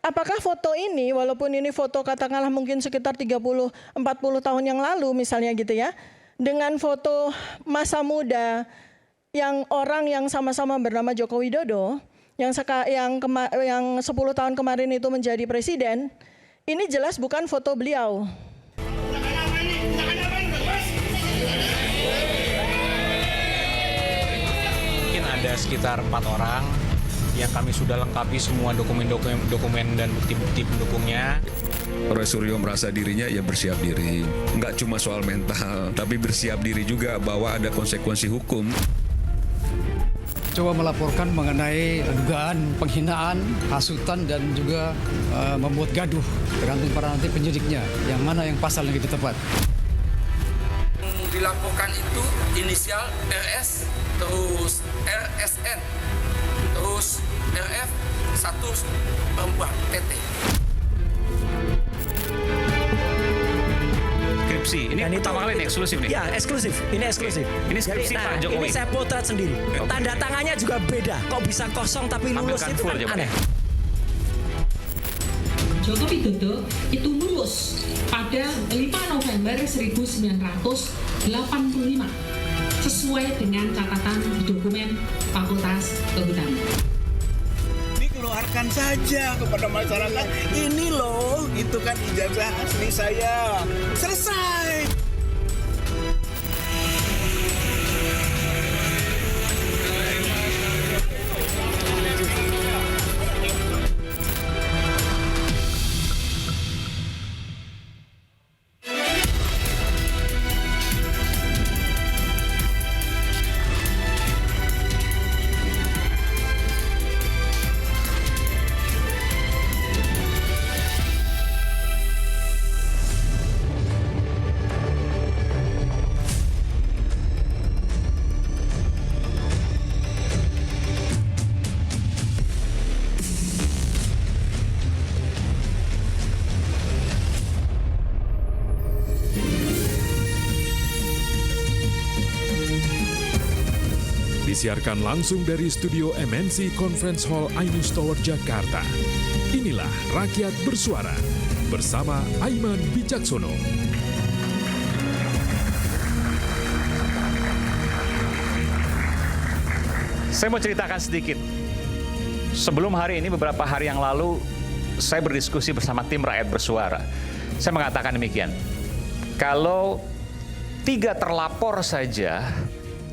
apakah foto ini, walaupun ini foto katakanlah mungkin sekitar 30-40 tahun yang lalu misalnya gitu ya, dengan foto masa muda yang orang yang sama-sama bernama Joko Widodo, yang 10 tahun kemarin itu menjadi presiden, ini jelas bukan foto beliau. Mungkin ada sekitar 4 orang yang kami sudah lengkapi semua dokumen dan bukti-bukti pendukungnya. Roy Suryo merasa dirinya ya bersiap diri. Nggak cuma soal mental, tapi bersiap diri juga bahwa ada konsekuensi hukum. Coba melaporkan mengenai dugaan penghinaan, hasutan, dan juga membuat gaduh. Tergantung pada nanti penyidiknya, yang mana yang pasal yang itu tepat. Dilaporkan itu inisial RS, terus RSN, terus RF, satu perempuan, TT. Skripsi, ini pertama kali ini eksklusif nih? Ya, eksklusif. Ini eksklusif. Ini skripsi Pak Jokowi. Ini saya potret sendiri. Tanda tangannya juga beda. Kok bisa kosong tapi lulus Tampilkan itu full kan aja, Pak. aneh. Joko Widodo itu lulus pada 5 November 1985 sesuai dengan catatan di dokumen Fakultas Kehutanan. Dikeluarkan saja kepada masyarakat, ini loh, itu kan ijazah asli saya. Selesai. Disiarkan langsung dari studio MNC Conference Hall Ainus Tower, Jakarta. Inilah Rakyat Bersuara bersama Aiman Wicaksono. Saya mau ceritakan sedikit. Sebelum hari ini, beberapa hari yang lalu, saya berdiskusi bersama tim Rakyat Bersuara. Saya mengatakan demikian. Kalau 3 terlapor saja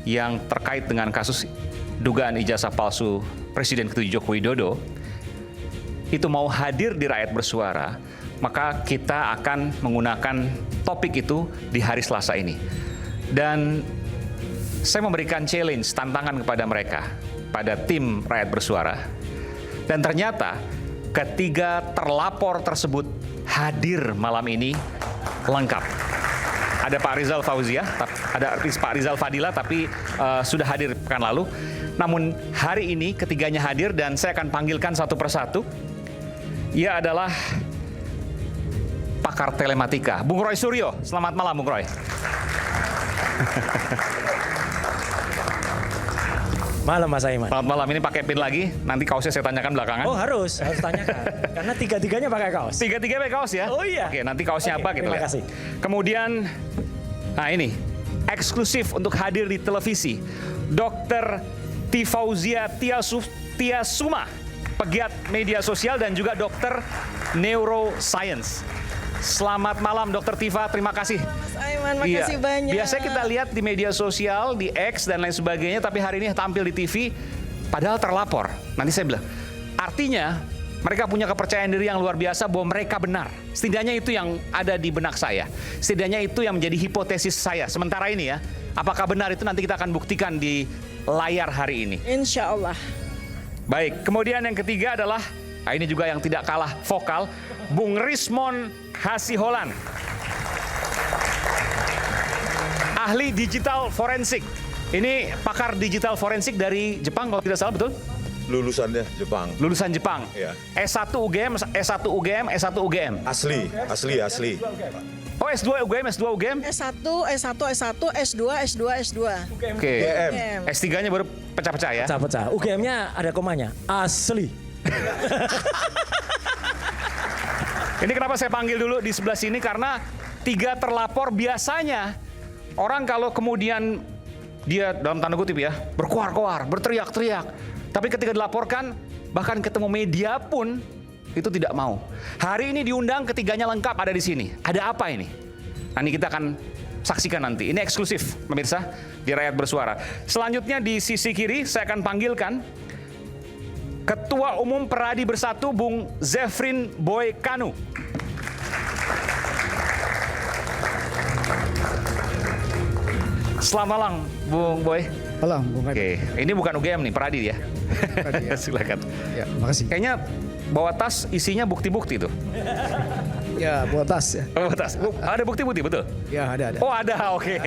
yang terkait dengan kasus dugaan ijazah palsu Presiden ke-7 Joko Widodo itu mau hadir di Rakyat Bersuara, maka kita akan menggunakan topik itu di hari Selasa ini. Dan saya memberikan challenge, tantangan kepada mereka, pada tim Rakyat Bersuara. Dan ternyata ketiga terlapor tersebut hadir malam ini lengkap. Ada Pak Rizal Fauzia, ada Pak Rizal Fadila, tapi sudah hadir pekan lalu. Namun hari ini ketiganya hadir dan saya akan panggilkan satu persatu. Ia adalah pakar telematika, Bung Roy Suryo. Selamat malam, Bung Roy. Malam Mas Aiman. Selamat malam, ini pakai pin lagi, nanti kaosnya saya tanyakan belakangan. Oh harus tanyakan. Karena tiga-tiganya pakai kaos. Tiga-tiga pakai kaos ya? Oh iya. Oke, nanti kaosnya apa kita terima lihat. kasih. Kemudian, nah ini, eksklusif untuk hadir di televisi. Dr. Tifauzia Tiasuma, pegiat media sosial dan juga dokter neuroscience. Selamat malam Dr. Tifa, terima kasih. Mas Aiman, makasih banyak. Biasanya kita lihat di media sosial, di X dan lain sebagainya, tapi hari ini tampil di TV, padahal terlapor. Nanti saya bilang, artinya mereka punya kepercayaan diri yang luar biasa bahwa mereka benar. Setidaknya itu yang ada di benak saya. Setidaknya itu yang menjadi hipotesis saya. Sementara ini ya, apakah benar itu nanti kita akan buktikan di layar hari ini. Insya Allah. Baik, kemudian yang ketiga adalah, nah ini juga yang tidak kalah vokal, Bung Rismon Hasiholan. Ahli digital forensik. Ini pakar digital forensik dari Jepang kalau tidak salah, betul? Lulusannya Jepang. Lulusan Jepang. Iya. S1 UGM, S1 UGM, S1 UGM. Asli. Oh, S2 UGM, S2 UGM. S1, S2, S2. Oke. UGM. S3-nya baru pecah-pecah ya. Pecah-pecah. UGM-nya ada komanya. Asli. Ini kenapa saya panggil dulu di sebelah sini, karena 3 terlapor biasanya orang kalau kemudian dia dalam tanda kutip ya, berkoar-koar, berteriak-teriak. Tapi ketika dilaporkan, bahkan ketemu media pun itu tidak mau. Hari ini diundang, ketiganya lengkap ada di sini. Ada apa ini? Nanti kita akan saksikan nanti. Ini eksklusif pemirsa di Rakyat Bersuara. Selanjutnya di sisi kiri saya akan panggilkan Ketua Umum Peradi Bersatu Bung Zefrin Boy Kanu. Selamat malam Bung Boy. Malam, Bung Adi. Oke, ini bukan UGM nih, Peradi ya. Peradi, ya. Silakan. Ya, makasih. Kayaknya bawa tas isinya bukti-bukti tuh. Ya, bawa tas ya. Bawa tas. Ada bukti-bukti betul? Ya, ada. Oh ada, oke.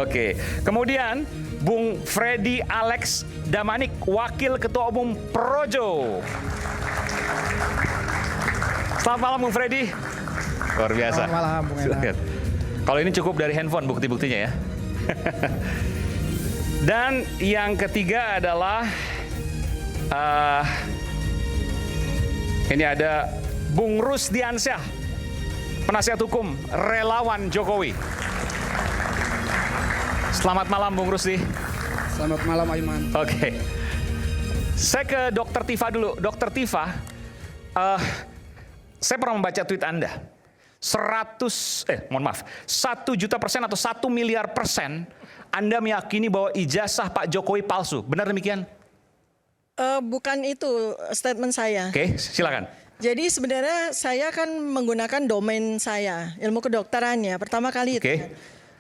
Oke. Kemudian Bung Freddy Alex Damanik, Wakil Ketua Umum Projo. Selamat malam Bung Freddy. Luar biasa. Selamat malam, Bung Ena. Silakan. Kalau ini cukup dari handphone bukti-buktinya ya. Dan yang ketiga adalah ini ada Bung Rusdiansyah, penasihat hukum relawan Jokowi. Selamat malam Bung Rusdi. Selamat malam, Aiman. Oke. Saya ke Dr. Tifa dulu. Dr. Tifa, saya pernah membaca tweet Anda. 1 juta% atau 1 miliar % Anda meyakini bahwa ijazah Pak Jokowi palsu. Benar demikian? Bukan itu statement saya. Oke, silakan. Jadi sebenarnya saya kan menggunakan domain saya, ilmu kedokteran ya, pertama kali itu. Oke.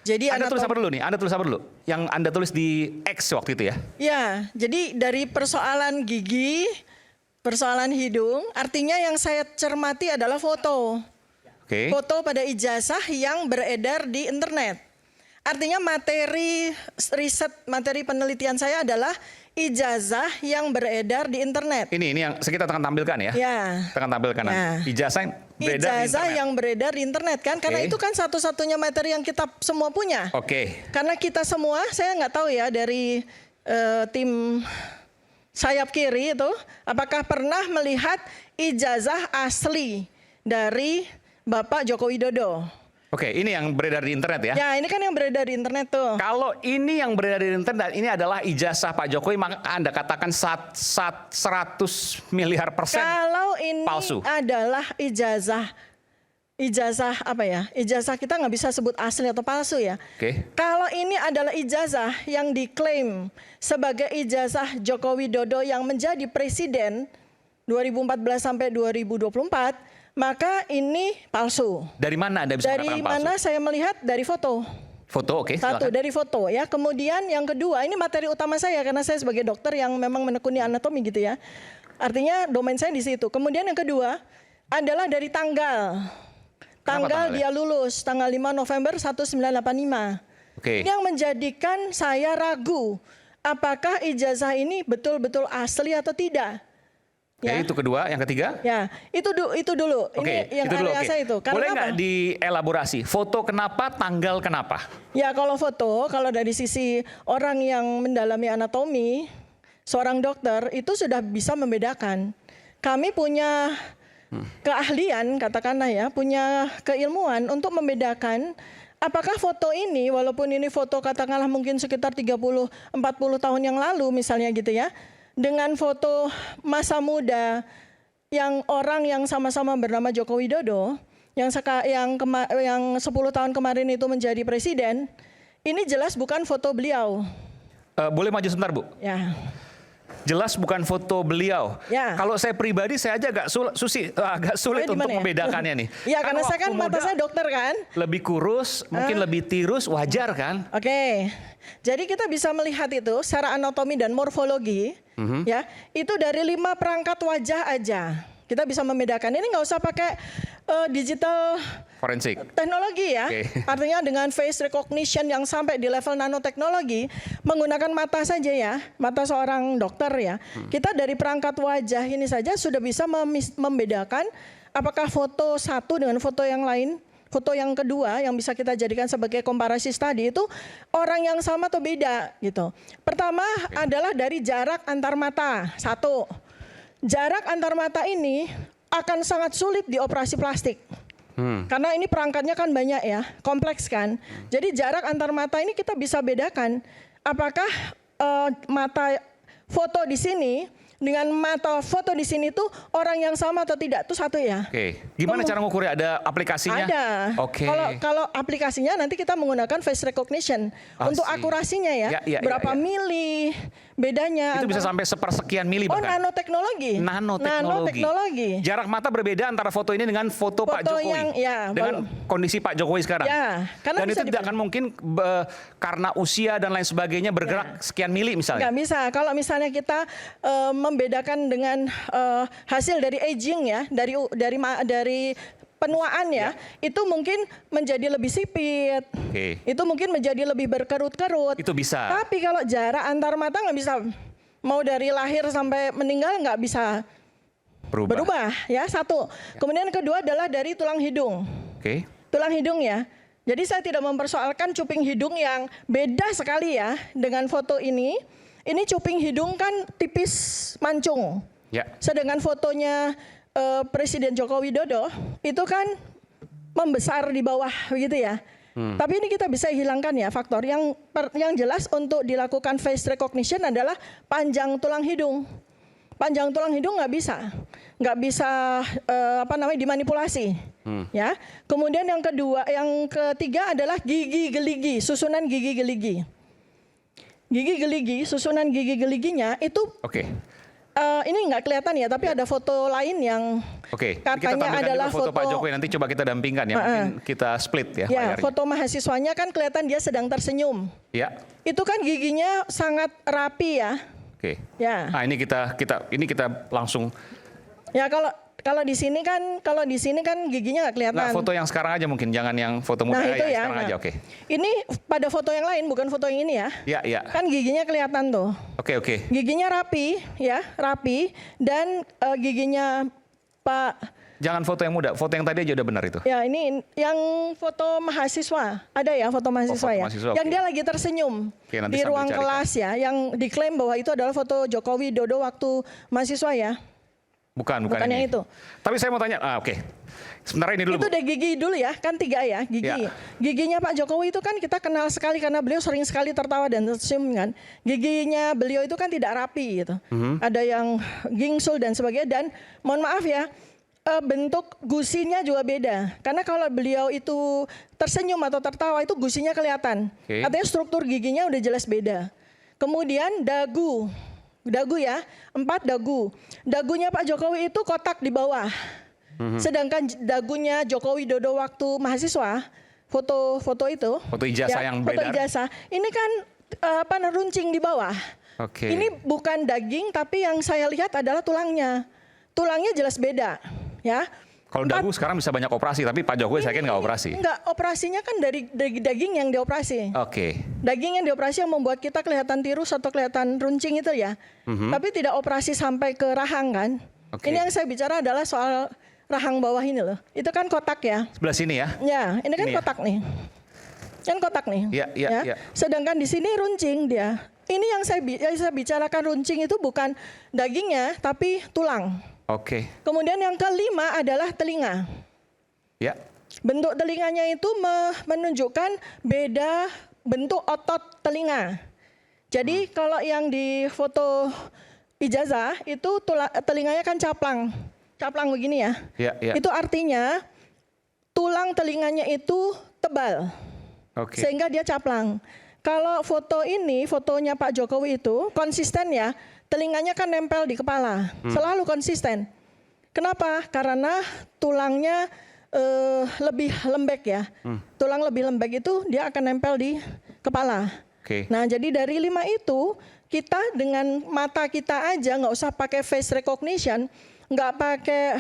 Jadi Anda tulis apa dulu nih? Anda tulis apa dulu? Yang Anda tulis di X waktu itu ya? Ya, jadi dari persoalan gigi, persoalan hidung, artinya yang saya cermati adalah foto. Oke. Foto pada ijazah yang beredar di internet. Artinya materi riset, materi penelitian saya adalah ijazah yang beredar di internet. Ini yang kita akan tampilkan ya? Ya. Kita akan tampilkan Ya. nanti. Ijazah yang beredar di Ijazah internet. yang beredar di internet kan, karena Oke. itu kan satu-satunya materi yang kita semua punya. Oke. Karena kita semua, saya nggak tahu ya dari tim sayap kiri itu, apakah pernah melihat ijazah asli dari Bapak Joko Widodo? Oke, ini yang beredar di internet ya? Ya, ini kan yang beredar di internet tuh. Kalau ini yang beredar di internet, ini adalah ijazah Pak Jokowi, maka Anda katakan 100 miliar %. Kalau ini palsu. adalah ijazah apa ya? Ijazah kita nggak bisa sebut asli atau palsu ya. Oke. Kalau ini adalah ijazah yang diklaim sebagai ijazah Joko Widodo yang menjadi presiden 2014 sampai 2024, maka ini palsu. Dari mana Anda bisa Dari mengatakan palsu? mana saya melihat? Dari foto. Foto, oke. Satu, Silakan. dari foto ya. Kemudian yang kedua, ini materi utama saya karena saya sebagai dokter yang memang menekuni anatomi gitu ya. Artinya domain saya di situ. Kemudian yang kedua adalah dari tanggal. Tanggal dia lulus, tanggal 5 November 1985. Oke. Yang menjadikan saya ragu apakah ijazah ini betul-betul asli atau tidak. Ya, itu kedua, yang ketiga? Ya, itu dulu. Oke, Ini yang itu dulu. area Oke. saya itu. Karena Boleh apa? nggak dielaborasi? Foto kenapa, tanggal kenapa? Ya, kalau foto, kalau dari sisi orang yang mendalami anatomi, seorang dokter itu sudah bisa membedakan. Kami punya keahlian, katakanlah ya, punya keilmuan untuk membedakan apakah foto ini, walaupun ini foto katakanlah mungkin sekitar 30-40 tahun yang lalu misalnya gitu ya, dengan foto masa muda yang orang yang sama-sama bernama Joko Widodo, yang 10 tahun kemarin itu menjadi presiden, ini jelas bukan foto beliau. Boleh maju sebentar, Bu? Ya. Jelas bukan foto beliau. Ya. Kalau saya pribadi, saya aja agak sulit untuk ya? membedakannya nih. Iya, karena saya kan waktu mata muda saya dokter kan. lebih kurus, mungkin lebih tirus, wajar kan? Oke, jadi kita bisa melihat itu secara anatomi dan morfologi, ya, itu dari 5 perangkat wajah aja. Kita bisa membedakan. Ini nggak usah pakai digital Forensik. teknologi ya. Oke. Artinya dengan face recognition yang sampai di level nanoteknologi, menggunakan mata saja ya, mata seorang dokter ya. Kita dari perangkat wajah ini saja sudah bisa membedakan apakah foto satu dengan foto yang lain. Foto yang kedua yang bisa kita jadikan sebagai komparasi tadi itu orang yang sama atau beda gitu. Pertama adalah dari jarak antar mata. Satu, jarak antar mata ini akan sangat sulit dioperasi plastik. Karena ini perangkatnya kan banyak ya, kompleks kan. Jadi jarak antar mata ini kita bisa bedakan apakah mata foto di sini dengan mata foto di sini tuh orang yang sama atau tidak, itu satu ya. Oke, gimana cara ngukurnya? Ada aplikasinya? Ada. Oke. Kalau aplikasinya nanti kita menggunakan face recognition untuk akurasinya ya. Berapa mili bedanya. Itu bisa sampai sepersekian mili Oh, bahkan. nanoteknologi. Nanoteknologi. Jarak mata berbeda antara foto ini dengan foto Pak Jokowi. Dengan kondisi Pak Jokowi sekarang. Ya, karena dan itu tidak akan mungkin karena usia dan lain sebagainya bergerak sekian mili misalnya. Nggak bisa. Kalau misalnya kita membedakan dengan hasil dari aging ya, dari penuaan ya, itu mungkin menjadi lebih sipit. Itu mungkin menjadi lebih berkerut-kerut. Itu bisa. Tapi kalau jarak antar mata nggak bisa, mau dari lahir sampai meninggal nggak bisa berubah ya, satu. Kemudian kedua adalah dari tulang hidung. Tulang hidung ya. Jadi saya tidak mempersoalkan cuping hidung yang beda sekali ya dengan foto ini. Ini cuping hidung kan tipis mancung. Sedangkan fotonya Presiden Joko Widodo itu kan membesar di bawah begitu ya. Tapi ini kita bisa hilangkan ya faktor yang jelas untuk dilakukan face recognition adalah panjang tulang hidung. Panjang tulang hidung nggak bisa dimanipulasi. Ya. Kemudian yang ketiga adalah gigi geligi, susunan gigi geligi. Gigi geligi, susunan gigi geliginya itu ini nggak kelihatan ya, tapi ada foto lain yang katanya adalah foto Pak Jokowi. Nanti coba kita dampingkan ya, mungkin kita split ya layarnya. Foto mahasiswanya kan kelihatan dia sedang tersenyum. Ya. Itu kan giginya sangat rapi ya. Ya. Nah, ini kita langsung. Ya kalau di sini kan giginya nggak kelihatan. Nah, foto yang sekarang aja mungkin, jangan yang foto muda itu ya. sekarang aja. Ini pada foto yang lain, bukan foto yang ini ya. Iya. Kan giginya kelihatan tuh. Oke. Giginya rapi dan giginya Pak. Jangan foto yang muda, foto yang tadi aja udah benar itu. Ya, ini yang foto mahasiswa. Ada ya foto mahasiswa ya. Yang dia lagi tersenyum di ruang kelas ya, yang diklaim bahwa itu adalah foto Jokowi Dodo waktu mahasiswa ya. Bukan yang ini. itu. Tapi saya mau tanya, sebentar ini dulu. Itu deh gigi dulu ya, kan 3 ya, gigi. Giginya Pak Jokowi itu kan kita kenal sekali karena beliau sering sekali tertawa dan tersenyum kan. Giginya beliau itu kan tidak rapi gitu. Ada yang gingsul dan sebagainya, dan mohon maaf ya, bentuk gusinya juga beda. Karena kalau beliau itu tersenyum atau tertawa itu gusinya kelihatan. Artinya struktur giginya udah jelas beda. Kemudian dagu ya, 4 dagu. Dagunya Pak Jokowi itu kotak di bawah. Sedangkan dagunya Jokowi Dodo waktu mahasiswa, foto itu. Foto ijazah yang beredar. Foto ijazah. Ini kan runcing di bawah. Ini bukan daging, tapi yang saya lihat adalah tulangnya. Tulangnya jelas beda, ya. Kalau dagu sekarang bisa banyak operasi, tapi Pak Jokowi saya kira nggak operasi. Enggak, operasinya kan dari daging yang dioperasi. Daging yang dioperasi yang membuat kita kelihatan tirus atau kelihatan runcing itu ya. Tapi tidak operasi sampai ke rahang kan. Ini yang saya bicara adalah soal rahang bawah ini loh. Itu kan kotak ya. Sebelah sini ya. Ya, ini kan kotak nih. Kan kotak nih. Iya. Sedangkan di sini runcing dia. Ini yang saya bicarakan runcing itu bukan dagingnya, tapi tulang. Kemudian yang kelima adalah telinga. Ya. Bentuk telinganya itu menunjukkan beda bentuk otot telinga. Jadi kalau yang di foto ijazah itu telinganya kan caplang begini ya. Itu artinya tulang telinganya itu tebal, sehingga dia caplang. Kalau foto ini, fotonya Pak Jokowi itu konsisten ya. Telinganya kan nempel di kepala, selalu konsisten. Kenapa? Karena tulangnya lebih lembek ya. Tulang lebih lembek itu dia akan nempel di kepala. Nah, jadi dari 5 itu kita dengan mata kita aja, nggak usah pakai face recognition, nggak pakai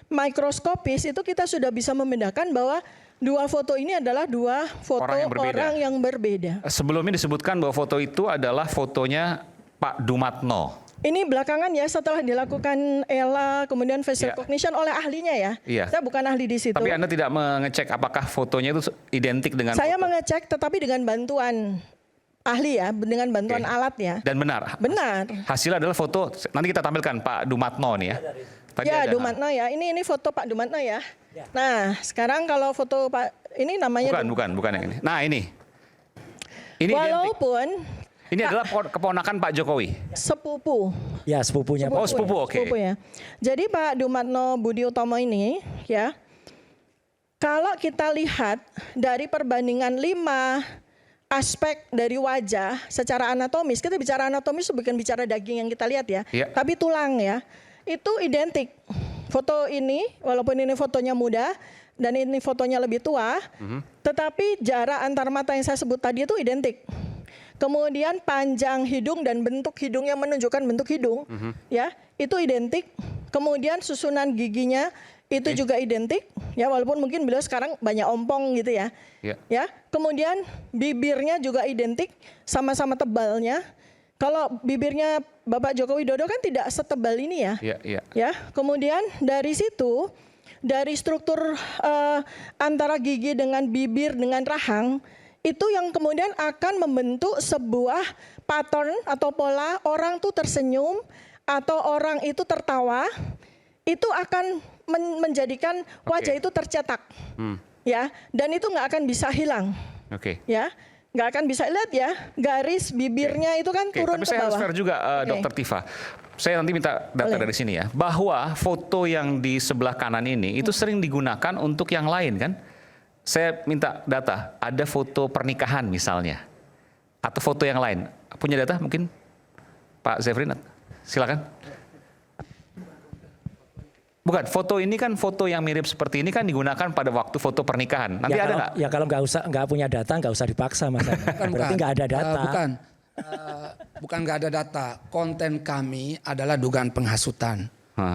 mikroskopis, itu kita sudah bisa membedakan bahwa 2 foto ini adalah 2 foto orang yang berbeda. Sebelumnya disebutkan bahwa foto itu adalah fotonya Pak Dumatno. Ini belakangan ya, setelah dilakukan ELA kemudian face recognition oleh ahlinya ya. Saya bukan ahli di situ. Tapi Anda tidak mengecek apakah fotonya itu identik dengan Saya mengecek, tetapi dengan bantuan ahli ya, dengan bantuan alat ya. Dan benar? Benar. Hasilnya adalah foto, nanti kita tampilkan Pak Dumatno nih ya. Tadi Ya, ada, Dumatno ya. Ini foto Pak Dumatno ya. Nah, sekarang kalau foto Pak ini namanya Bukan yang ini. Nah, ini. Ini identik. walaupun Ini adalah keponakan Pak Jokowi. sepupu. Ya, sepupunya Pak. Oh, sepupu, oke. Sepupu ya. Jadi Pak Dumatno Budi Utomo ini ya, kalau kita lihat dari perbandingan 5 aspek dari wajah secara anatomis, kita bicara anatomis bukan bicara daging yang kita lihat ya, Iya. tapi tulang ya, itu identik. Foto ini, walaupun ini fotonya muda dan ini fotonya lebih tua, tetapi jarak antar mata yang saya sebut tadi itu identik. Kemudian panjang hidung dan bentuk hidung yang menunjukkan bentuk hidung, ya itu identik. Kemudian susunan giginya itu juga identik, ya walaupun mungkin beliau sekarang banyak ompong gitu ya. Iya. Ya, kemudian bibirnya juga identik, sama-sama tebalnya. Kalau bibirnya Bapak Joko Widodo kan tidak setebal ini ya. Iya, iya. Ya, kemudian dari situ, dari struktur antara gigi dengan bibir dengan rahang, itu yang kemudian akan membentuk sebuah pattern atau pola orang tuh tersenyum atau orang itu tertawa, itu akan menjadikan wajah itu tercetak, ya, dan itu nggak akan bisa hilang, ya, nggak akan bisa lihat ya, garis bibirnya itu kan turun tapi ke saya harus bawah. fair juga, Dokter Tifa. Saya nanti minta data dari sini ya, bahwa foto yang di sebelah kanan ini itu sering digunakan untuk yang lain kan? Saya minta data, ada foto pernikahan misalnya, atau foto yang lain. Punya data mungkin Pak Zefrin? Silakan. Bukan, foto ini kan foto yang mirip seperti ini kan digunakan pada waktu foto pernikahan. Nanti Ya, ada nggak? Ya kalau nggak punya data, nggak usah dipaksa Mas. Berarti nggak ada data. Bukan nggak ada data. Konten kami adalah dugaan penghasutan.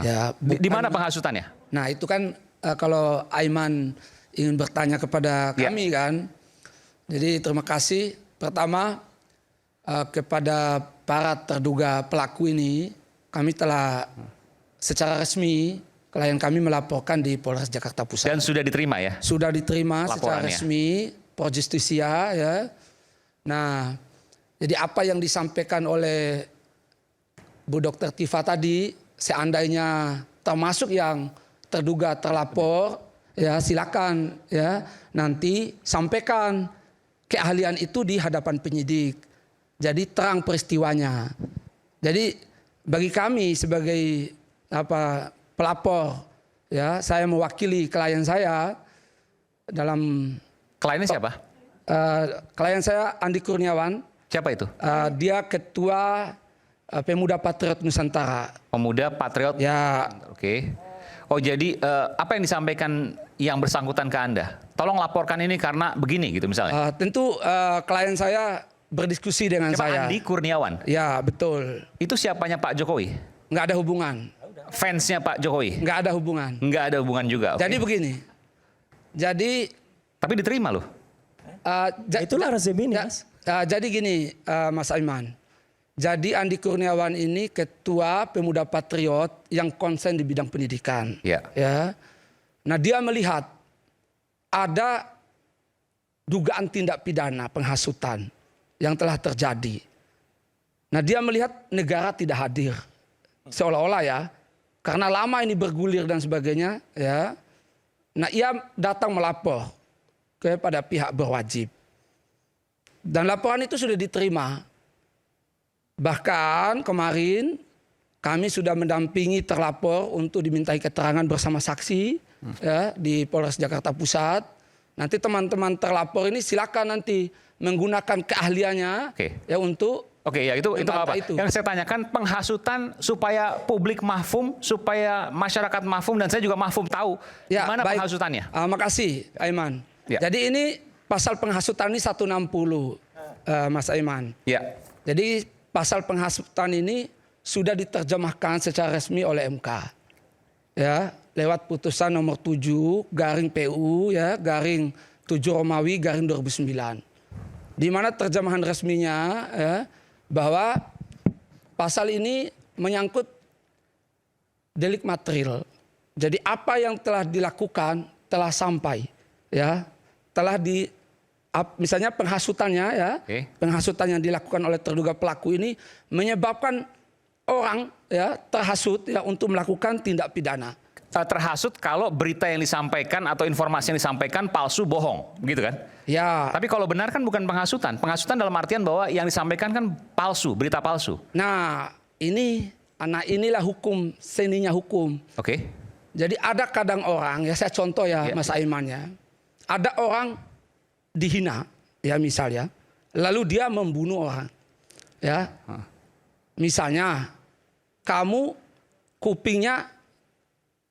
Ya, Di mana penghasutannya? Nah itu kan kalau Aiman ingin bertanya kepada kami kan. Jadi terima kasih. Pertama kepada para terduga pelaku ini, kami telah secara resmi klien kami melaporkan di Polres Jakarta Pusat. Dan sudah diterima ya? Sudah diterima secara Laporannya. resmi, Pro Justisia ya. Nah, jadi apa yang disampaikan oleh Bu Dr. Tifa tadi, seandainya termasuk yang terduga terlapor, ya silakan ya nanti sampaikan keahlian itu di hadapan penyidik. Jadi terang peristiwanya. Jadi bagi kami sebagai pelapor, ya saya mewakili klien saya dalam. Kliennya siapa? Klien saya Andi Kurniawan. Siapa itu? Dia ketua Pemuda Patriot Nusantara. Pemuda Patriot. Ya. Oke. Oh jadi apa yang disampaikan yang bersangkutan ke Anda? Tolong laporkan ini karena begini gitu misalnya. Tentu klien saya berdiskusi dengan Siapa? saya. Andi Kurniawan. Ya betul. Itu siapanya Pak Jokowi? Nggak ada hubungan. Fansnya Pak Jokowi? Nggak ada hubungan. Nggak ada hubungan juga. Okay. Jadi begini. Jadi. Tapi diterima loh. Itulah rezim ini. Jadi gini Mas Aiman. Jadi Andi Kurniawan ini ketua Pemuda Patriot yang konsen di bidang pendidikan. Ya. Ya. Nah dia melihat ada dugaan tindak pidana penghasutan yang telah terjadi. Nah dia melihat negara tidak hadir. Seolah-olah ya. Karena lama ini bergulir dan sebagainya. Ya. Nah ia datang melapor kepada pihak berwajib. Dan laporan itu sudah diterima. Bahkan kemarin kami sudah mendampingi terlapor untuk dimintai keterangan bersama saksi ya, di Polres Jakarta Pusat. Nanti teman-teman terlapor ini silakan nanti menggunakan keahliannya ya untuk. Oke, ya itu apa? Yang saya tanyakan penghasutan supaya publik mahfum, supaya masyarakat mahfum dan saya juga mahfum tahu ya, mana baik. penghasutannya. Makasih Aiman. Ya. Jadi ini pasal penghasutan ini 160 Mas Aiman. Ya. Jadi pasal penghasutan ini sudah diterjemahkan secara resmi oleh MK. Ya, lewat putusan nomor 7/PU ya, /7 Romawi /2009. Di mana terjemahan resminya ya, bahwa pasal ini menyangkut delik material. Jadi apa yang telah dilakukan telah sampai ya, telah di misalnya penghasutannya ya, penghasutan yang dilakukan oleh terduga pelaku ini menyebabkan orang ya terhasut ya untuk melakukan tindak pidana. Terhasut kalau berita yang disampaikan atau informasi yang disampaikan palsu, bohong, begitu kan? Ya. Tapi kalau benar kan bukan penghasutan. Penghasutan dalam artian bahwa yang disampaikan kan palsu, berita palsu. Nah, inilah hukum, seninya hukum. Oke. Jadi ada kadang orang, ya saya contoh ya Mas Aiman ya. Ada orang dihina, ya misalnya, lalu dia membunuh orang. Ya. Misalnya, kamu kupingnya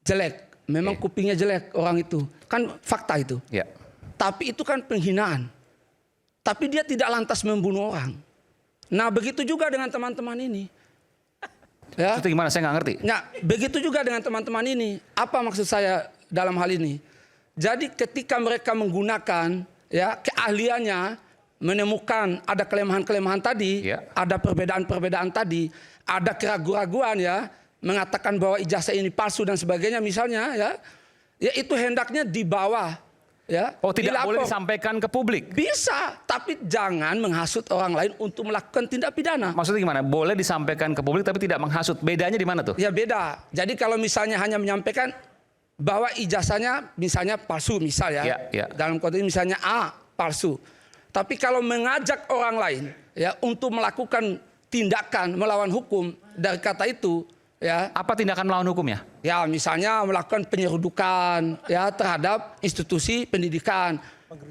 jelek, memang kupingnya jelek orang itu, kan fakta itu. Ya. Tapi itu kan penghinaan. Tapi dia tidak lantas membunuh orang. Nah begitu juga dengan teman-teman ini. Ya. Itu gimana? Saya nggak ngerti. Nah begitu juga dengan teman-teman ini. Apa maksud saya dalam hal ini? Jadi ketika mereka menggunakan ya keahliannya menemukan ada kelemahan-kelemahan tadi, ada perbedaan-perbedaan tadi, ada keraguan-keraguan ya. Mengatakan bahwa ijazah ini palsu dan sebagainya misalnya ya itu hendaknya dibawa ya. Oh, tidak boleh disampaikan ke publik. Bisa, tapi jangan menghasut orang lain untuk melakukan tindak pidana. Maksudnya gimana? Boleh disampaikan ke publik tapi tidak menghasut. Bedanya di mana tuh? Ya beda. Jadi kalau misalnya hanya menyampaikan bahwa ijazahnya misalnya palsu misal ya. Dalam konteks misalnya A palsu. Tapi kalau mengajak orang lain ya untuk melakukan tindakan melawan hukum dari kata itu ya. Apa tindakan melawan hukumnya? Ya misalnya melakukan penyerudukan ya terhadap institusi pendidikan.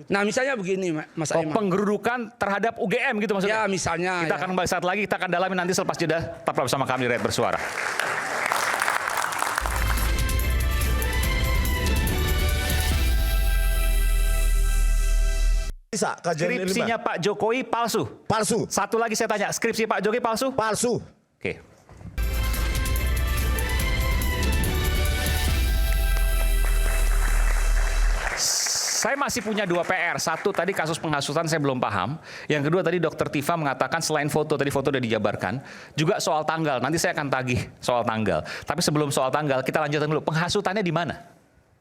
Nah misalnya begini Mas Aiman. Penggerudukan terhadap UGM gitu maksudnya? Ya misalnya. Kita akan kembali saat lagi, kita akan dalami nanti selepas jeda. Tetaplah bersama kami di Rakyat Bersuara. Skripsinya Pak Jokowi palsu? Palsu. Satu lagi saya tanya, skripsi Pak Jokowi palsu? Palsu. Oke. Saya masih punya 2 PR. Satu tadi kasus penghasutan saya belum paham. Yang kedua tadi Dokter Tifa mengatakan selain foto, tadi foto udah dijabarkan, juga soal tanggal. Nanti saya akan tagih soal tanggal. Tapi sebelum soal tanggal, kita lanjutkan dulu. Penghasutannya di mana?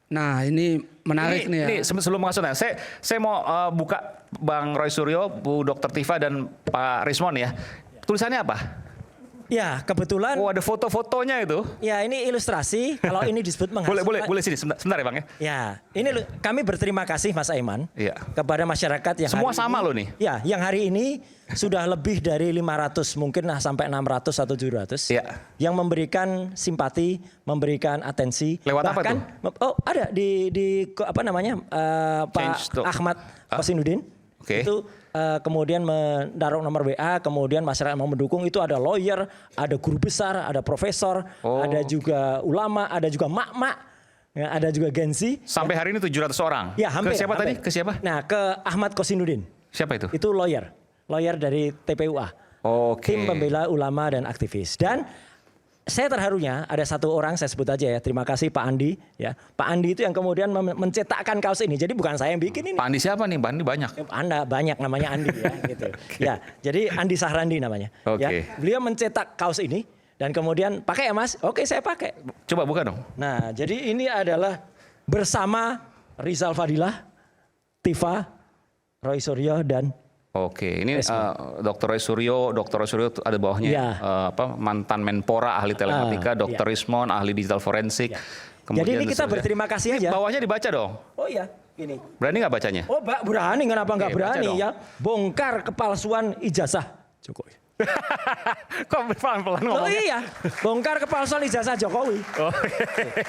Nah ini menarik nih ya. Ini sebelum penghasutan, saya mau buka Bang Roy Suryo, Bu Dokter Tifa dan Pak Rismon ya. Tulisannya apa? Ya, kebetulan. Oh, ada foto-fotonya itu. Ya, ini ilustrasi. Kalau ini disebut menghasut. Boleh sini sebentar ya Bang ya. Ya, ini kami berterima kasih Mas Aiman kepada masyarakat yang semua hari sama ini, loh nih. Ya, yang hari ini sudah lebih dari 500 mungkin sampai 600 atau 700 yang memberikan simpati, memberikan atensi. Lewat bahkan, apa tuh? Oh, ada di apa namanya Pak Ahmad Kosinuddin. Itu kemudian menaruh nomor WA, kemudian masyarakat mau mendukung, itu ada lawyer, ada guru besar, ada profesor, ada juga ulama, ada juga mak-mak, ya, ada juga Gensi. Sampai hari ini 700 orang. Ya, hampir. Ke siapa hampir. tadi? Ke siapa? Nah, ke Ahmad Kosinuddin. Siapa itu? Itu lawyer dari TPUA. Tim pembela ulama dan aktivis. Dan saya terharunya ada satu orang, saya sebut aja ya, terima kasih Pak Andi ya. Pak Andi itu yang kemudian mencetakkan kaos ini. Jadi bukan saya yang bikin ini. Pak Andi siapa nih? Pak Andi banyak. Anda banyak namanya Andi ya gitu. Ya, jadi Andi Sahrandi namanya. Ya, beliau mencetak kaos ini dan kemudian pakai ya Mas? Oke, saya pakai. Coba buka dong. Nah, jadi ini adalah bersama Rizal Fadilah, Tifa, Roy Suryo dan Oke, ini Dr. Roy Suryo ada bawahnya mantan Menpora, ahli telematika, Dr. Rismon, ahli digital forensik. Jadi ini kita berterima kasih aja. Bawahnya dibaca dong. Oh iya, ini. Berani nggak bacanya? Oh, berani, kenapa nggak berani ya? Bongkar kepalsuan ijazah Jokowi. Kok pelan-pelan ngomongnya? Oh iya, bongkar kepalsuan ijazah Jokowi.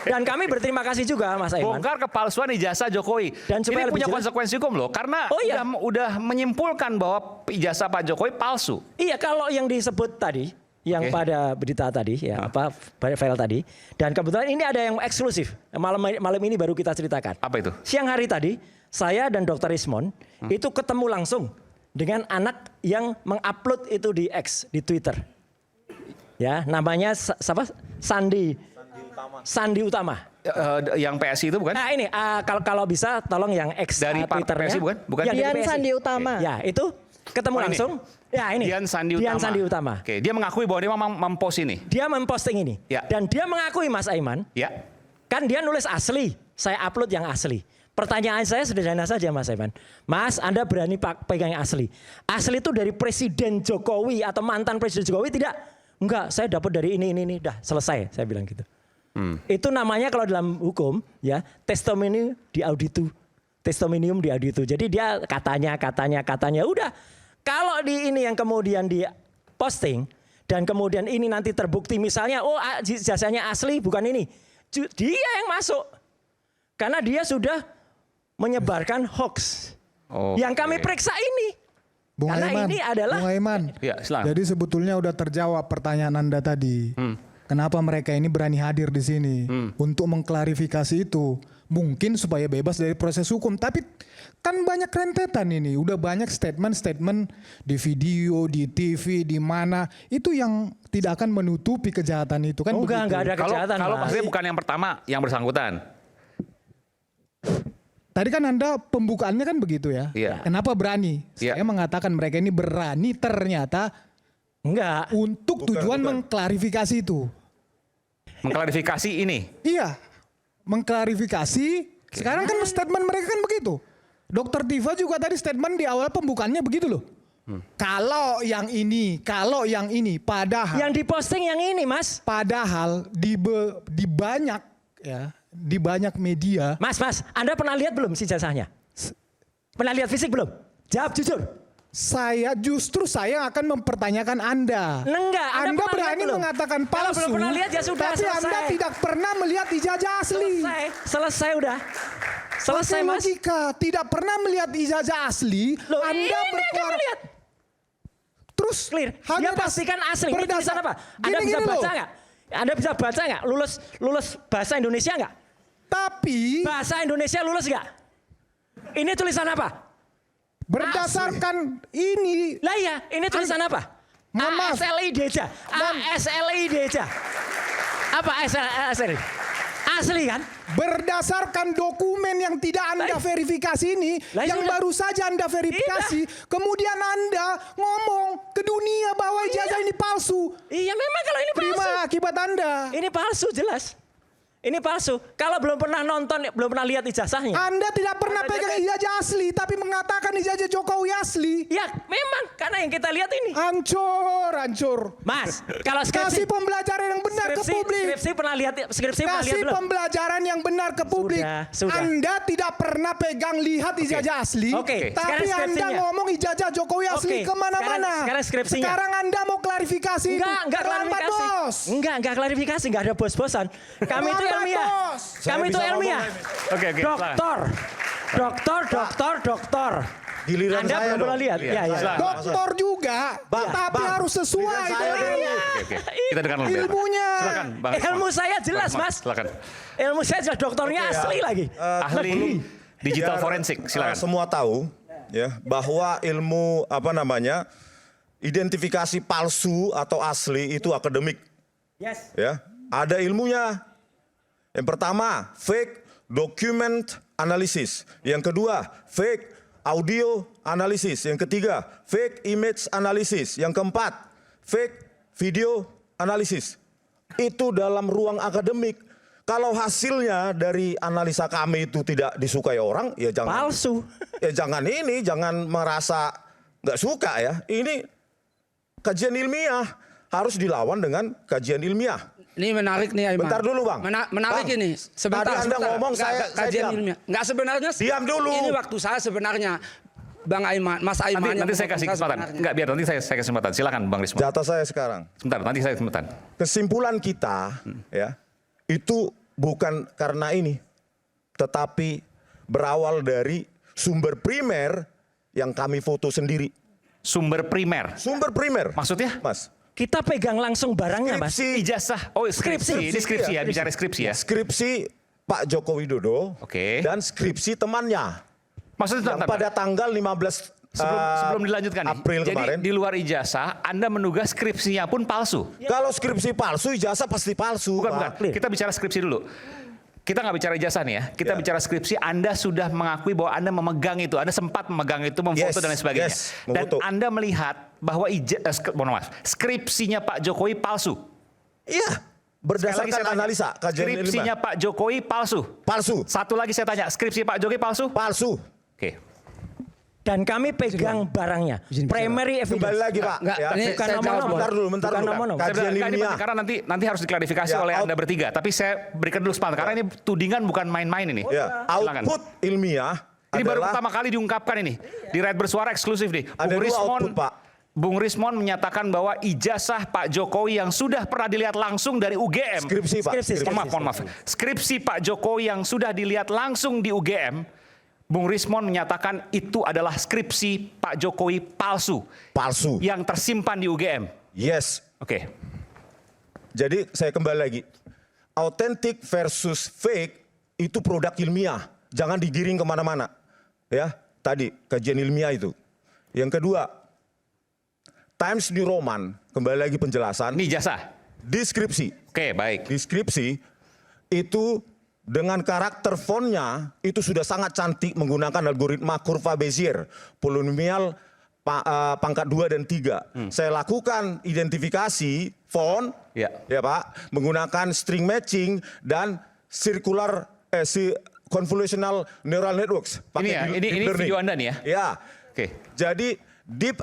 Dan kami berterima kasih juga Mas Aiman. Bongkar kepalsuan ijazah Jokowi. Dan ini punya konsekuensi hukum loh, karena udah menyimpulkan bahwa ijazah Pak Jokowi palsu. Iya, kalau yang disebut tadi, yang pada berita tadi, ya pada file tadi, dan kebetulan ini ada yang eksklusif. Malam ini baru kita ceritakan. Apa itu? Siang hari tadi, saya dan Dr. Rismon itu ketemu langsung dengan anak yang mengupload itu di X, di Twitter. Ya, namanya siapa? Sandi Utama. Yang PSI itu bukan? Nah ini kalau bisa tolong yang X dari Twitternya. PSI bukan? Ya, Dian Sandi Utama. Ya, itu ketemu langsung. Ya ini. Dian Sandi Utama. Oke, dia mengakui bahwa dia mempost ini. Dia memposting ini. Dan dia mengakui Mas Aiman. Ya. Kan dia nulis asli, saya upload yang asli. Pertanyaan saya sederhana saja Mas Aiman. Mas, Anda berani pegang yang asli. Asli itu dari Presiden Jokowi atau mantan Presiden Jokowi tidak? Enggak, saya dapat dari ini, dah selesai, saya bilang gitu. Itu namanya kalau dalam hukum ya testimonium di auditu. Testimonium di auditu. Jadi dia katanya, udah. Kalau di ini yang kemudian di posting dan kemudian ini nanti terbukti misalnya, oh ijazahnya asli bukan ini. Dia yang masuk. Karena dia sudah menyebarkan hoax. Yang kami periksa ini. Bung Karena Aiman, ini adalah Bung Aiman. Ya, silakan. Jadi sebetulnya udah terjawab pertanyaan Anda tadi. Kenapa mereka ini berani hadir di sini untuk mengklarifikasi itu? Mungkin supaya bebas dari proses hukum. Tapi kan banyak rentetan ini. Udah banyak statement-statement di video, di TV, di mana. Itu yang tidak akan menutupi kejahatan itu kan. Enggak ada kejahatan. Kalau maksudnya bukan yang pertama, yang bersangkutan. Tadi kan Anda pembukaannya kan begitu ya. Iya. Kenapa berani? Saya mengatakan mereka ini berani ternyata enggak untuk tujuan mengklarifikasi itu. Mengklarifikasi ini. Iya. Mengklarifikasi. Sekarang kan statement mereka kan begitu. Dr. Diva juga tadi statement di awal pembukaannya begitu loh. Kalau yang ini, padahal yang diposting yang ini, Mas. Padahal di banyak ya, di banyak media. Mas, Anda pernah lihat belum si ijazahnya? Pernah lihat fisik belum? Jawab jujur. Saya akan mempertanyakan Anda. Enggak, Anda berani mengatakan palsu. Kalau belum pernah lihat ya sudah, tapi selesai. Anda tidak pernah melihat ijazah asli. Selesai udah. Selesai, Mas. Logika, tidak pernah melihat ijazah asli. Loh, Anda berkuar. lihat. Terus Clear. Dia pastikan asli. Ini tulisan apa? Anda Gini bisa loh. baca nggak? Anda bisa baca nggak? Lulus bahasa Indonesia nggak? Tapi bahasa Indonesia lulus nggak? Ini tulisan apa? Berdasarkan ini. Lah iya, ini tulisan apa? ASLI Deja. ASLI Deja. Apa ASLI? Asli kan? Berdasarkan dokumen yang tidak Anda verifikasi ini, yang baru saja Anda verifikasi, kemudian Anda ngomong ke dunia bahwa ijazah ini palsu. Iya memang kalau ini palsu. Terima akibat Anda. Ini palsu jelas. Ini palsu. Kalau belum pernah nonton, belum pernah lihat ijazahnya. Anda tidak pernah pegang ijazah asli, tapi mengatakan ijazah Jokowi asli. Ya memang, karena yang kita lihat ini. Hancur. Mas, kalau skripsi. Kasih pembelajaran yang benar ke publik. Skripsi pernah lihat Kasih belum? pembelajaran yang benar ke publik. Sudah. Anda tidak pernah pegang lihat ijazah asli. Tapi Anda ngomong ijazah Jokowi asli kemana-mana. Sekarang skripsinya. Sekarang Anda mau klarifikasi itu. Enggak klarifikasi. Bos. Enggak klarifikasi, enggak ada bos-bosan. Kami itu ilmiah. Kami itu ilmiah. Oke. Doktor. Giliran Anda saya belum pernah lihat? Iya. Doktor juga, tapi harus sesuai. Oke. Kita dengar lebih. Ilmunya. Silakan, Bang. Ilmu saya jelas, Mas. Silakan. Ilmu saya jelas, doktornya asli lagi. Ahli digital forensik, silakan. Semua tahu ya bahwa ilmu identifikasi palsu atau asli itu akademik. Yes. Ya, ada ilmunya. Yang pertama, fake document analysis. Yang kedua, fake audio analysis. Yang ketiga, fake image analysis. Yang keempat, fake video analysis. Itu dalam ruang akademik. Kalau hasilnya dari analisa kami itu tidak disukai orang, ya jangan palsu. Ya jangan merasa nggak suka ya. Ini kajian ilmiah harus dilawan dengan kajian ilmiah. Ini menarik nih, Aiman. Bentar dulu, Bang. Menarik Bang, ini. Sebentar. Tadi Anda ngomong saya kajian diam. ilmiah. Enggak sebenarnya. Diam dulu. Ini waktu saya sebenarnya. Bang Aiman, Mas Aiman. Nanti saya kasih kesempatan. Enggak, biar nanti saya kasih kesempatan. Silakan Bang Risma. Jatah saya sekarang. Sebentar, nanti saya kesempatan. Kesimpulan kita ya, itu bukan karena ini, tetapi berawal dari sumber primer yang kami foto sendiri. Sumber primer? Sumber primer. Maksudnya? Mas. Kita pegang langsung barangnya, Mas. Ijazah. Oh, skripsi. Ini skripsi ya, bicara skripsi ya. Skripsi Pak Joko Widodo. Dan skripsi temannya. Maksudnya yang pada tanggal 15 sebelum dilanjutkan April nih. Jadi kemarin. di luar ijazah, Anda menduga skripsinya pun palsu. Kalau skripsi palsu, ijazah pasti palsu. Bukan. Kita bicara skripsi dulu. Kita nggak bicara ijazah nih ya. Kita bicara skripsi. Anda sudah mengakui bahwa Anda memegang itu. Anda sempat memegang itu, memfoto dan lain sebagainya. Dan Anda melihat bahwa skripsinya Pak Jokowi palsu. Iya. Berdasarkan analisa kajian ilmiah. Skripsinya Pak Jokowi palsu. Palsu. Satu lagi saya tanya, skripsi Pak Jokowi palsu? Palsu. Oke. Dan kami pegang barangnya. Primary evidence. Kembali lagi Pak. Enggak, Ya. ini Bukan saya nomor-nomor. jawab. Bentar dulu. Bukan nomor-nomor. Kajian Ini ilmiah. penting, karena nanti harus diklarifikasi Ya, oleh Anda bertiga. Tapi saya berikan dulu sepanjang, karena ini tudingan bukan main-main ini. Ya, Silakan. output ilmiah Ini baru adalah pertama kali diungkapkan ini. Di Rakyat Bersuara eksklusif nih. Ada dua output, Pak. Bung Rismon menyatakan bahwa ijazah Pak Jokowi yang sudah pernah dilihat langsung dari UGM. skripsi Pak. Skripsi. Mohon maaf. Skripsi Pak Jokowi yang sudah dilihat langsung di UGM, Bung Rismon menyatakan itu adalah skripsi Pak Jokowi palsu. Palsu. Yang tersimpan di UGM. Yes. Oke. Jadi saya kembali lagi. Authentic versus fake itu produk ilmiah. Jangan digiring kemana-mana. Ya, tadi kajian ilmiah itu. Yang kedua, Times New Roman, kembali lagi penjelasan. Ini ijazah. Deskripsi. Oke, baik. Deskripsi itu dengan karakter fontnya itu sudah sangat cantik menggunakan algoritma kurva Bezier, polinomial pangkat 2 dan 3. Saya lakukan identifikasi font, Ya. ya Pak, menggunakan string matching dan circular convolutional neural networks. Ini ya, ini video Anda nih ya. Ya. Oke. Jadi deep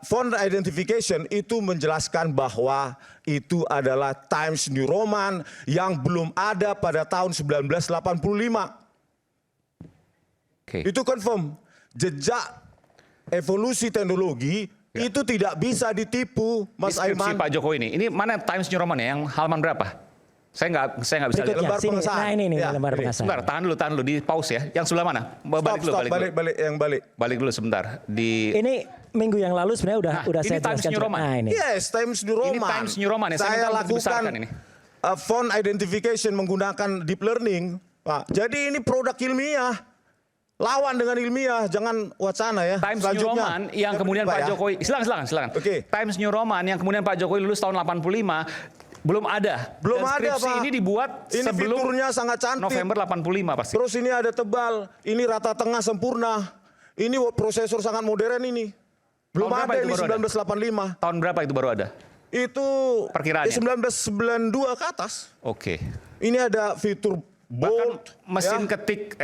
font identification itu menjelaskan bahwa itu adalah Times New Roman yang belum ada pada tahun 1985. Oke. Itu confirm. Jejak evolusi teknologi itu tidak bisa ditipu, Mas Deskripsi Aiman. Pak Jokowi ini. Ini mana Times New Roman ya? Yang halaman berapa? Saya nggak bisa lihat. Berikutnya, Lembar sini. pengesahan. Nah ini Ya, lembar ini. pengesahan. Sebentar, tahan dulu, di pause ya. Yang sebelah mana? Balik dulu. Balik Balik dulu sebentar. Ini minggu yang lalu sebenarnya udah ini saya Times jelaskan. New Roman. Nah ini. Yes, Times New Roman. Ini Times New Roman ya. Saya minta untuk lakukan dibesarkan ini. font identification menggunakan deep learning, Pak. Jadi ini produk ilmiah. Lawan dengan ilmiah, jangan wacana ya. Times New Roman yang kemudian Pak Jokowi, silakan. Oke. Times New Roman yang kemudian Pak Jokowi lulus tahun 85 belum ada. Belum Dan ada, skripsi Pak. ini dibuat Ini sebelum fiturnya sangat cantik. November 85 pasti. Terus ini ada tebal, ini rata tengah sempurna. Ini prosesor sangat modern ini. Belum Tahun berapa ada itu ini baru ada? 1985. Tahun berapa itu baru ada? Itu Perkiraannya? 1992 ke atas. Oke. Ini ada fitur bold. Bahkan mesin ya. ketik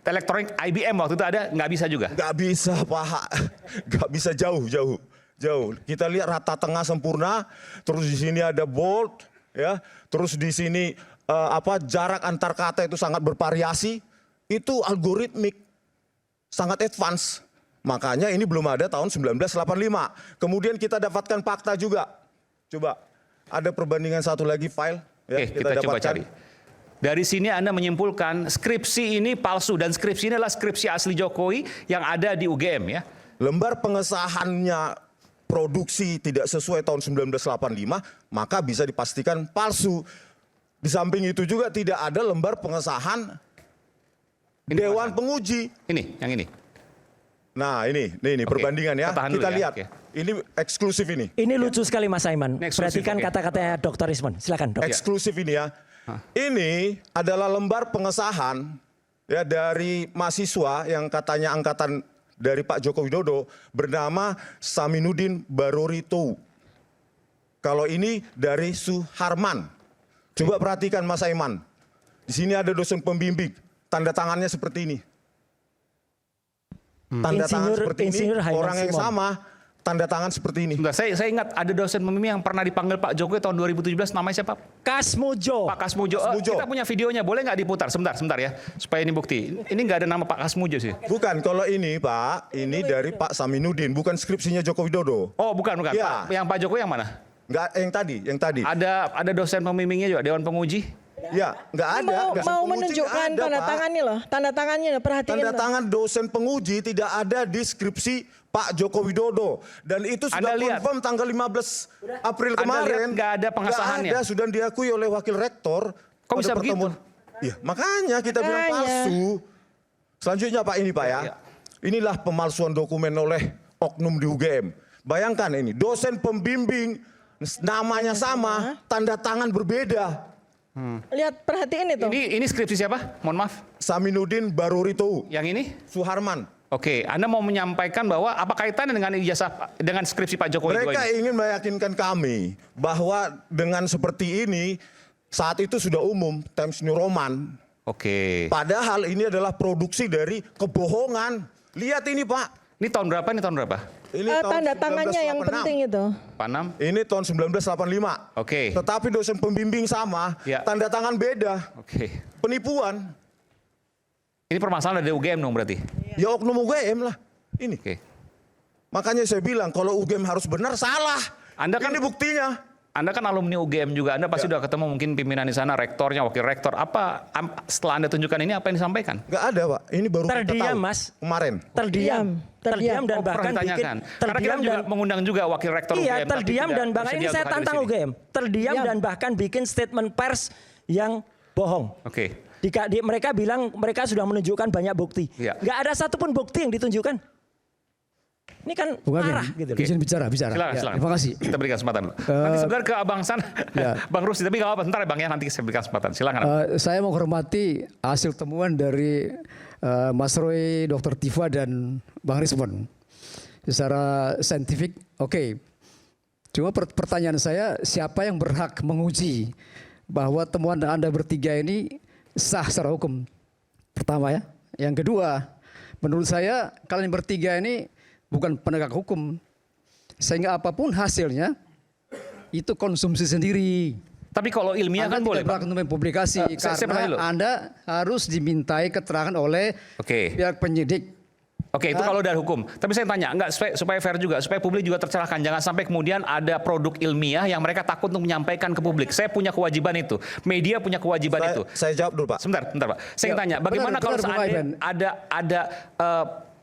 elektronik IBM waktu itu ada, nggak bisa juga. Nggak bisa Pak, nggak bisa jauh. Kita lihat rata tengah sempurna, terus di sini ada bold, ya, terus di sini jarak antar kata itu sangat bervariasi, itu algoritmik, sangat advance. Makanya ini belum ada tahun 1985. Kemudian kita dapatkan fakta juga. Coba ada perbandingan satu lagi file. Ya, Oke, kita coba cari. Dari sini Anda menyimpulkan skripsi ini palsu dan skripsi ini adalah skripsi asli Jokowi yang ada di UGM ya. Lembar pengesahannya produksi tidak sesuai tahun 1985, maka bisa dipastikan palsu. Di samping itu juga tidak ada lembar pengesahan Dewan Penguji. Ini, yang ini. Nah ini perbandingan ya. Tahan dulu Kita ya, lihat. oke. Ini eksklusif ini. Ini lucu sekali Mas Aiman. Ini eksklusif, Perhatikan oke. kata-katanya Dr. Rismon. Silakan Dok. Eksklusif ini ya. Ini adalah lembar pengesahan ya dari mahasiswa yang katanya angkatan dari Pak Joko Widodo bernama Saminuddin Barorito. Kalau ini dari Suharman. Coba perhatikan Mas Aiman. Di sini ada dosen pembimbing. Tanda tangannya seperti ini. Tanda tangan seperti ini. Haiman Orang yang Simon. sama. Tanda tangan seperti ini. Sebentar, saya ingat ada dosen pembimbing yang pernah dipanggil Pak Jokowi tahun 2017, namanya siapa? Kasmujo. Pak Kasmujo. Kasmujo. Kita punya videonya, boleh nggak diputar? Sebentar ya, supaya ini bukti. Ini nggak ada nama Pak Kasmujo sih. Bukan, kalau ini Pak, ini dari Pak Saminuddin, bukan skripsinya Joko Widodo. Oh, bukan. Ya. Yang Pak Jokowi yang mana? Enggak, yang tadi. Ada dosen pembimbingnya juga, Dewan Penguji. Ya, enggak ada. Mau Dosen penguji menunjukkan nggak ada, tanda Pak. tangannya loh. Tanda tangannya loh, perhatiin Tanda loh. tangan dosen penguji tidak ada di skripsi Pak Joko Widodo. Dan itu sudah Anda lihat? confirm tanggal 15 April Anda kemarin. lihat nggak ada pengesahannya? Nggak ada, sudah diakui oleh wakil rektor. Kok pada bisa pertemuan. Iya, makanya kita bilang Makanya. palsu. Selanjutnya Pak ini Pak ya. Iya. Inilah pemalsuan dokumen oleh oknum di UGM. Bayangkan ini, dosen pembimbing namanya sama, tanda tangan berbeda. Lihat, perhatiin itu. Ini skripsi siapa? Mohon maaf. Saminuddin Barorito, Yang ini? Suharman. Oke, Anda mau menyampaikan bahwa apa kaitannya dengan ijazah dengan skripsi Pak Jokowi Mereka ini? ingin meyakinkan kami bahwa dengan seperti ini saat itu sudah umum Times New Roman. Oke. Padahal ini adalah produksi dari kebohongan. Lihat ini Pak. Ini tahun berapa? Ini tahun Tanda tangannya yang 1986. penting itu. 86? Ini tahun 1985. Oke. Tetapi dosen pembimbing sama, Ya. tanda tangan beda. Oke. Penipuan. Ini permasalahan dari UGM dong berarti? Ya oknum UGM lah. Ini. Oke. Makanya saya bilang kalau UGM harus benar salah. Anda kan- ini buktinya. Anda kan alumni UGM juga, Anda pasti udah ketemu mungkin pimpinan di sana, rektornya, wakil rektor. Setelah Anda tunjukkan ini apa yang disampaikan? Nggak ada Pak. Ini baru kita Terdiam, tahu. Mas. Kemarin. Terdiam dan Oh, bahkan pernah bikin ditanyakan. Karena kita juga mengundang juga wakil rektor UGM. iya tapi terdiam tidak dan bahkan ini bersedia saya untuk hadir tantang di sini. UGM terdiam dan bahkan bikin statement pers yang bohong. Oke. Mereka bilang mereka sudah menunjukkan banyak bukti. Iya. Nggak ada satupun bukti yang ditunjukkan. Ini kan parah gitu loh. Izin bicara. Silakan. Terima kasih. Kita berikan kesempatan dulu. Nanti sebentar ke Abang San, Ya. Bang Rusdi, tapi nggak apa-apa. Sebentar ya Bang ya, nanti saya berikan kesempatan. Silakan. Saya menghormati hasil temuan dari Mas Roy, Dr. Tifa dan Bang Rismon. Secara saintifik, oke. Cuma pertanyaan saya, siapa yang berhak menguji bahwa temuan Anda bertiga ini sah secara hukum? Pertama ya. Yang kedua, menurut saya kalian bertiga ini bukan penegak hukum. Sehingga apapun hasilnya, itu konsumsi sendiri. Tapi kalau ilmiah Anda kan boleh, tidak berhak untuk mempublikasi saya pernah karena dulu. Anda harus dimintai keterangan oleh Oke. pihak penyidik. Oke, itu kalau dari hukum. Tapi saya tanya, enggak supaya fair juga, supaya publik juga tercerahkan. Jangan sampai kemudian ada produk ilmiah yang mereka takut untuk menyampaikan ke publik. Saya punya kewajiban itu, media punya kewajiban itu. Saya jawab dulu Pak. Sebentar Pak. Saya ingin Ya, tanya, bagaimana benar, kalau Bung seandainya Ivan. ada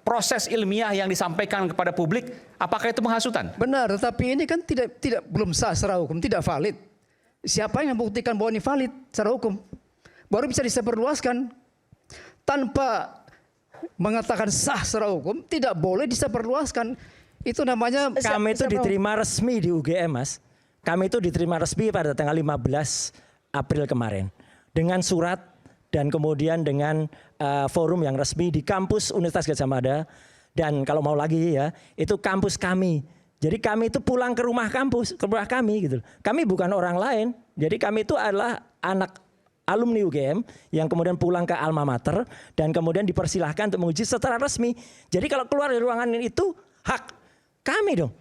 proses ilmiah yang disampaikan kepada publik, apakah itu penghasutan? Benar, tetapi ini kan tidak belum sah secara hukum, tidak valid. Siapa yang membuktikan bahwa ini valid secara hukum? Baru bisa disebarluaskan. Tanpa mengatakan sah secara hukum, tidak boleh disebarluaskan. Itu namanya Kami itu diterima resmi di UGM, Mas. Kami itu diterima resmi pada tanggal 15 April kemarin. Dengan surat dan kemudian dengan forum yang resmi di kampus Universitas Gadjah Mada. Dan kalau mau lagi ya, itu kampus kami. Jadi kami itu pulang ke rumah kampus, ke rumah kami gitu. Kami bukan orang lain. Jadi kami itu adalah anak alumni UGM yang kemudian pulang ke alma mater dan kemudian dipersilahkan untuk menguji secara resmi. Jadi kalau keluar dari ruangan itu hak kami dong.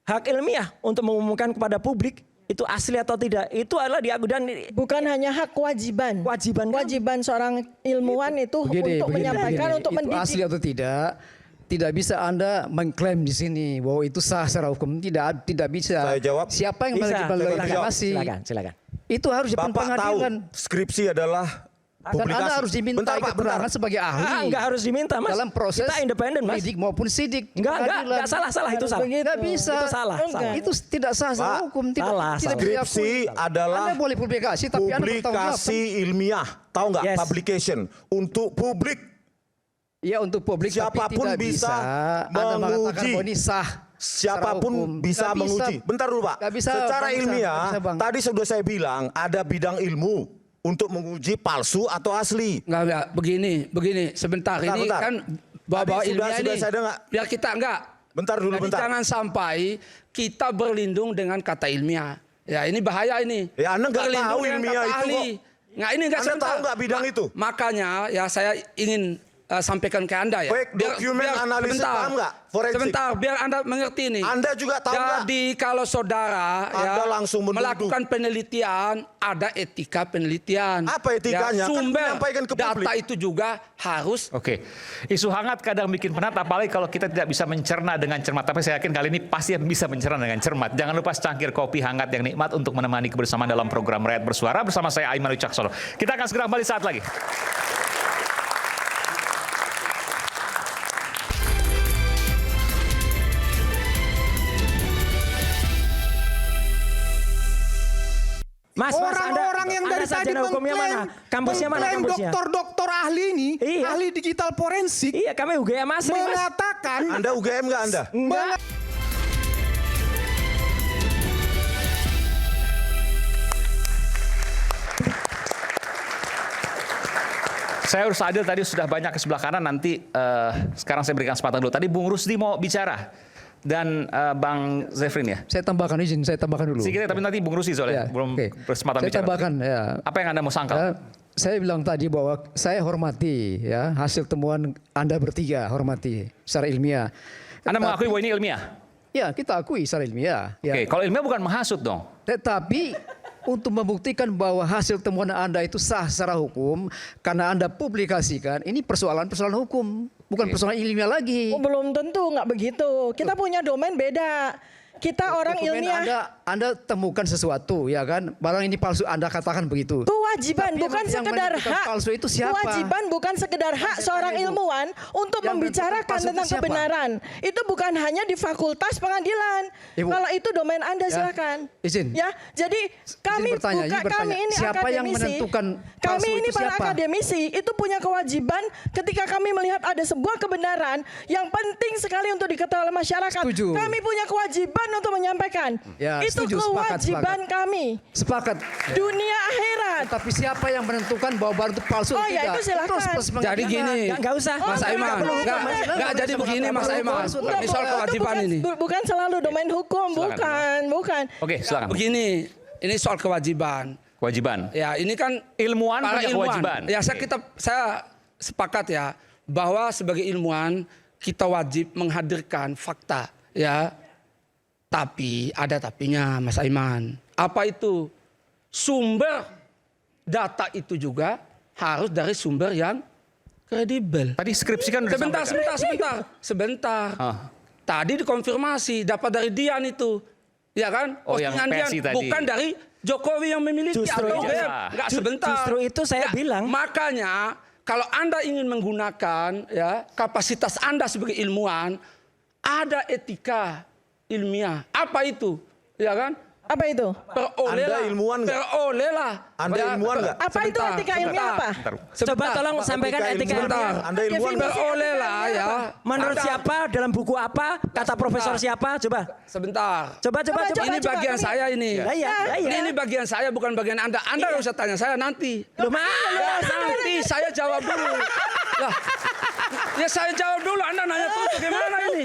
Hak ilmiah untuk mengumumkan kepada publik itu asli atau tidak. Itu adalah dan bukan hanya hak, kewajiban. Kewajiban seorang ilmuwan itu untuk menyampaikan, untuk itu mendidik. asli atau tidak bisa Anda mengklaim di sini bahwa itu sah secara hukum. Tidak bisa. Saya jawab. Siapa yang Bisa. melegitimasi? Silakan. Itu harus di Bapak tahu pengadilan. skripsi adalah Dan publikasi. Anda harus dimintai keterangan sebagai ahli. Enggak harus diminta, Mas. Dalam proses kita independen, Mas. lidik maupun sidik. Enggak salah itu salah. Nggak bisa. Itu salah. Itu tidak sah secara Pak, hukum. Tidak salah. Skripsi adalah Anda boleh publikasi, tapi Anda bertanggung jawab. publikasi ilmiah. Tahu nggak? Yes. Publication untuk publik. Ya untuk publik, Siapapun tapi tidak bisa Anda mengatakan menguji. bahwa ini sah. Siapapun bisa menguji. Bentar dulu Pak. Nggak bisa, Secara Bang, ilmiah, nggak bisa, Bang. tadi sudah saya bilang ada bidang ilmu untuk menguji palsu atau asli. Enggak, begini, sebentar. Bentar, Ini bentar. kan bawa-bawa Tadi ilmiah sudah ini. saya dengar. Biar kita enggak. Bentar dulu, Jadi bentar. jangan sampai kita berlindung dengan kata ilmiah. Ya ini bahaya ini. Ya, Anda nggak Berlindung tahu dengan ilmiah kata itu ahli. kok. Nggak, ini enggak Anda sebentar. tahu nggak bidang itu? Makanya ya saya ingin sampaikan ke Anda ya. Fake document analysis, paham nggak? Forensik. Sebentar, biar Anda mengerti ini. Anda juga tahu nggak? Jadi kalau saudara Anda langsung menuduh. melakukan penelitian, ada etika penelitian. Apa etikanya? Ya, Kan sumber menyampaikan ke publik. data itu juga harus. Oke, isu hangat kadang bikin penat, apalagi kalau kita tidak bisa mencerna dengan cermat. Tapi saya yakin kali ini pasti bisa mencerna dengan cermat. Jangan lupa secangkir kopi hangat yang nikmat untuk menemani kebersamaan dalam program Rakyat Bersuara bersama saya Aiman Wicaksono. Kita akan segera kembali saat lagi. Mas, Orang-orang yang dari tadi hukumnya mana? Kampusnya mana kampusnya? dokter ahli ini, Iya. ahli digital forensik, Iya, kami UGM asli, Mas. mengatakan Anda UGM nggak Anda? Enggak. Saya harus adil, tadi sudah banyak ke sebelah kanan, nanti sekarang saya berikan kesempatan dulu. Tadi Bung Rusdi mau bicara dan Bang Zefrin ya. Saya tambahkan dulu. Sedikit, tapi nanti Bung Rusdi soalnya Ya, belum oke. berkesempatan Saya bicara. tambahkan ya. Apa yang Anda mau sangkal? saya bilang tadi bahwa saya hormati ya hasil temuan Anda bertiga, hormati secara ilmiah. Anda mengakui bahwa ini ilmiah? Ya, kita akui secara ilmiah. Ya. Oke, kalau ilmiah bukan menghasut dong. Tetapi untuk membuktikan bahwa hasil temuan Anda itu sah secara hukum karena Anda publikasikan, ini persoalan hukum, bukan persoalan ilmiah lagi. Oh, belum tentu, nggak begitu. Kita punya domain beda. Kita orang Dokumen ilmiah. Anda temukan sesuatu, ya kan? Barang ini palsu, Anda katakan begitu. Kewajiban Tapi bukan yang sekedar menentukan hak. palsu itu siapa? Kewajiban bukan sekedar hak seorang ilmuwan untuk Yang membicarakan menentukan palsu itu tentang siapa? kebenaran. Itu bukan hanya di fakultas pengadilan. Ibu. Kalau itu domain Anda Ya, silakan. izin. Ya, jadi kami bertanya, buka, izin bertanya. kami ini Siapa yang akademisi. menentukan Kami palsu ini itu para siapa? akademisi itu punya kewajiban ketika kami melihat ada sebuah kebenaran yang penting sekali untuk diketahui oleh masyarakat. Setuju. Kami punya kewajiban untuk menyampaikan. Ya, Itu setuju, kewajiban kami. Sepakat. Dunia akhirat. Tapi siapa yang menentukan bahwa barang itu palsu Oh atau ya, tidak? itu silakan. harus proses Jadi pengadilan. gini, Nggak usah. Mas Oh, Aiman, nggak jadi begini Mas Aiman. Ini soal kewajiban ini. Bukan selalu domain hukum, bukan. Oke, silakan. Begini, ini soal kewajiban. Kewajiban. Ya, ini kan Ilmuwan para punya kewajiban. Ya, saya sepakat ya bahwa sebagai ilmuwan kita wajib menghadirkan fakta, ya. Tapi ada tapinya, Mas Aiman. Apa itu? Sumber data itu juga harus dari sumber yang kredibel. Tadi skripsi kan udah Sebentar. Ah. Tadi dikonfirmasi dapat dari Dian itu. Ya kan? Oh, yang Postingan PSI Dian, tadi. bukan dari Jokowi yang memiliki Justru atau itu. BM. Enggak sebentar. Justru itu saya bilang. Makanya kalau Anda ingin menggunakan ya kapasitas Anda sebagai ilmuwan, ada etika ilmiah. Apa itu? Ya kan? Apa itu? Perolehlah. Anda ilmuwan nggak? Perolehlah. Anda ilmuwan nggak? Apa itu etika ilmiah apa? Coba tolong sampaikan etika ilmiah. Anda ilmuwan nggak? Perolehlah ya. Menurut siapa, dalam buku apa, kata profesor siapa? Coba. Sebentar. Coba. Ini bagian saya ini. Iya. Ini bagian saya bukan bagian Anda. Anda nggak usah tanya saya nanti. Loh, Nanti saya jawab dulu. Lah, ya saya jawab dulu. Anda nanya terus bagaimana ini?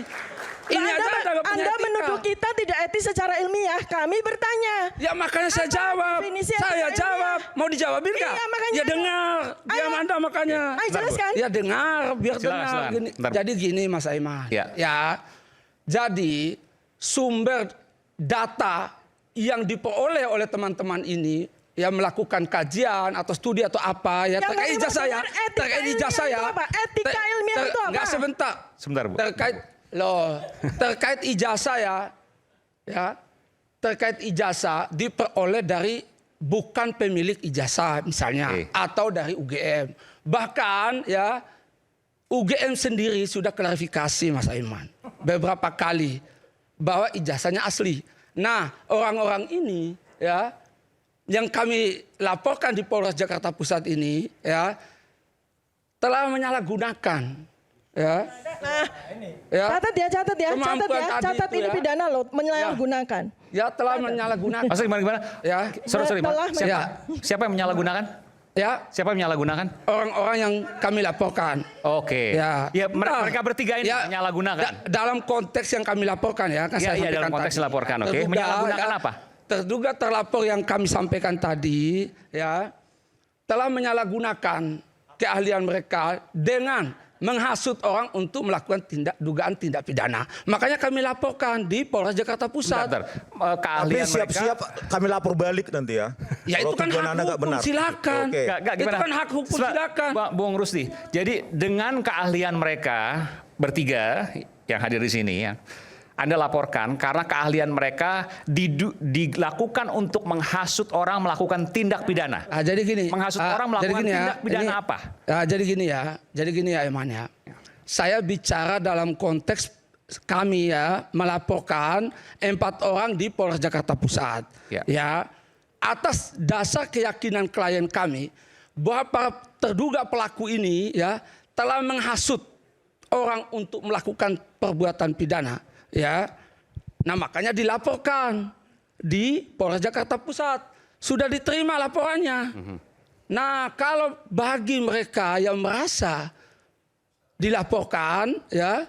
Ini aja Anda punya Anda etika. menuduh kita tidak etis secara ilmiah. Kami bertanya. Ya makanya saya Apa jawab. definisi Saya etika jawab. ilmiah? Mau dijawabin nggak? Iya, makanya Ya ayo. dengar. Diam Ayo. Anda makanya. Ayo jelaskan. Ya dengar, biar Silakan, dengar. silakan. Gini. Bentar. Jadi gini Mas Aiman. Ya. Jadi sumber data yang diperoleh oleh teman-teman ini yang melakukan kajian atau studi atau apa ya Yang terkait bagaimana ijazah saya, etika terkait ilmiah ijazah itu saya. apa? Etika ilmiah itu apa? Enggak sebentar. Sebentar, Bu. Terkait ijazah ya, terkait ijazah diperoleh dari bukan pemilik ijazah misalnya atau dari UGM. Bahkan ya UGM sendiri sudah klarifikasi Mas Aiman beberapa kali bahwa ijazahnya asli. Nah, orang-orang ini ya yang kami laporkan di Polres Jakarta Pusat ini ya telah menyalahgunakan ya. Catat ya. Catat ini pidana loh, menyalahgunakan. Ya telah menyalahgunakan. Maksudnya gimana? Ya. Sorry, Telah siapa yang menyalahgunakan? Ya. Siapa yang menyalahgunakan? Orang-orang yang kami laporkan. Oke. Ya. Mereka bertiga ini menyalahgunakan. Dalam konteks yang kami laporkan ya. Kan saya Iya, dalam sampaikan konteks tadi. dilaporkan. Oke. Terduga, Menyalahgunakan apa? Terduga terlapor yang kami sampaikan tadi ya telah menyalahgunakan keahlian mereka dengan menghasut orang untuk melakukan dugaan tindak pidana. Makanya kami laporkan di Polres Jakarta Pusat. Bentar. Tapi Keahlian siap-siap kami lapor balik nanti ya. Ya itu Kalau kan tujuan hak Anda nggak hukum, benar. silakan. Oke. Itu kan hak hukum, silakan. Bung Rusdi, jadi dengan keahlian mereka bertiga yang hadir di sini ya, Anda laporkan karena keahlian mereka dilakukan untuk menghasut orang melakukan tindak pidana. Jadi gini. Menghasut orang melakukan tindak pidana apa? Jadi gini ya Iman ya. Saya bicara dalam konteks kami ya melaporkan 4 orang di Polres Jakarta Pusat. Ya. Atas dasar keyakinan klien kami bahwa para terduga pelaku ini ya telah menghasut orang untuk melakukan perbuatan pidana. Ya, nah makanya dilaporkan di Polres Jakarta Pusat. Sudah diterima laporannya. Nah kalau bagi mereka yang merasa dilaporkan ya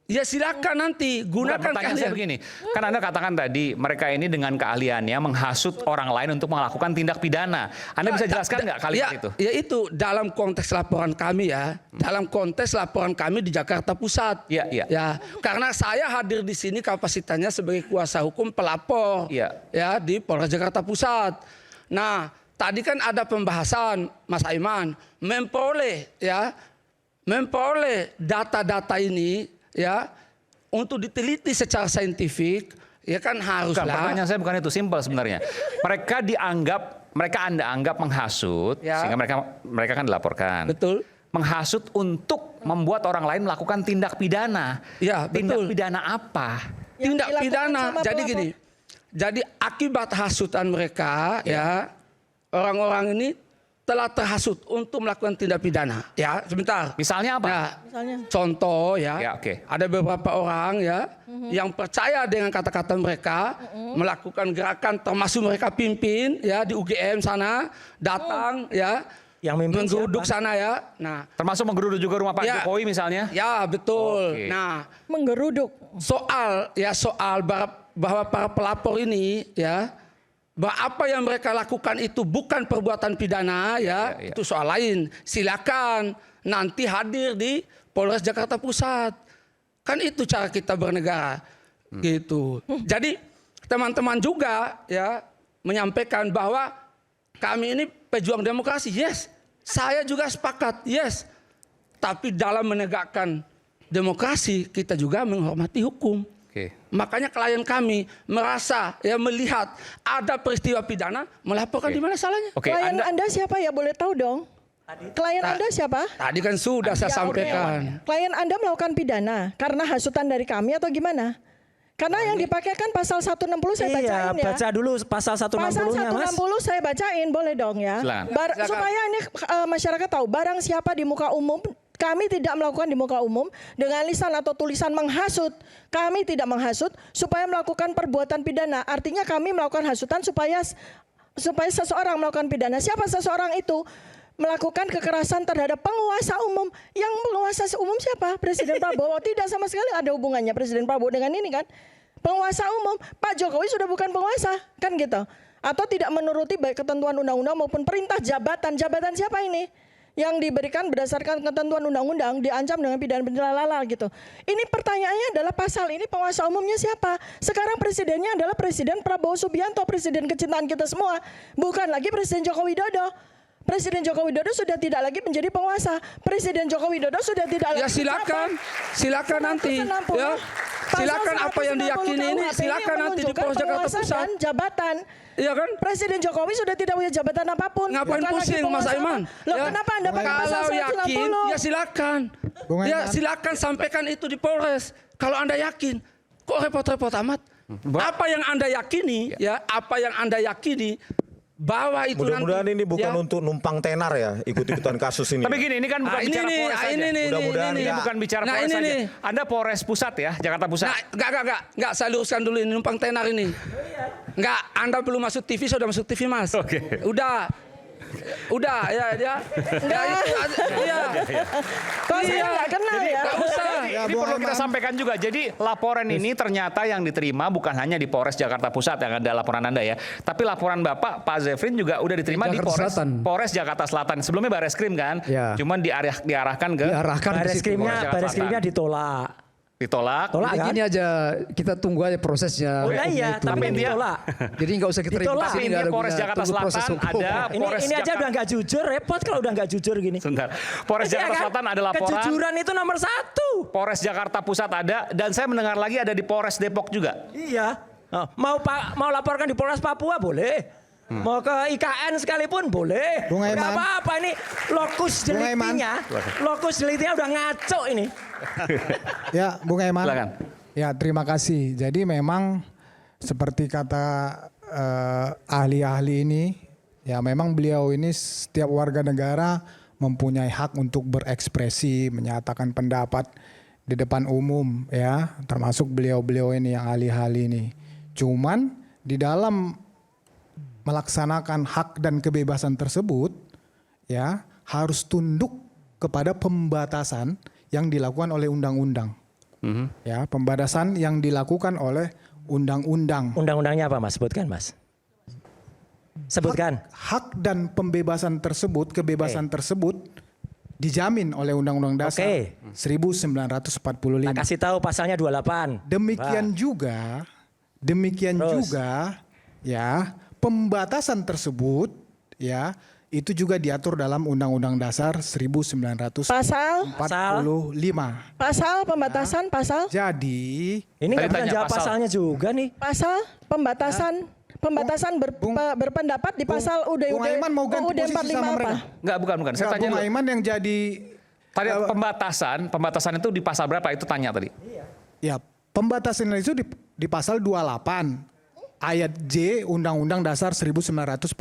Ya silakan nanti gunakan pertanyaan saya begini, kan Anda katakan tadi mereka ini dengan keahliannya menghasut orang lain untuk melakukan tindak pidana. Anda bisa jelaskan nggak kalimat itu? Ya itu dalam konteks laporan kami ya, dalam konteks laporan kami di Jakarta Pusat. Ya, karena saya hadir di sini kapasitasnya sebagai kuasa hukum pelapor ya di Polres Jakarta Pusat. Nah, tadi kan ada pembahasan Mas Aiman memperoleh data-data ini ya untuk diteliti secara saintifik ya kan haruslah. Pertanyaan saya bukan itu, simpel sebenarnya. Mereka Anda anggap menghasut sehingga mereka kan dilaporkan. Betul. Menghasut untuk membuat orang lain melakukan tindak pidana. Ya, tindak betul. pidana apa? Tindak pidana. Jadi gini. Jadi akibat hasutan mereka ya orang-orang ini telah terhasut untuk melakukan tindak pidana. Ya, sebentar. Misalnya apa? Ya, contoh oke. ada beberapa orang yang percaya dengan kata-kata mereka melakukan gerakan, termasuk mereka pimpin ya di UGM sana, datang yang menggeruduk sana ya. Nah, termasuk menggeruduk juga rumah Pak Jokowi misalnya. Ya, betul. Oke. Nah, menggeruduk. Soal bahwa para pelapor ini bahwa apa yang mereka lakukan itu bukan perbuatan pidana itu soal lain. Silakan nanti hadir di Polres Jakarta Pusat. Kan itu cara kita bernegara. Gitu. Jadi teman-teman juga menyampaikan bahwa kami ini pejuang demokrasi. Yes. Saya juga sepakat. Yes. Tapi dalam menegakkan demokrasi kita juga menghormati hukum. Makanya klien kami merasa melihat ada peristiwa pidana melaporkan di mana salahnya. Klien Anda siapa ya, boleh tahu dong? Klien Anda siapa? Tadi kan sudah saya sampaikan. Klien Anda melakukan pidana karena hasutan dari kami atau gimana? Karena yang dipakai kan pasal 160 saya bacain ya. Baca dulu pasal 160-nya Mas. Pasal 160 saya bacain, boleh dong ya. Supaya ini masyarakat tahu, barang siapa di muka umum, kami tidak melakukan di muka umum dengan lisan atau tulisan menghasut. Kami tidak menghasut supaya melakukan perbuatan pidana. Artinya kami melakukan hasutan supaya seseorang melakukan pidana. Siapa seseorang itu? Melakukan kekerasan terhadap penguasa umum. Yang penguasa umum siapa? Presiden Prabowo. Tidak sama sekali ada hubungannya Presiden Prabowo dengan ini kan. Penguasa umum, Pak Jokowi sudah bukan penguasa, kan gitu. Atau tidak menuruti baik ketentuan undang-undang maupun perintah jabatan. Jabatan siapa ini? Yang diberikan berdasarkan ketentuan undang-undang diancam dengan pidana penjara gitu. Ini pertanyaannya adalah pasal ini penguasa umumnya siapa? Sekarang presidennya adalah Presiden Prabowo Subianto, presiden kecintaan kita semua. Bukan lagi Presiden Joko Widodo. Presiden Joko Widodo sudah tidak lagi menjadi penguasa. Presiden Joko Widodo sudah tidak lagi. Ya silakan nanti. Ya. Silakan apa yang diyakini ini, silakan nanti di Polres Jakarta Pusat. Dan jabatan. Iya kan? Presiden Jokowi sudah tidak punya jabatan apapun. Ngapain pusing Mas Aiman? Loh kenapa Anda pakai pasal 160? Kalau yakin, ya silakan. Ya silakan sampaikan itu di Polres. Kalau Anda yakin, kok repot-repot amat? Apa yang Anda yakini, apa yang Anda yakini bahwa itu mudah-mudahan ini bukan untuk numpang tenar ya, ikut-ikutan kasus ini. Tapi gini, ini kan bukan bicara Polres saja. Mudah-mudahan ini bukan bicara Polres saja. Anda Polres Pusat ya, Jakarta Pusat. Enggak, saya luruskan dulu ini numpang tenar ini. Enggak, Anda belum masuk TV, sudah masuk TV Mas. Oke. Udah ya. Kok saya nggak kenal ya? Nggak usah. Ini perlu kita sampaikan juga. Jadi laporan ini ternyata yang diterima bukan hanya di Polres Jakarta Pusat yang ada laporan Anda ya, tapi laporan Bapak Pak Zefrin juga udah diterima di Polres Jakarta Selatan. Sebelumnya Bareskrim kan, cuman diarahkan ke Bareskrimnya ditolak. Ditolak kan? Ini aja kita tunggu aja prosesnya. Iya, tapi ditolak. Jadi nggak usah kita ribut. Tapi ini Polres Jakarta Selatan ada. Ini aja udah nggak jujur, repot kalau udah nggak jujur gini. Sebentar. Polres Jakarta Selatan ada laporan. Kejujuran itu nomor 1. Polres Jakarta Pusat ada, dan saya mendengar lagi ada di Polres Depok juga. Iya. Mau laporkan di Polres Papua boleh. Mau ke IKN sekalipun boleh. Nggak apa-apa, ini lokus deliktinya udah ngaco ini. Ya, Bung Aiman. Silakan. Ya, terima kasih. Jadi memang seperti kata ahli-ahli ini, ya memang beliau ini setiap warga negara mempunyai hak untuk berekspresi, menyatakan pendapat di depan umum ya, termasuk beliau-beliau ini yang ahli-ahli ini. Cuman di dalam melaksanakan hak dan kebebasan tersebut ya harus tunduk kepada pembatasan yang dilakukan oleh undang-undang. Ya, pembatasan yang dilakukan oleh undang-undang. Undang-undangnya apa Mas? Sebutkan Mas. Sebutkan. Hak dan pembebasan tersebut, kebebasan tersebut dijamin oleh Undang-Undang Dasar 1945. Nah, kasih tahu pasalnya 28. Demikian juga ya, pembatasan tersebut ya itu juga diatur dalam Undang-Undang Dasar 1945. Pasal pembatasan pasal. Jadi ini nggak pernah jawab pasalnya juga nih. Pasal pembatasan berpendapat di pasal UUD 45 apa? Enggak, bukan. Saya tanya Bung Aiman yang jadi tadi pembatasan itu di pasal berapa itu tanya tadi? Ya, pembatasan itu di pasal 28 ayat J Undang-Undang Dasar 1945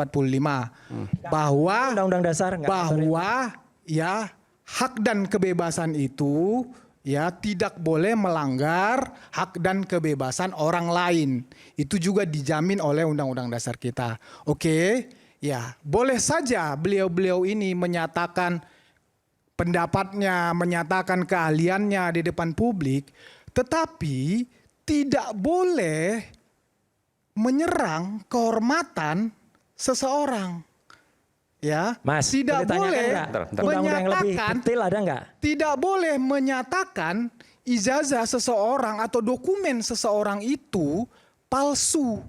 bahwa Undang-Undang Dasar bahwa ya hak dan kebebasan itu ya tidak boleh melanggar hak dan kebebasan orang lain. Itu juga dijamin oleh Undang-Undang Dasar kita. Oke, ya boleh saja beliau-beliau ini menyatakan pendapatnya, menyatakan keahliannya di depan publik, tetapi tidak boleh menyerang kehormatan seseorang. Ya, Mas, tidak boleh undang-undang lebih detail ada nggak? Tidak boleh menyatakan ijazah seseorang atau dokumen seseorang itu palsu.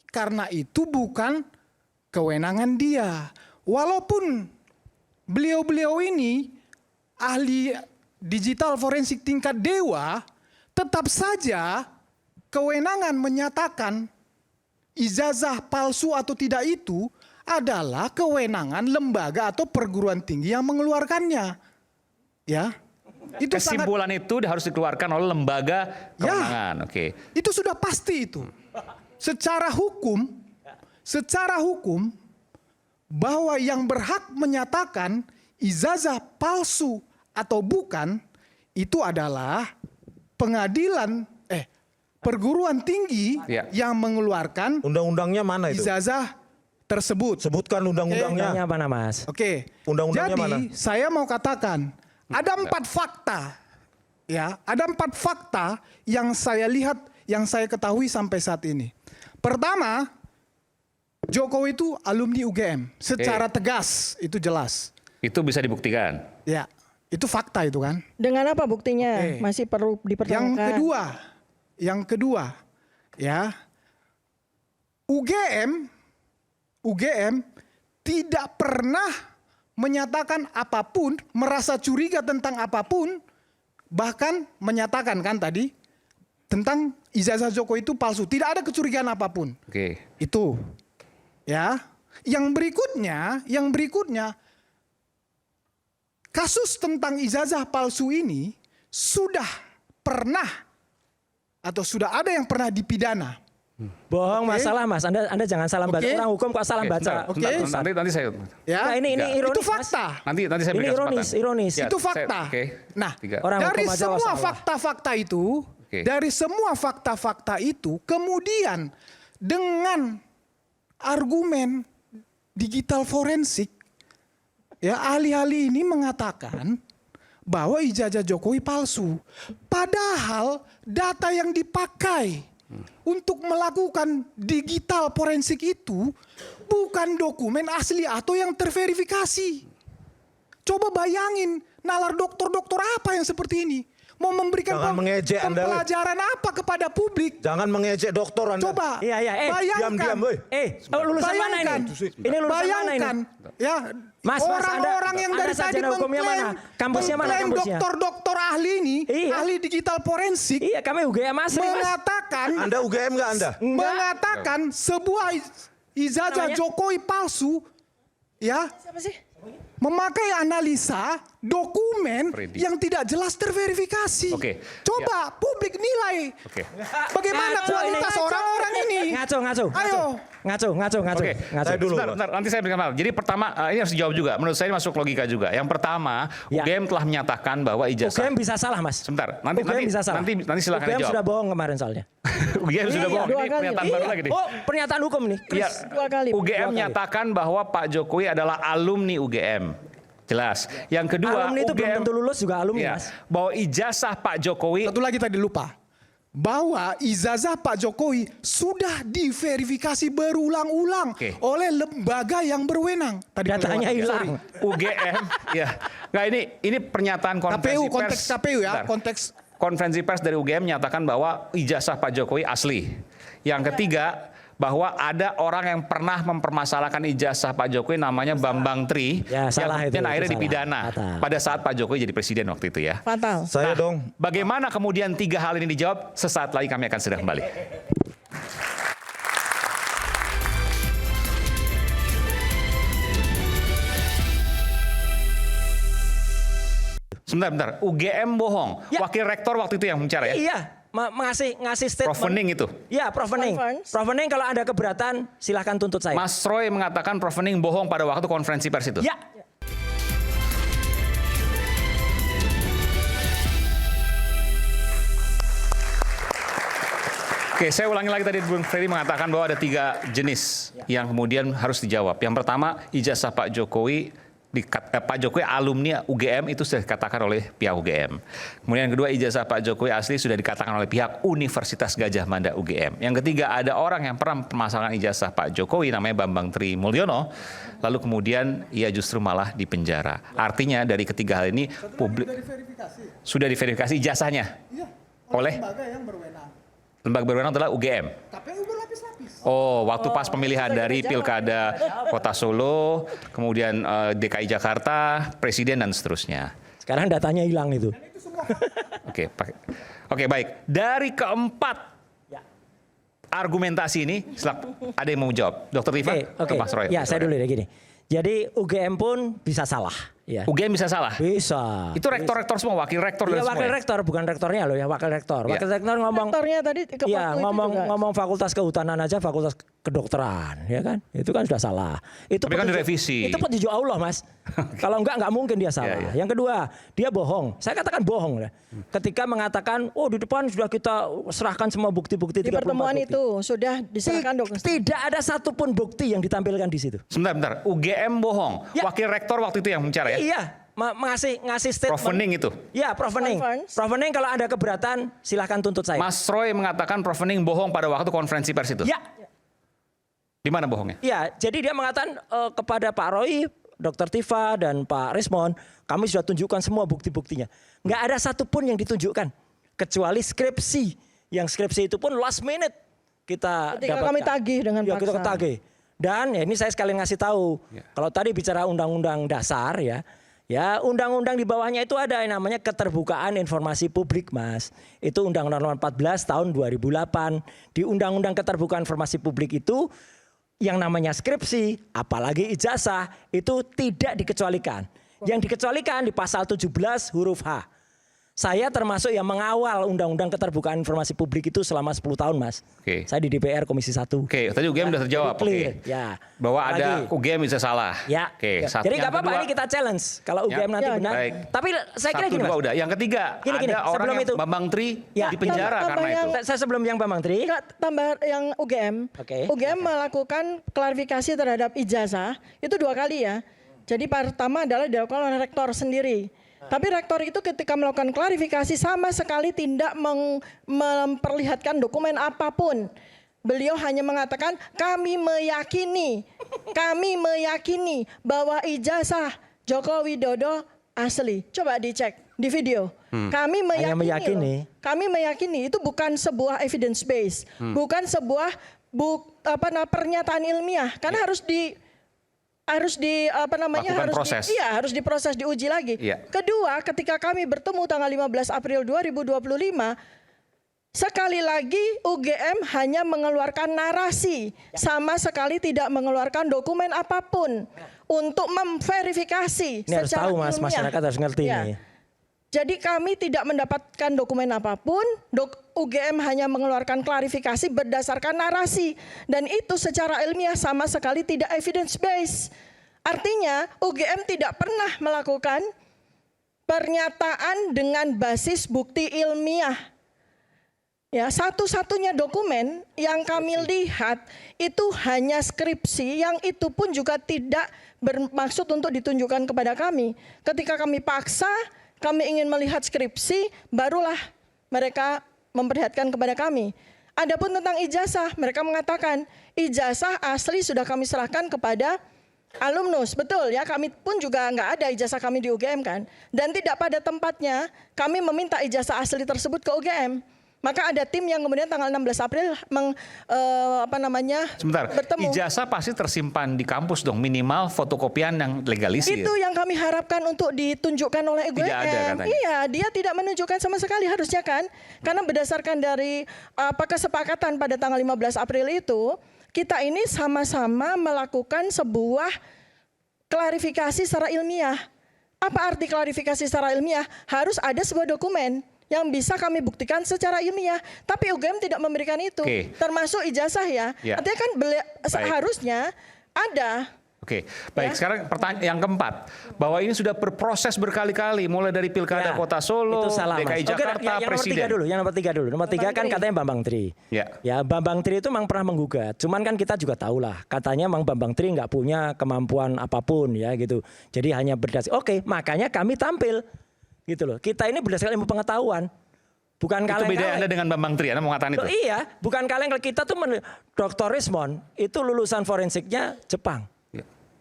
Karena itu bukan kewenangan dia. Walaupun beliau-beliau ini ahli digital forensik tingkat dewa, tetap saja kewenangan menyatakan ijazah palsu atau tidak itu adalah kewenangan lembaga atau perguruan tinggi yang mengeluarkannya. Ya. Itu kesimpulan itu harus dikeluarkan oleh lembaga kewenangan. Ya, itu sudah pasti itu. Secara hukum bahwa yang berhak menyatakan ijazah palsu atau bukan itu adalah perguruan tinggi yang mengeluarkan undang-undangnya mana itu? Ijazah tersebut. Sebutkan undang-undangnya. Mana Mas? Undang-undangnya mana? Jadi saya mau katakan ada 4 fakta. Ya, ada 4 fakta yang saya lihat, yang saya ketahui sampai saat ini. Pertama, Jokowi itu alumni UGM secara tegas, itu jelas. Itu bisa dibuktikan. Ya, itu fakta itu kan. Dengan apa buktinya? Masih perlu dipertanyakan. Yang kedua, ya, UGM tidak pernah menyatakan apapun, merasa curiga tentang apapun, bahkan menyatakan kan tadi tentang ijazah Jokowi itu palsu. Tidak ada kecurigaan apapun. Itu. Ya. Yang berikutnya kasus tentang ijazah palsu ini sudah pernah atau sudah ada yang pernah dipidana. Bohong masalah Mas, Anda jangan salah baca. Orang hukum kok salah baca. Nanti saya. Ya. Nah, ini ironis. Itu fakta. Nanti saya berikan kesempatan. Ironis. Ya, itu fakta. Nah, orang dari hukum aja semua salah. fakta-fakta itu, dari semua fakta-fakta itu, kemudian dengan argumen digital forensik, ya ahli-ahli ini mengatakan bahwa ijazah Jokowi palsu. Padahal data yang dipakai untuk melakukan digital forensik itu bukan dokumen asli atau yang terverifikasi. Coba bayangin, nalar dokter-dokter apa yang seperti ini? Mau memberikan pembelajaran apa kepada publik? Jangan mengejek dokter Anda. Coba bayangkan. Lulusan mana ini? Ini lulusan mana ini? Ya, Mas, orang-orang yang dari tadi mengklaim dokter-dokter ahli ini, ahli digital forensik. Iya, kami UGM Mas. Mengatakan, Anda UGM nggak Anda? Mengatakan sebuah ijazah Jokowi palsu, ya. Siapa sih? Memakai analisa dokumen yang tidak jelas terverifikasi. Coba publik nilai bagaimana kualitas orang-orang ini. Ngaco. Ayo. Ngaco. Saya dulu. Sebentar, nanti saya berikan maaf. Jadi pertama, ini harus dijawab juga. Menurut saya ini masuk logika juga. Yang pertama, UGM telah menyatakan bahwa ijazah. UGM bisa salah Mas. Sebentar, nanti silakan UGM dijawab. sudah bohong kemarin soalnya. UGM sudah bohong. Ini pernyataan baru lagi nih. Oh, pernyataan hukum nih. Iya. UGM menyatakan bahwa Pak Jokowi adalah alumni UGM. Jelas. Yang kedua, Alumni itu belum tentu lulus juga alumni, Mas. Bahwa ijazah Pak Jokowi. Satu lagi tadi lupa. Bahwa ijazah Pak Jokowi sudah diverifikasi berulang-ulang oleh lembaga yang berwenang. Tadi datanya hilang. UGM, ya. Nggak, ini pernyataan konferensi KPU, konteks pers. KPU ya, Bentar. konteks Konferensi pers dari UGM menyatakan bahwa ijazah Pak Jokowi asli. Yang ketiga, bahwa ada orang yang pernah mempermasalahkan ijazah Pak Jokowi namanya Bambang Tri, Ya, salah yang kemudian itu akhirnya salah. dipidana Fatal. pada saat Pak Jokowi jadi presiden waktu itu ya. Fatal. Saya dong. Bagaimana kemudian 3 hal ini dijawab? Sesaat lagi kami akan segera kembali. Sebentar. UGM bohong. Ya. Wakil rektor waktu itu yang bicara ya? Iya, ngasih statement. Prof Hening itu. Iya, Prof Hening. Conference. Prof Hening kalau ada keberatan silahkan tuntut saya. Mas Roy mengatakan Prof Hening bohong pada waktu konferensi pers itu. Ya. Oke, saya ulangi lagi tadi Bung Freddy mengatakan bahwa ada 3 jenis yang kemudian harus dijawab. Yang pertama, ijazah Pak Jokowi, Pak Jokowi alumni UGM itu sudah dikatakan oleh pihak UGM. Kemudian yang kedua, ijazah Pak Jokowi asli sudah dikatakan oleh pihak Universitas Gadjah Mada UGM. Yang ketiga, ada orang yang pernah mempermasalahkan ijazah Pak Jokowi namanya Bambang Tri Mulyono, lalu kemudian ia justru malah dipenjara. Artinya dari ketiga hal ini publik sudah diverifikasi ijazahnya oleh lembaga berwenang adalah UGM. KPU berlapis-lapis. Oh, waktu pas pemilihan dari Pilkada Kota Solo, kemudian DKI Jakarta, Presiden dan seterusnya. Sekarang datanya hilang itu. Oke, baik. Dari keempat argumentasi ini, ada yang mau jawab? Dr. Tifa, Oke. Mas Roy. Ya, saya dulu deh gini. Jadi UGM pun bisa salah. Ya. UGM bisa salah? Bisa. Itu rektor-rektor semua, wakil rektor dan Iya, semua wakil ya? rektor, bukan rektornya loh ya, wakil rektor. Wakil rektor ngomong. Rektornya tadi ke Iya, waktu itu juga. ngomong fakultas kehutanan aja, fakultas kedokteran, ya kan? Itu kan sudah salah. Itu Tapi kan petunjuk- direvisi. Itu petunjuk Allah, Mas. Kalau enggak mungkin dia salah. Iya, iya. Yang kedua, dia bohong. Saya katakan bohong ya. Ketika mengatakan, oh di depan sudah kita serahkan semua bukti-bukti. Di 34 pertemuan bukti. itu sudah diserahkan dokumen. Tidak ada satupun bukti yang ditampilkan di situ. Sebentar. UGM bohong. Ya. Wakil rektor waktu itu yang bicara ya? Iya, ngasih statement. Prof Hening itu. Iya, Prof Hening. Conference. Prof Hening kalau ada keberatan silahkan tuntut saya. Mas Roy mengatakan Prof Hening bohong pada waktu konferensi pers itu. Ya, Di mana bohongnya? ya. Jadi dia mengatakan kepada Pak Roy, Dr. Tifa dan Pak Rismon, kami sudah tunjukkan semua bukti-buktinya. Nggak ada satupun yang ditunjukkan kecuali skripsi. Yang skripsi itu pun last minute kita Ketika dapatkan. kami tagih dengan Ya, kita paksa. tagih. Dan ya ini saya sekalian ngasih tahu. Kalau tadi bicara undang-undang dasar ya. Ya, undang-undang di bawahnya itu ada yang namanya keterbukaan informasi publik, Mas. Itu Undang-Undang Nomor 14 tahun 2008. Di Undang-Undang Keterbukaan Informasi Publik itu yang namanya skripsi, apalagi ijazah, itu tidak dikecualikan. Yang dikecualikan di pasal 17 huruf H. Saya termasuk yang mengawal Undang-Undang Keterbukaan Informasi Publik itu selama 10 tahun, Mas. Oke. Saya di DPR Komisi 1. Oke, tadi UGM sudah terjawab. Jadi clear, Oke. ya. Bahwa ada Apalagi? UGM bisa salah. Ya. Oke, satu. Jadi Yang nggak apa-apa kedua- ini kita challenge. Kalau UGM nanti Ya, benar. baik. Tapi saya kira Satu, gini, Mas. dua udah. Yang ketiga, Gini, ada orang sebelum yang itu. Bambang Tri Ya. di penjara Tambah karena yang- itu. Saya sebelum yang Bambang Tri. Enggak, tambah yang UGM. Oke. UGM melakukan klarifikasi terhadap ijazah itu 2 kali ya. Jadi pertama adalah dilakukan oleh rektor sendiri. Tapi rektor itu ketika melakukan klarifikasi sama sekali tidak memperlihatkan dokumen apapun. Beliau hanya mengatakan kami meyakini bahwa ijazah Joko Widodo asli. Coba dicek di video. Kami Hanya meyakini. loh. Kami meyakini itu bukan sebuah evidence base, bukan sebuah pernyataan ilmiah, karena harus Lakukan proses. harus diproses, diuji lagi. Iya. Kedua, ketika kami bertemu tanggal 15 April 2025, sekali lagi UGM hanya mengeluarkan narasi, sama sekali tidak mengeluarkan dokumen apapun untuk memverifikasi Ini harus secara tahu, Mas. ilmiah. Masyarakat harus ngerti Ya. ini. Jadi kami tidak mendapatkan dokumen apapun, UGM hanya mengeluarkan klarifikasi berdasarkan narasi. Dan itu secara ilmiah sama sekali tidak evidence based. Artinya UGM tidak pernah melakukan pernyataan dengan basis bukti ilmiah. Ya, satu-satunya dokumen yang kami lihat itu hanya skripsi, yang itu pun juga tidak bermaksud untuk ditunjukkan kepada kami. Ketika kami paksa, kami ingin melihat skripsi, barulah mereka memperlihatkan kepada kami. Adapun tentang ijazah, mereka mengatakan ijazah asli sudah kami serahkan kepada alumnus. Betul ya, kami pun juga nggak ada ijazah kami di UGM kan. Dan tidak pada tempatnya kami meminta ijazah asli tersebut ke UGM. Maka ada tim yang kemudian tanggal 16 April Sebentar, bertemu. ijazah pasti tersimpan di kampus dong, minimal fotokopian yang legalisir. Itu yang kami harapkan untuk ditunjukkan oleh UGM. Tidak ada katanya. Iya, dia tidak menunjukkan sama sekali harusnya kan. Karena berdasarkan dari kesepakatan pada tanggal 15 April itu, kita ini sama-sama melakukan sebuah klarifikasi secara ilmiah. Apa arti klarifikasi secara ilmiah? Harus ada sebuah dokumen yang bisa kami buktikan secara ilmiah. Tapi UGM tidak memberikan itu. Termasuk ijazah ya. Artinya kan seharusnya ada. Oke, baik. Sekarang pertanyaan yang keempat, bahwa ini sudah berproses berkali-kali, mulai dari Pilkada Kota Solo, DKI Jakarta, Presiden. Yang nomor tiga dulu. Nomor tiga kan katanya Bambang Tri. Ya, Bambang Tri itu memang pernah menggugat. Cuman kan kita juga tahu lah, katanya memang Bambang Tri nggak punya kemampuan apapun ya gitu. Jadi hanya berdasar. Oke, makanya kami tampil. Gitu loh. Kita ini berdasarkan ilmu pengetahuan. Bukan kaleng-kaleng. Itu beda Anda dengan Bambang Tri, Anda mengatakan itu? Iya, bukan kaleng. Kita tuh Dr. Rismond itu lulusan forensiknya Jepang.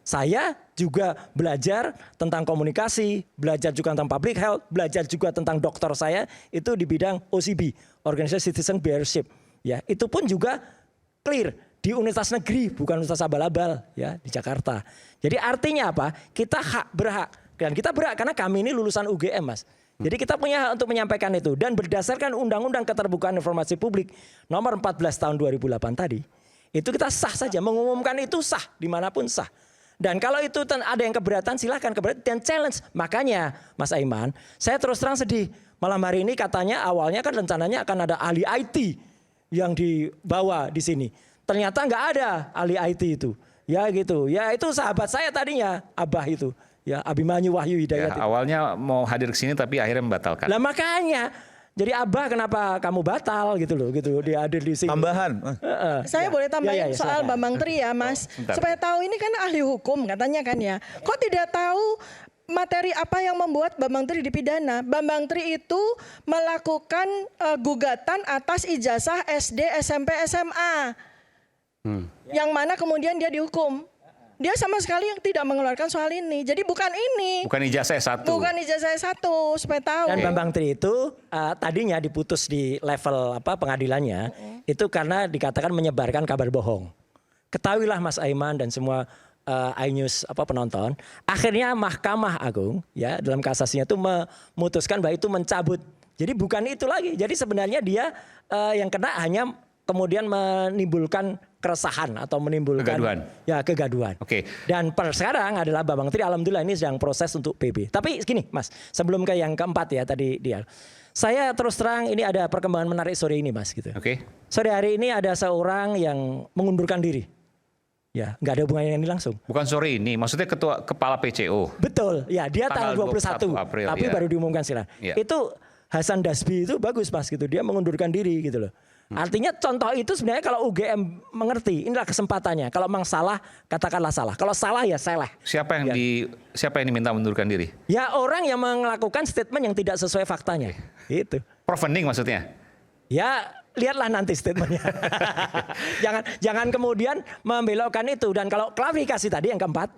Saya juga belajar tentang komunikasi, belajar juga tentang public health, belajar juga tentang dokter saya itu di bidang OCB, Organization Citizen Bearship. Ya, itu pun juga clear di universitas negeri, bukan universitas abal-abal ya di Jakarta. Jadi artinya apa? Kita berhak. Dan kita berhak karena kami ini lulusan UGM, Mas. Jadi kita punya hak untuk menyampaikan itu. Dan berdasarkan Undang-Undang Keterbukaan Informasi Publik nomor 14 tahun 2008 tadi, itu kita sah saja. Mengumumkan itu sah, dimanapun sah. Dan kalau itu ada yang keberatan, silahkan keberatan dan challenge. Makanya Mas Aiman, saya terus terang sedih. Malam hari ini katanya awalnya kan rencananya akan ada ahli IT yang dibawa di sini. Ternyata nggak ada ahli IT itu. Ya gitu. Ya itu sahabat saya tadinya, Abah itu. Ya, Abimanyu Wahyu Hidayat. Ya, awalnya mau hadir ke sini tapi akhirnya membatalkan. Lah makanya, jadi Abah kenapa kamu batal gitu loh, gitu dia hadir di sini. Tambahan. Saya boleh tambahin soal Bambang Tri ya, Mas. Supaya tahu ini kan ahli hukum katanya kan ya. Kok tidak tahu materi apa yang membuat Bambang Tri dipidana? Bambang Tri itu melakukan gugatan atas ijazah SD, SMP, SMA. Yang mana kemudian dia dihukum. Dia sama sekali yang tidak mengeluarkan soal ini. Jadi bukan ini. Bukan ijazah S1. Bukan ijazah S1, supaya tahu. Dan Bambang Tri itu tadinya diputus di level pengadilannya itu karena dikatakan menyebarkan kabar bohong. Ketahuilah Mas Aiman dan semua iNews penonton, akhirnya Mahkamah Agung ya dalam kasasinya itu memutuskan bahwa itu mencabut. Jadi bukan itu lagi. Jadi sebenarnya dia yang kena hanya kemudian menimbulkan keresahan atau menimbulkan kegaduhan. Oke. Dan sekarang adalah Bambang Tri alhamdulillah ini sedang proses untuk PB. Tapi gini Mas, sebelum ke yang keempat ya tadi dia. Saya terus terang ini ada perkembangan menarik sore ini Mas gitu. Oke. Sore hari ini ada seorang yang mengundurkan diri. Ya, nggak ada hubungannya ini langsung. Bukan sore ini, maksudnya kepala PCO. Betul, ya dia tanggal 21 April, tapi baru diumumkan sekarang. Itu Hasan Dasbi itu bagus Mas gitu, dia mengundurkan diri gitu loh. Artinya contoh itu sebenarnya kalau UGM mengerti, inilah kesempatannya. Kalau memang salah, katakanlah salah. Kalau salah ya salah. Siapa yang diminta mengundurkan diri? Ya orang yang melakukan statement yang tidak sesuai faktanya. Itu. Prof Ening maksudnya? Ya lihatlah nanti statementnya. jangan kemudian membelokkan itu. Dan kalau klarifikasi tadi yang keempat,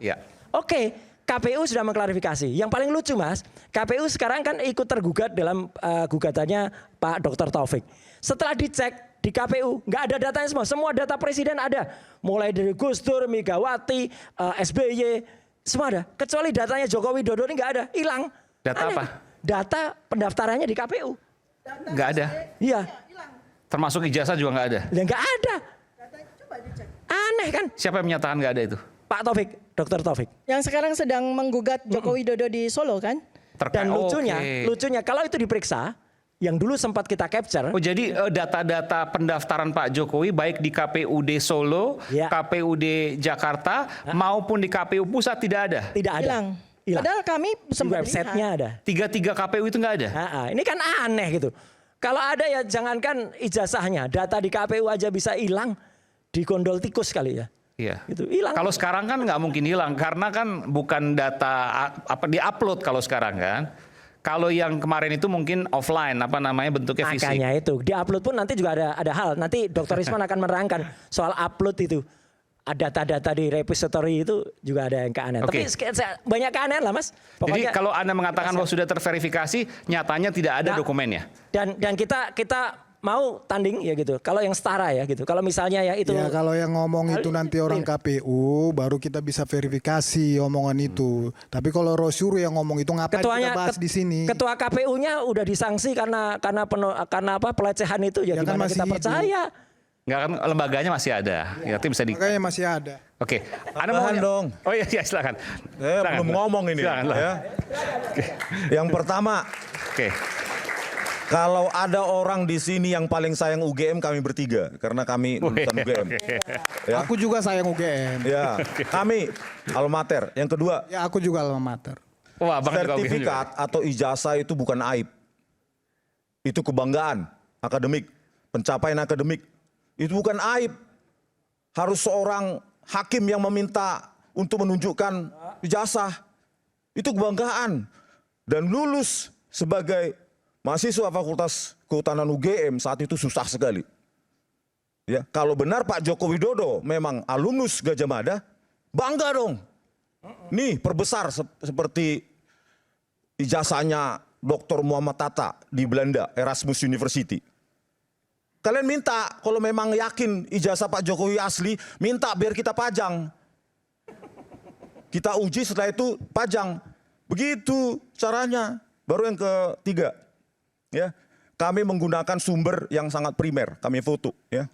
oke, KPU sudah mengklarifikasi. Yang paling lucu Mas, KPU sekarang kan ikut tergugat dalam gugatannya Pak Dr. Taufik. Setelah dicek di KPU, nggak ada datanya semua. Semua data presiden ada. Mulai dari Gus Dur, Megawati, SBY, semua ada. Kecuali datanya Joko Widodo ini nggak ada, hilang. Data apa? Data pendaftarannya di KPU. Nggak ada? Iya. Termasuk ijazah juga nggak ada? Ya nggak ada. Aneh kan? Siapa yang menyatakan nggak ada itu? Pak Taufik, Dr. Taufik. Yang sekarang sedang menggugat Joko Widodo di Solo kan? Dan lucunya kalau itu diperiksa, yang dulu sempat kita capture. Oh jadi data-data pendaftaran Pak Jokowi baik di KPUD Solo, KPUD Jakarta maupun di KPU pusat tidak ada? Tidak ada. Hilang. Padahal kami sempat websitenya ada. 3 KPU itu nggak ada? Ini kan aneh gitu. Kalau ada ya jangankan ijazahnya, data di KPU aja bisa hilang, digondol tikus kali ya. Iya. Itu hilang. Kalau sekarang kan nggak mungkin hilang karena kan bukan data diupload kalau sekarang kan. Kalau yang kemarin itu mungkin offline, apa namanya, bentuknya fisik. Makanya itu diupload pun nanti juga ada hal. Nanti Dr. Risman akan menerangkan soal upload itu. Data-data di repository itu juga ada yang keanehan. Oke. Tapi banyak keanehan lah Mas. Jadi kalau Anda mengatakan bahwa sudah terverifikasi, nyatanya tidak ada dokumennya. Dan kita mau tanding ya gitu. Kalau yang setara ya gitu. Kalau misalnya ya itu. Ya kalau yang ngomong itu nanti orang KPU baru kita bisa verifikasi omongan itu. Tapi kalau Rosyur yang ngomong itu ngapain kita bahas di sini? Ketua KPU-nya udah disanksi karena apa pelecehan itu ya kan gimana masih kita percaya? Enggak kan, lembaganya masih ada. Ya, bisa Makanya masih ada. Oke. Anda Tambahan dong. Oh iya, silakan. Belum ngomong ini. Ya. Yang pertama, kalau ada orang di sini yang paling sayang UGM, kami bertiga, karena kami lulusan UGM. Ya. Aku juga sayang UGM. Ya, kami alma mater. Yang kedua, ya aku juga alma mater. Wah, sertifikat atau ijazah itu bukan aib. Itu kebanggaan akademik, pencapaian akademik. Itu bukan aib. Harus seorang hakim yang meminta untuk menunjukkan ijazah. Itu kebanggaan. Dan lulus sebagai mahasiswa Fakultas Kehutanan UGM saat itu susah sekali. Ya, kalau benar Pak Joko Widodo memang alumnus Gajah Mada, bangga dong. Nih perbesar seperti ijazahnya Dr. Muhammad Tata di Belanda, Erasmus University. Kalian minta, kalau memang yakin ijazah Pak Jokowi asli, minta biar kita pajang. Kita uji, setelah itu pajang. Begitu caranya. Baru yang ketiga, ya, kami menggunakan sumber yang sangat primer, kami foto. Ya.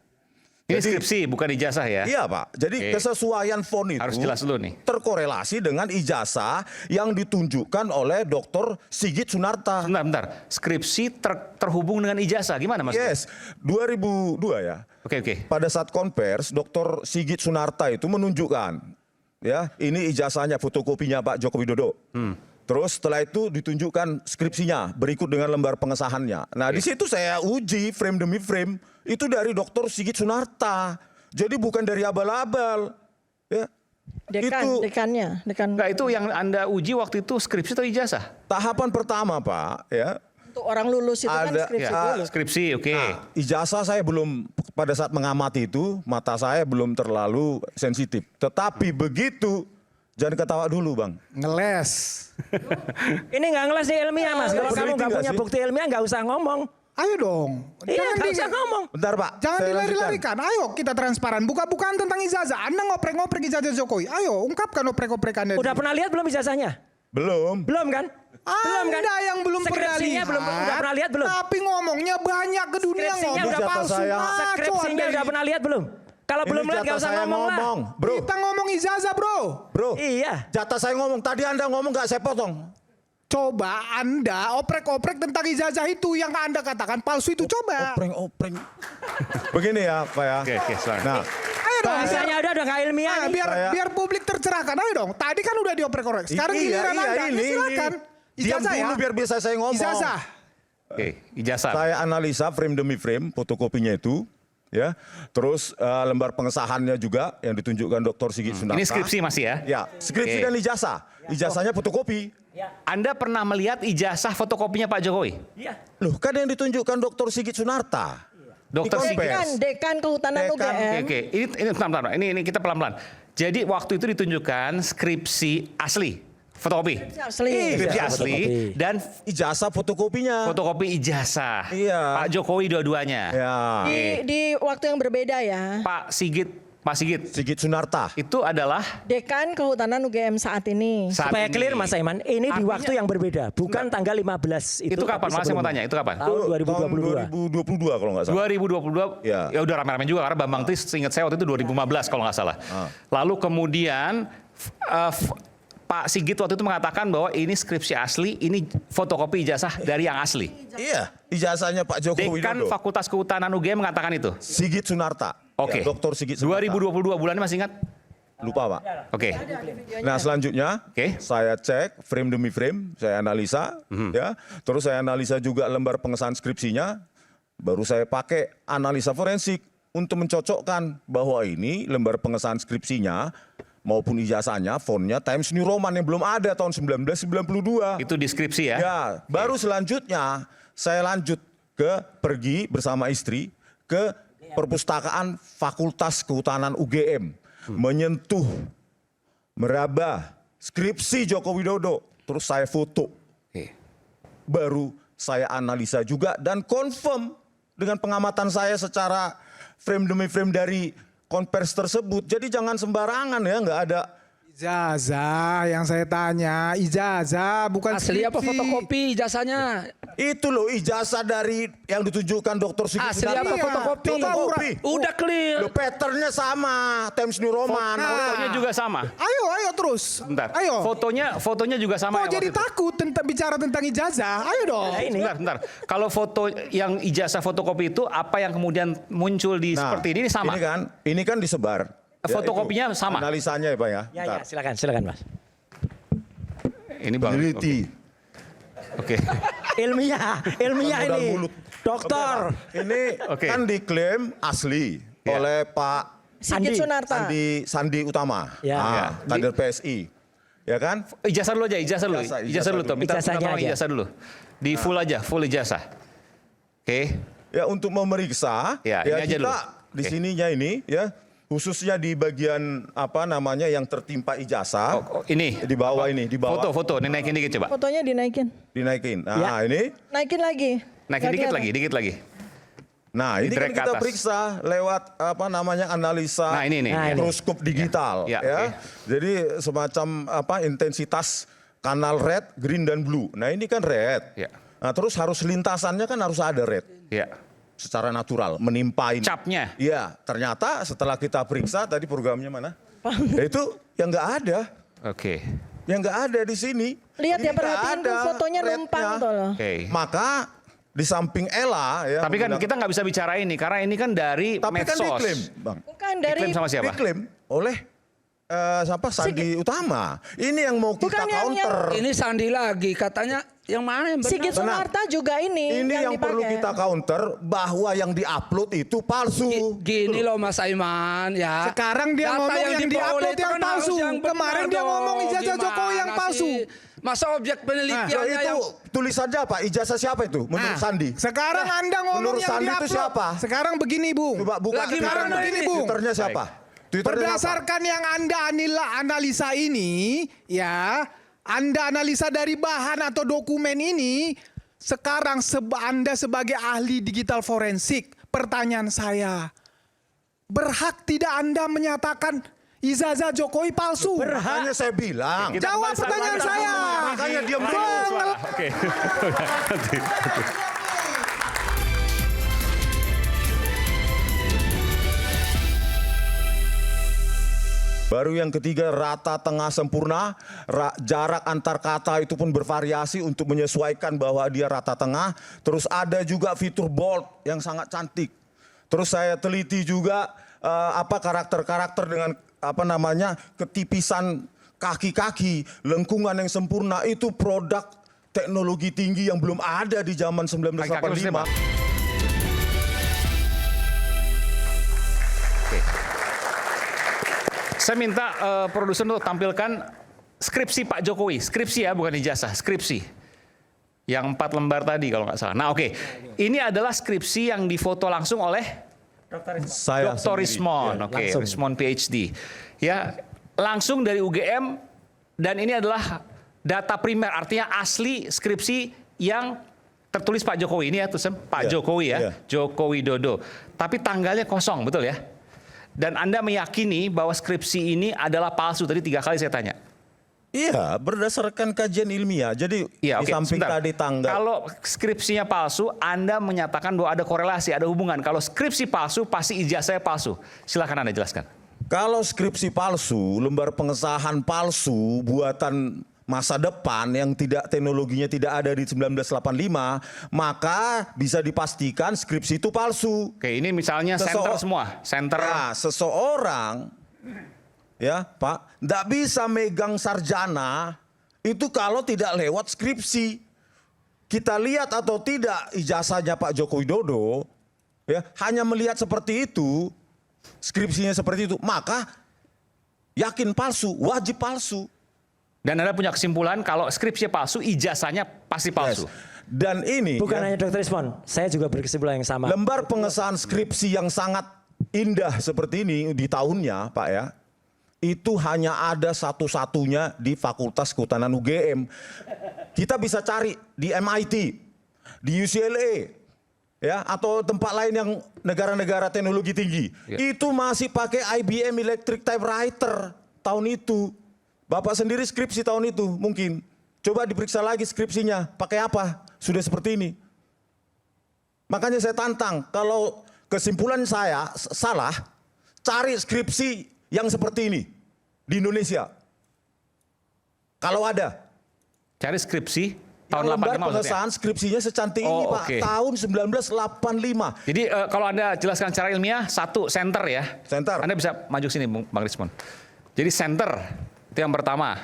Ini skripsi, bukan ijazah ya? Iya Pak, jadi kesesuaian font itu harus jelas dulu nih. Terkorelasi dengan ijazah yang ditunjukkan oleh Dr. Sigit Sunarta. Bentar. Skripsi terhubung dengan ijazah, gimana Mas? Yes, 2002 ya. Oke. Pada saat konvers, Dr. Sigit Sunarta itu menunjukkan, ya, ini ijazahnya, fotokopinya Pak Joko Widodo. Terus setelah itu ditunjukkan skripsinya berikut dengan lembar pengesahannya. Nah, di situ saya uji frame demi frame. Itu dari Dr. Sigit Sunarta. Jadi bukan dari abal-abal. Ya. Dekannya. Nah, itu yang Anda uji waktu itu skripsi atau ijazah? Tahapan pertama, Pak, ya. Untuk orang lulus itu kan skripsi dulu. Skripsi, oke. Nah, ijazah saya belum, pada saat mengamati itu, mata saya belum terlalu sensitif. Tetapi begitu, jangan ketawa dulu Bang. Ngeles. Ini nggak ngeles di ilmiah Mas. Kalau kamu nggak punya bukti ilmiah nggak usah ngomong. Ayo dong. Iya, nggak usah ngomong. Bentar Pak. Jangan saya dilari-larikan. Ayo kita transparan. Buka-bukaan tentang ijazah. Anda ngoprek-ngoprek ijazah Jokowi. Ayo ungkapkan oprek-oprek Anda. Udah pernah lihat belum ijazahnya? Belum. Belum kan? Belum kan? Anda yang belum pernah lihat. Udah pernah lihat belum? Tapi ngomongnya banyak ke dunia Skripsinya ngomong. udah palsu. Skripsinya udah pernah lihat belum? Kalau belum lihat nggak usah ngomong lah. Bro. Kita ngomong ijazah bro. Iya. Jatah saya ngomong. Tadi Anda ngomong nggak saya potong. Coba Anda oprek-oprek tentang ijazah itu yang Anda katakan palsu itu, coba. Opreng. Begini ya Pak ya. Oke, selamat. Nah, Ayo dong, misalnya udah nggak ilmiah nih. Biar publik tercerahkan. Ayo dong. Tadi kan udah dioprek-oprek. Sekarang giliran Anda. ini. Silakan. Diam dulu biar bisa saya ngomong. Ijazah. Oke, ijazah. Saya analisa frame demi frame fotokopinya itu. Ya, terus lembar pengesahannya juga yang ditunjukkan Dr. Sigit Sunarta. Ini skripsi masih ya? Ya, skripsi dan ijazah. Ijazahnya fotokopi. Anda pernah melihat ijazah fotokopinya Pak Jokowi? Iya. Loh, kan yang ditunjukkan Dr. Sigit Sunarta. Dr. Sigit. Dekan Kehutanan UGM. Oke. Ini pelan-pelan. Ini kita pelan-pelan. Jadi waktu itu ditunjukkan skripsi asli, fotokopi. Skripsi asli dan ijazah fotokopinya. Fotokopi ijazah. Iya. Pak Jokowi dua-duanya. Ya. Di waktu yang berbeda ya. Pak Sigit Sunarta. Itu adalah Dekan Kehutanan UGM saat ini. Supaya clear Mas Aiman, ini di waktu yang berbeda, bukan tanggal 15 itu kapan? Masih mau tanya, itu kapan? Tahun 2022 kalau nggak salah. 2022. Ya udah rame-rame juga karena Bambang Tis seingat saya waktu itu 2015 kalau nggak salah. Lalu kemudian Pak Sigit waktu itu mengatakan bahwa ini skripsi asli, ini fotokopi ijazah dari yang asli. Iya, ijazahnya Pak Joko Widodo. Dekan Fakultas Kehutanan UGM mengatakan itu. Sigit Sunarta. Oke. Ya, Dr. Sigit Sunarta. 2022 bulannya masih ingat? Lupa Pak. Oke. Nah selanjutnya saya cek frame demi frame, saya analisa, ya. Terus saya analisa juga lembar pengesahan skripsinya. baru saya pakai analisa forensik untuk mencocokkan bahwa ini lembar pengesahan skripsinya maupun ijazahnya, fontnya Times New Roman yang belum ada tahun 1992. Itu deskripsi ya? Ya, baru selanjutnya saya lanjut pergi bersama istri ke perpustakaan Fakultas Kehutanan UGM, menyentuh, meraba skripsi Joko Widodo, terus saya foto. Baru saya analisa juga dan confirm dengan pengamatan saya secara frame demi frame dari konversi tersebut. Jadi jangan sembarangan ya, nggak ada ijazah yang saya tanya, ijazah bukan Asli skripsi. apa fotokopi ijazahnya? itu loh ijazah dari yang ditunjukkan Dr. Sigit Asli Sudarto. apa fotokopi? Udah clear. Loh, patternnya sama, Times New Roman. Fotonya juga sama. Ayo terus. Bentar. Ayo. Fotonya juga sama. Kok jadi takut bicara tentang ijazah? Ayo dong. Bentar. Kalau foto yang ijazah fotokopi itu apa yang kemudian muncul di seperti ini sama? Ini kan disebar. Fotokopinya sama. Analisanya ya Pak ya. Ya, silakan Mas. Ini Bang. Oke. Ilmiah ini. Dokter. Ini kan diklaim asli oleh Pak Sigit Sunarta. Sandi Utama. Ya. Kader PSI. Ya kan? Ijazah dulu aja, ijazah dulu. Minta tolong ijazah dulu. Di full aja, full ijazah. Oke. Ya untuk memeriksa, ya ini aja kita dulu. di sininya ini ya, khususnya di bagian apa namanya yang tertimpa ijazah. Ini di bawah ini, di bawah. Foto, naikin dikit coba. Fotonya dinaikin. Dinaikin. Nah, ini. Naikin lagi. Naikin dikit lagi. Nah, ini kan kita periksa lewat apa namanya analisa mikroskop digital Ya. Jadi semacam apa intensitas kanal red, green dan blue. Nah, ini kan red. Ya. Nah, terus harus lintasannya kan harus ada red. Ya. Secara natural menimpa ini. Capnya. Iya, ternyata setelah kita periksa tadi programnya mana? Ya, itu yang nggak ada. Oke. Yang nggak ada di sini. Lihat ya, Ini nggak perhatiin tuh ada fotonya numpang rednya. tuh loh. Oke. Maka di samping Ella ya. Tapi kan kita nggak bisa bicara ini karena ini kan dari tapi medsos. kan diklaim, Bang. Bukan dari Diklaim sama siapa? Diklaim oleh siapa? Sandi Utama. Ini yang mau kita Bukan yang- counter. Ini Sandi lagi katanya yang mana yang benar? Sigit Sunarta juga ini. Ini yang perlu dipakai. kita counter bahwa yang diupload itu palsu. Gini loh Mas Aiman ya. Sekarang dia Data ngomong yang diperoleh diupload itu yang kan harus palsu. yang benar Kemarin dia dong. ngomong ijazah Jokowi yang Gimana palsu. sih? Masa objek Nah, penelitiannya itu yang tulisannya apa? Ijazah siapa itu? Menurut Sandi. Sekarang Anda ngomong menurut yang Sandi itu diupload. siapa? Sekarang begini, Bung. Coba buka. Lagi sekarang mana begini, ini? Bung. Twitternya siapa? Twitternya siapa? Berdasarkan yang Anda analisa ini, ya, Anda analisa dari bahan atau dokumen ini, sekarang Anda sebagai ahli digital forensik, pertanyaan saya, berhak tidak Anda menyatakan ijazah Jokowi palsu? Makanya saya bilang. Jawab pertanyaan saya. Makanya diam dulu. Oke. Baru yang ketiga rata tengah sempurna, jarak antar kata itu pun bervariasi untuk menyesuaikan bahwa dia rata tengah. Terus ada juga fitur bold yang sangat cantik. Terus saya teliti juga apa karakter-karakter dengan apa namanya ketipisan kaki-kaki, lengkungan yang sempurna itu produk teknologi tinggi yang belum ada di zaman 1985. Saya minta produser untuk tampilkan skripsi Pak Jokowi. Skripsi ya, bukan ijazah. Skripsi. Yang 4 lembar tadi kalau nggak salah. Nah oke. Ini adalah skripsi yang difoto langsung oleh Dr. Rismon. Oke, Rismon PhD. Ya, langsung dari UGM. Dan ini adalah data primer. Artinya asli skripsi yang tertulis Pak Jokowi. Ini ya tulisan Pak Jokowi ya. Joko Widodo. Tapi tanggalnya kosong, betul ya? Dan Anda meyakini bahwa skripsi ini adalah palsu. Tadi 3 kali saya tanya. Iya, berdasarkan kajian ilmiah. Jadi di samping tadi tanggal. Kalau skripsinya palsu, Anda menyatakan bahwa ada korelasi, ada hubungan. Kalau skripsi palsu, pasti ijazahnya palsu. Silakan Anda jelaskan. Kalau skripsi palsu, lembar pengesahan palsu, buatan masa depan yang tidak teknologinya tidak ada di 1985, maka bisa dipastikan skripsi itu palsu. Oke, ini misalnya center semua. Center. Ya, seseorang, ya Pak, tidak bisa megang sarjana itu kalau tidak lewat skripsi. kita lihat atau tidak ijazahnya Pak Joko Widodo, ya, hanya melihat seperti itu, skripsinya seperti itu, maka yakin palsu, wajib palsu. Dan Anda punya kesimpulan kalau skripsi palsu, ijazahnya pasti palsu. Yes. Dan ini Bukan ya, hanya Dr. Ismon, saya juga berkesimpulan yang sama. lembar pengesahan skripsi yang sangat indah seperti ini di tahunnya, Pak ya, itu hanya ada satu-satunya di Fakultas Kehutanan UGM. Kita bisa cari di MIT, di UCLA, ya, atau tempat lain yang negara-negara teknologi tinggi. Itu masih pakai IBM Electric Typewriter tahun itu. Bapak sendiri skripsi tahun itu mungkin. Coba diperiksa lagi skripsinya, pakai apa? Sudah seperti ini. Makanya saya tantang, kalau kesimpulan saya salah, cari skripsi yang seperti ini di Indonesia. Kalau ada. Cari skripsi tahun Lembar 85 pengesahan skripsinya secantik ini Pak, tahun 1985. Jadi kalau Anda jelaskan secara ilmiah, satu, center ya. Center. Anda bisa maju sini Bang Rismon. Jadi center, itu yang pertama.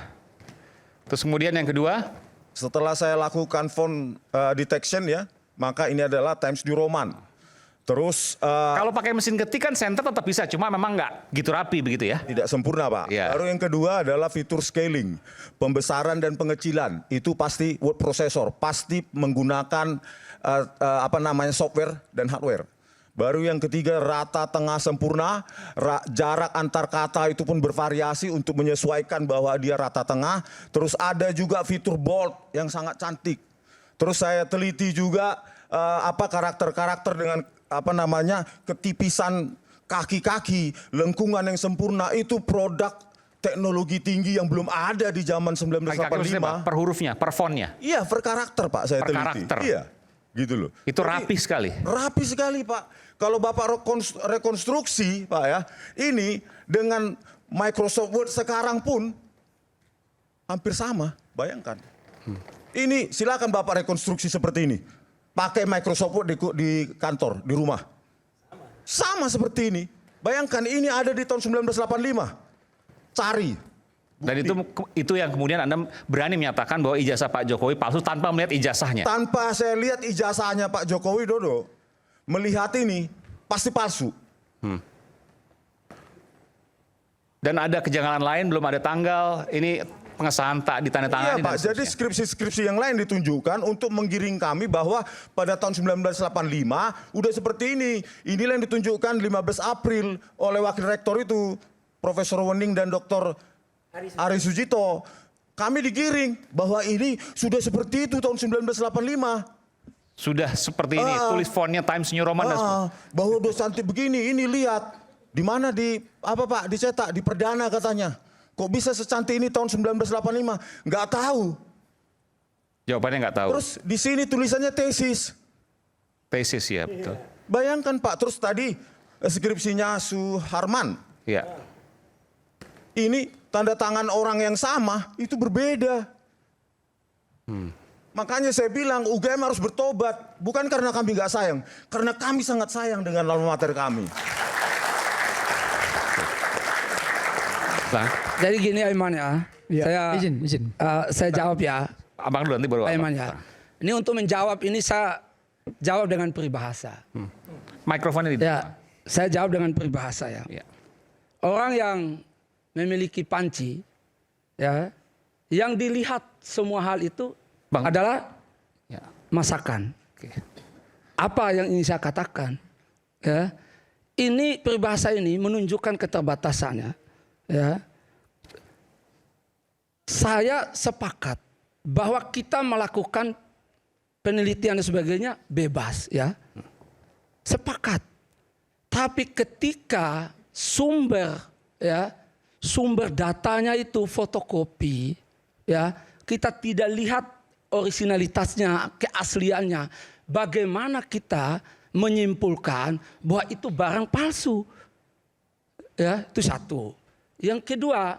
Terus kemudian yang kedua? Setelah saya lakukan font detection ya, maka ini adalah Times New Roman. Terus kalau pakai mesin ketik kan center tetap bisa, cuma memang nggak gitu rapi begitu ya? Tidak sempurna Pak. Ya. Baru yang kedua adalah fitur scaling, pembesaran dan pengecilan. Itu pasti word processor, pasti menggunakan software dan hardware. Baru yang ketiga rata tengah sempurna, jarak antar kata itu pun bervariasi untuk menyesuaikan bahwa dia rata tengah. Terus ada juga fitur bold yang sangat cantik. Terus saya teliti juga karakter-karakter dengan ketipisan kaki-kaki, lengkungan yang sempurna, itu produk teknologi tinggi yang belum ada di zaman 1985. Per hurufnya, per fontnya? Iya, per karakter Pak saya teliti. Karakter. Iya, gitu loh. Itu rapi sekali? Rapi sekali Pak. Kalau Bapak rekonstruksi Pak ya, ini dengan Microsoft Word sekarang pun hampir sama, bayangkan. Ini silakan Bapak rekonstruksi seperti ini. Pakai Microsoft Word di kantor, di rumah. Sama seperti ini. Bayangkan ini ada di tahun 1985. Cari. Dan itu yang kemudian Anda berani menyatakan bahwa ijazah Pak Jokowi palsu tanpa melihat ijazahnya? Tanpa saya lihat ijazahnya Pak Joko Widodo, melihat ini pasti palsu. Dan ada kejanggalan lain, belum ada tanggal, ini pengesahan tak ditandatangani. Iya Pak, jadi skripsi-skripsi yang lain ditunjukkan untuk menggiring kami bahwa pada tahun 1985 udah seperti ini. Inilah yang ditunjukkan 15 April oleh Wakil Rektor itu, Profesor Wening dan Dr. Ari Sujito. Kami digiring bahwa ini sudah seperti itu tahun 1985. Sudah seperti ini, tulis fontnya Times New Roman dan bahwa udah cantik begini, ini lihat. Di mana dicetak, di Perdana katanya. Kok bisa secantik ini tahun 1985? Nggak tahu. Jawabannya nggak tahu. Terus di sini tulisannya tesis. Tesis ya, betul. Bayangkan Pak, terus tadi skripsinya Suharman. Iya. Ini tanda tangan orang yang sama, itu berbeda. Makanya saya bilang UGM harus bertobat. Bukan karena kami nggak sayang, karena kami sangat sayang dengan alma mater kami. Jadi gini Aiman ya, izin. Saya jawab ya. Abang dulu nanti baru Aiman ya. Ini untuk menjawab ini saya jawab dengan peribahasa. Mikrofonnya di Ya, saya jawab dengan peribahasa ya. Orang yang memiliki panci, ya, yang dilihat semua hal itu adalah masakan. Apa yang ingin saya katakan? Ya, ini peribahasa ini menunjukkan keterbatasannya. Ya, saya sepakat bahwa kita melakukan penelitian dan sebagainya bebas, ya, sepakat. Tapi ketika sumber datanya itu fotokopi, ya, kita tidak lihat originalitasnya, keasliannya. Bagaimana kita menyimpulkan bahwa itu barang palsu? Ya, itu satu. Yang kedua,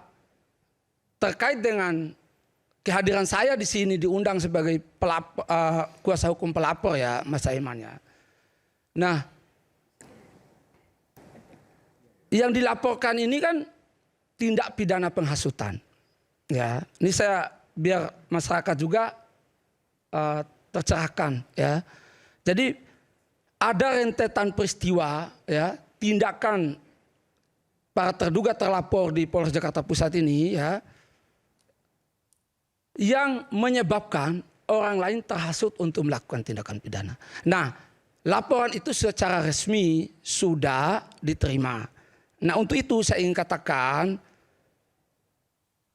terkait dengan kehadiran saya di sini diundang sebagai kuasa hukum pelapor ya, Mas Aiman ya. Nah, yang dilaporkan ini kan tindak pidana penghasutan. Ya, ini saya biar masyarakat juga tercerahkan ya. Jadi ada rentetan peristiwa ya, tindakan para terduga terlapor di Polres Jakarta Pusat ini ya, yang menyebabkan orang lain terhasut untuk melakukan tindakan pidana. Nah, laporan itu secara resmi sudah diterima. Nah, untuk itu saya ingin katakan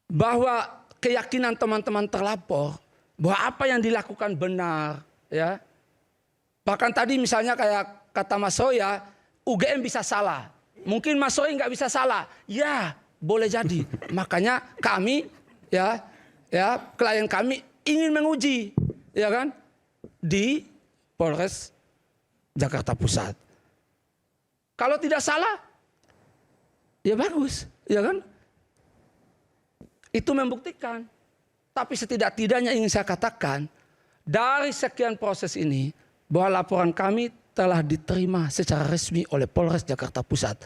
bahwa keyakinan teman-teman terlapor bahwa apa yang dilakukan benar ya. Bahkan tadi misalnya kayak kata Mas Roy ya, UGM bisa salah. Mungkin Mas Roy nggak bisa salah. Ya, boleh jadi. Makanya kami ya klien kami ingin menguji ya kan di Polres Jakarta Pusat. Kalau tidak salah ya bagus, ya kan? Itu membuktikan. Tapi setidak-tidaknya ingin saya katakan, dari sekian proses ini, bahwa laporan kami telah diterima secara resmi oleh Polres Jakarta Pusat.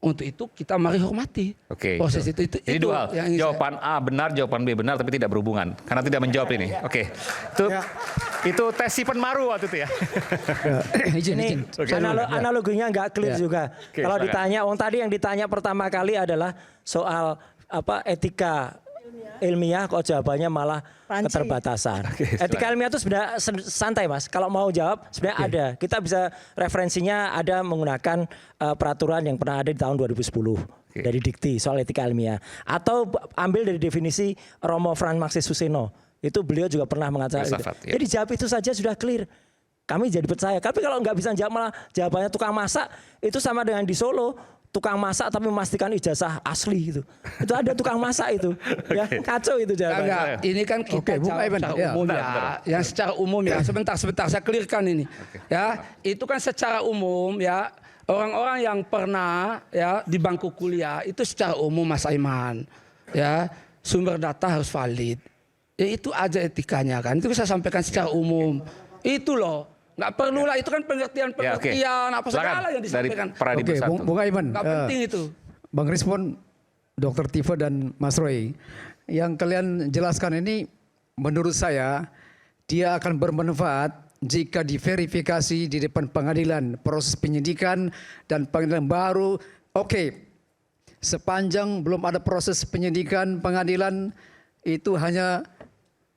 Untuk itu kita mari hormati proses itu. Jadi dua hal, jawaban A benar, jawaban B benar, tapi tidak berhubungan. Karena tidak menjawab ini. Oke. Itu tes Stephen Maru waktu itu ya. Ini analoginya nggak clear juga. Kalau ditanya, tadi yang ditanya pertama kali adalah soal etika ilmiah, kok jawabannya malah keterbatasan. Etika ilmiah itu sebenarnya santai Mas. Kalau mau jawab sebenarnya ada. Kita bisa referensinya ada menggunakan peraturan yang pernah ada di tahun 2010 dari Dikti soal etika ilmiah. Atau ambil dari definisi Romo Frans Maxis Suseno. Itu beliau juga pernah mengatakan. Jadi jawab itu saja sudah clear. Kami jadi percaya. Tapi kalau nggak bisa jawab malah jawabannya tukang masak, itu sama dengan di Solo. Tukang masak tapi memastikan ijazah asli itu. Itu ada tukang masak itu. Ya, kacau itu jawabannya. Ini kan kita jawab secara umum ya. Yang secara umum ya. Sebentar saya clearkan ini. Ya, itu kan secara umum ya. Orang-orang yang pernah ya di bangku kuliah itu secara umum Mas Aiman. Ya, sumber data harus valid. Ya itu aja etikanya kan. Itu saya sampaikan secara umum. Itu loh. Nggak perlu lah, itu kan pengertian apa segala yang disampaikan. Bung Aiman, nggak penting itu. Bang Respon, Dr. Tifa dan Mas Roy, yang kalian jelaskan ini menurut saya dia akan bermanfaat jika diverifikasi di depan pengadilan, proses penyidikan dan pengadilan baru. Sepanjang belum ada proses penyidikan pengadilan, itu hanya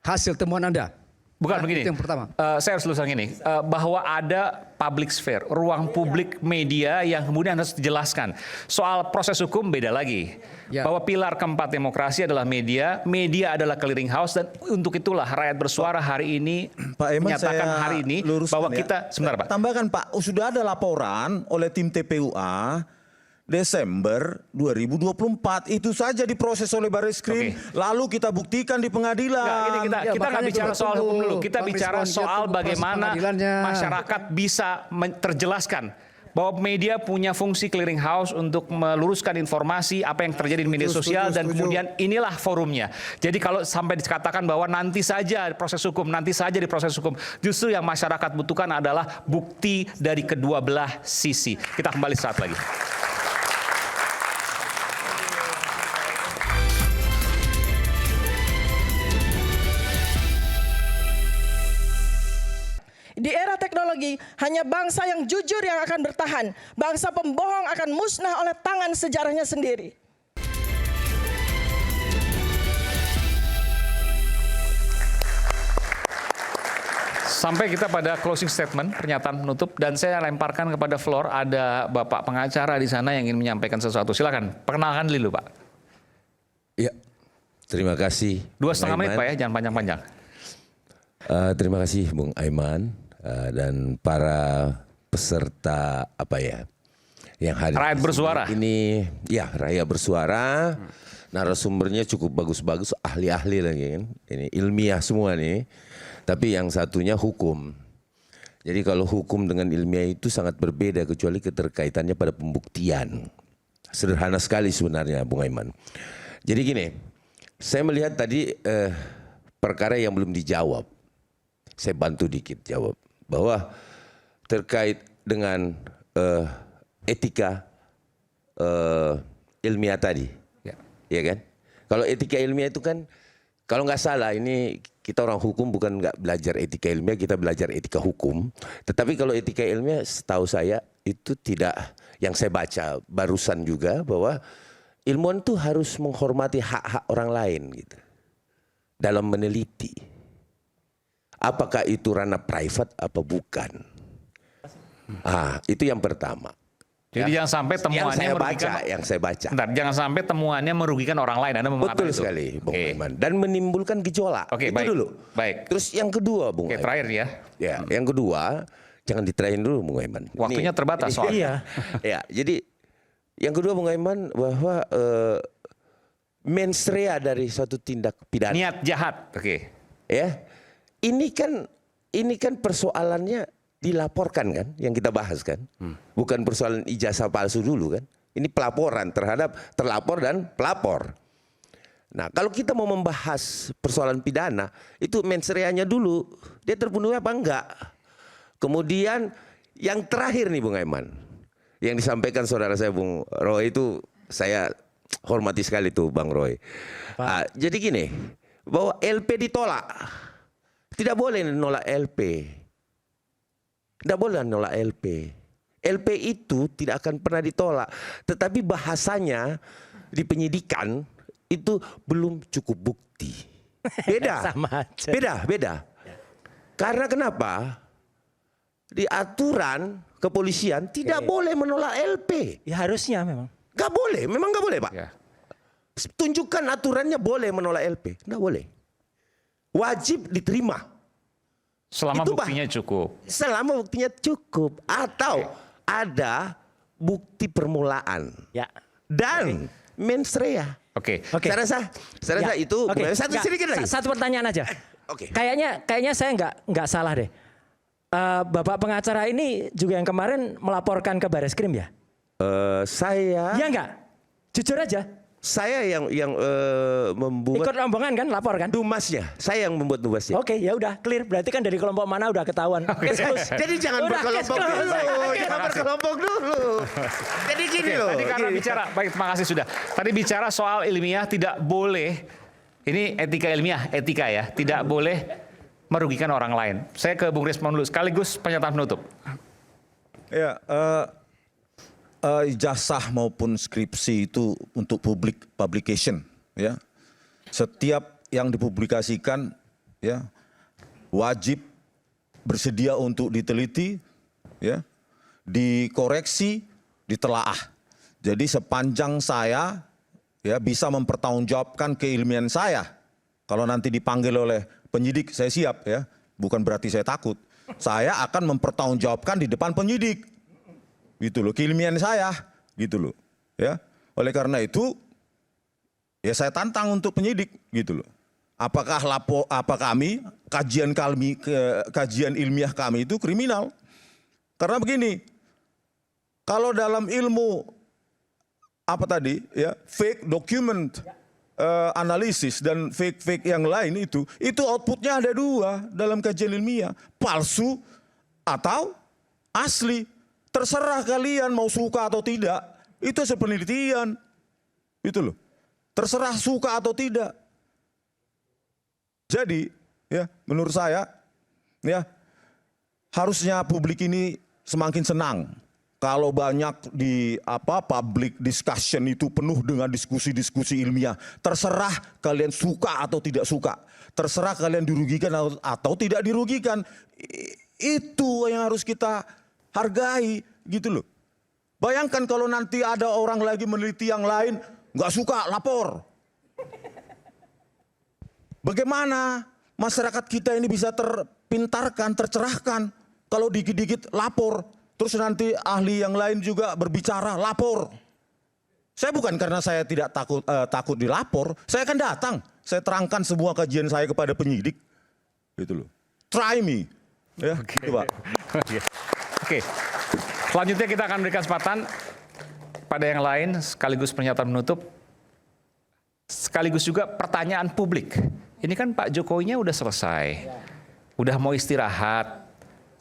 hasil temuan Anda. Bukan begini, yang pertama. Saya harus luruskan gini, bahwa ada public sphere, ruang publik media yang kemudian harus dijelaskan. Soal proses hukum beda lagi. Bahwa pilar keempat demokrasi adalah media, media adalah clearing house, dan untuk itulah rakyat bersuara hari ini menyatakan hari ini bahwa kita, sebentar Pak. Tambahkan Pak, sudah ada laporan oleh tim TPUA, Desember 2024 itu saja diproses oleh Barreskrim, lalu kita buktikan di pengadilan. Kita nggak bicara soal hukum dulu, kita bicara soal bagaimana masyarakat bisa terjelaskan bahwa media punya fungsi clearing house untuk meluruskan informasi apa yang terjadi di media sosial, dan kemudian inilah forumnya. Jadi kalau sampai dikatakan bahwa nanti saja proses hukum, nanti saja di proses hukum, justru yang masyarakat butuhkan adalah bukti dari kedua belah sisi. Kita kembali saat lagi. Di era teknologi, hanya bangsa yang jujur yang akan bertahan. Bangsa pembohong akan musnah oleh tangan sejarahnya sendiri. Sampai kita pada closing statement, pernyataan penutup, dan saya lemparkan kepada floor. Ada Bapak pengacara di sana yang ingin menyampaikan sesuatu. Silakan, perkenalkan dulu Pak. Ya, terima kasih. 2,5 menit Pak ya, jangan panjang-panjang. Terima kasih Bung Aiman dan para peserta yang hadir rakyat bersuara ini. Ya, rakyat bersuara. Narasumbernya cukup bagus-bagus, ahli-ahli lagi kan. Ini ilmiah semua nih. Tapi yang satunya hukum. Jadi kalau hukum dengan ilmiah itu sangat berbeda, kecuali keterkaitannya pada pembuktian. Sederhana sekali sebenarnya Bung Aiman. Jadi gini, saya melihat tadi perkara yang belum dijawab. Saya bantu dikit jawab. Bahwa terkait dengan etika ilmiah tadi. Ya kan? Kalau etika ilmiah itu kan Kalau nggak salah ini kita orang hukum bukan nggak belajar etika ilmiah, kita belajar etika hukum. Tetapi kalau etika ilmiah setahu saya itu tidak, yang saya baca barusan juga bahwa ilmuwan itu harus menghormati hak-hak orang lain gitu dalam meneliti. Apakah itu ranah private apa bukan? Itu yang pertama. Jadi jangan sampai temuannya yang saya baca. Bentar, jangan sampai temuannya merugikan orang lain. Anda mengatakan betul itu. Sekali, Bung Aiman. Dan menimbulkan gejolak. Oke, itu baik. dulu. Baik. Terus yang kedua, Bung Aiman. Terakhir ya. Ya, yang kedua, jangan diterahin dulu, Bung Aiman. Waktunya terbatas soalnya. Ya, jadi yang kedua, Bung Aiman, bahwa mens rea dari suatu tindak pidana. Niat jahat. Oke. Ya, ini kan persoalannya dilaporkan kan, yang kita bahas kan, bukan persoalan ijazah palsu dulu kan. Ini pelaporan terhadap terlapor dan pelapor. Nah, kalau kita mau membahas persoalan pidana, itu mens rea-nya dulu, dia terpenuhi apa enggak. Kemudian yang terakhir nih Bung Aiman, yang disampaikan saudara saya Bung Roy itu saya hormati sekali tuh Bang Roy. Jadi gini, bahwa LP ditolak, tidak boleh nolak LP. Tidak boleh nolak LP. LP itu tidak akan pernah ditolak. Tetapi bahasanya di penyidikan itu belum cukup bukti. Beda. Sama aja. Beda. Karena kenapa? Di aturan kepolisian tidak boleh menolak LP. Ya harusnya memang. Gak boleh, memang gak boleh Pak. Ya. Tunjukkan aturannya boleh menolak LP. Nggak boleh. Wajib diterima. Selama itu buktinya cukup. Selama buktinya cukup. Atau ada bukti permulaan. Ya. Dan mens rea. Oke. Saya rasa itu sedikit lagi. Satu pertanyaan aja. Oke. Kayaknya saya nggak salah deh. Bapak pengacara ini juga yang kemarin melaporkan ke Bareskrim ya? Saya. Iya nggak? Jujur aja. Saya yang membuat. Ikut rombongan kan, lapor kan? Dumasnya. Saya yang membuat dumasnya. Oke, ya udah clear. Berarti kan dari kelompok mana udah ketahuan. Jadi jangan berkelompok dulu. Jangan berkelompok dulu. Jadi gini loh. Tadi karena bicara, baik terima kasih sudah. Tadi bicara soal ilmiah tidak boleh. Ini etika ilmiah, etika ya. Tidak boleh merugikan orang lain. Saya ke Bung Rismon dulu. Sekaligus pernyataan penutup. Ya, ijazah maupun skripsi itu untuk publication ya. Setiap yang dipublikasikan ya wajib bersedia untuk diteliti ya, dikoreksi, ditelaah. Jadi sepanjang saya ya bisa mempertanggungjawabkan keilmian saya. Kalau nanti dipanggil oleh penyidik saya siap ya. Bukan berarti saya takut. Saya akan mempertanggungjawabkan di depan penyidik. Gitu loh, keilmian saya, gitu loh, ya. Oleh karena itu, ya saya tantang untuk penyidik, gitu loh. Apakah kajian ilmiah kami itu kriminal? Karena begini, kalau dalam ilmu fake document analisis dan fake yang lain itu outputnya ada dua dalam kajian ilmiah, palsu atau asli. Terserah kalian mau suka atau tidak, itu penelitian, itu loh. Terserah suka atau tidak. Jadi, ya menurut saya, ya harusnya publik ini semakin senang kalau banyak di public discussion itu penuh dengan diskusi-diskusi ilmiah. Terserah kalian suka atau tidak suka, terserah kalian dirugikan atau tidak dirugikan. Itu yang harus kita hargai, gitu loh. Bayangkan kalau nanti ada orang lagi meneliti yang lain, nggak suka, lapor. Bagaimana masyarakat kita ini bisa terpintarkan, tercerahkan kalau dikit-dikit lapor, terus nanti ahli yang lain juga berbicara, lapor. Saya bukan karena saya tidak takut dilapor, saya akan datang, saya terangkan semua kajian saya kepada penyidik, gitu loh. Try me, ya, coba. Oke, selanjutnya kita akan berikan kesempatan pada yang lain sekaligus pernyataan penutup, sekaligus juga pertanyaan publik. Ini kan Pak Jokowinya udah selesai, udah mau istirahat.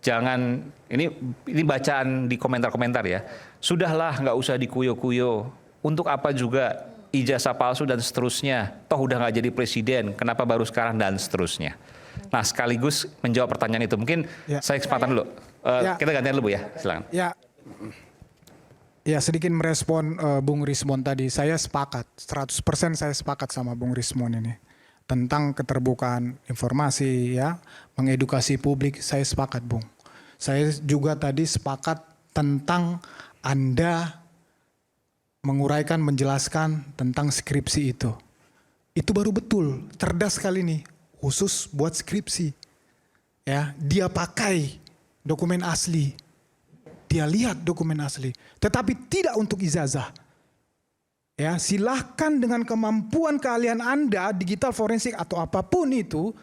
Jangan ini bacaan di komentar-komentar ya. Sudahlah, nggak usah dikuyo-kuyo. Untuk apa juga ijazah palsu dan seterusnya? Toh udah nggak jadi presiden, kenapa baru sekarang dan seterusnya? Nah, sekaligus menjawab pertanyaan itu. Mungkin saya kesempatan dulu. Kita gantian dulu Bu ya, silakan. Ya sedikit merespon Bung Rismon tadi. Saya sepakat, 100% saya sepakat sama Bung Rismon ini. Tentang keterbukaan informasi, ya, mengedukasi publik, saya sepakat Bung. Saya juga tadi sepakat tentang Anda menguraikan, menjelaskan tentang skripsi itu. Itu baru betul, cerdas sekali nih, khusus buat skripsi. Ya, dia pakai dokumen asli. Dia lihat dokumen asli, tetapi tidak untuk ijazah. Ya, silahkan dengan kemampuan keahlian Anda, digital forensik atau apapun itu,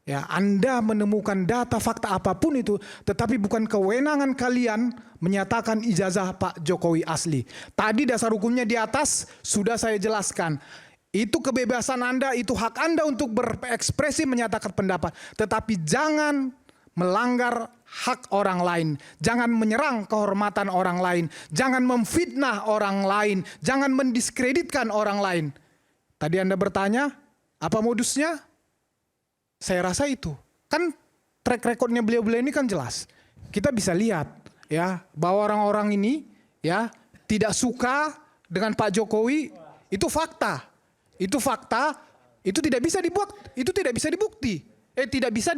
ya, Anda menemukan data fakta apapun itu, tetapi bukan kewenangan kalian menyatakan ijazah Pak Jokowi asli. Tadi dasar hukumnya di atas sudah saya jelaskan. Itu kebebasan Anda, itu hak Anda untuk berekspresi menyatakan pendapat, tetapi jangan melanggar hak orang lain, jangan menyerang kehormatan orang lain, jangan memfitnah orang lain, jangan mendiskreditkan orang lain. Tadi Anda bertanya, apa modusnya? Saya rasa itu. Kan track recordnya beliau-beliau ini kan jelas. Kita bisa lihat ya bahwa orang-orang ini ya tidak suka dengan Pak Jokowi, itu fakta. Itu fakta, itu tidak bisa dibuat, itu tidak bisa dibukti. Tidak bisa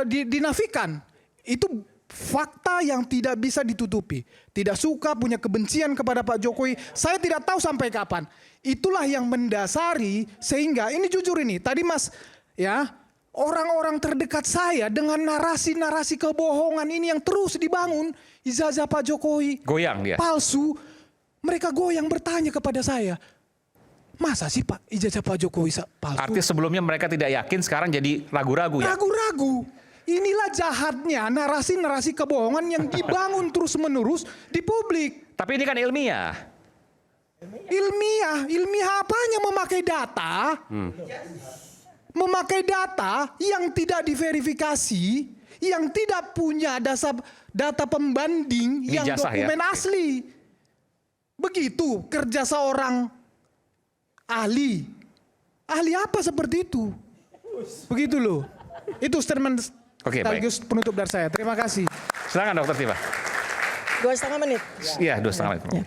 dinafikan. Itu fakta yang tidak bisa ditutupi. Tidak suka, punya kebencian kepada Pak Jokowi. Saya tidak tahu sampai kapan. Itulah yang mendasari sehingga ini jujur ini. Tadi Mas ya, orang-orang terdekat saya dengan narasi-narasi kebohongan ini yang terus dibangun, ijazah Pak Jokowi goyang dia. Palsu. Mereka goyang bertanya kepada saya. Masa sih Pak ijazah Pak Jokowi palsu? Artinya sebelumnya mereka tidak yakin, sekarang jadi ragu-ragu ya? Ragu-ragu. Inilah jahatnya narasi-narasi kebohongan yang dibangun terus-menerus di publik. Tapi ini kan ilmiah. Ilmiah apanya memakai data? Memakai data yang tidak diverifikasi, yang tidak punya data pembanding Ini yang jasa, dokumen ya? asli. Begitu kerja seorang ahli. Ahli apa seperti itu? Begitu loh. Itu statement sekaligus penutup dari saya. Terima kasih. Silakan Dokter Tifa. 2,5 menit. Iya, 2,5 menit.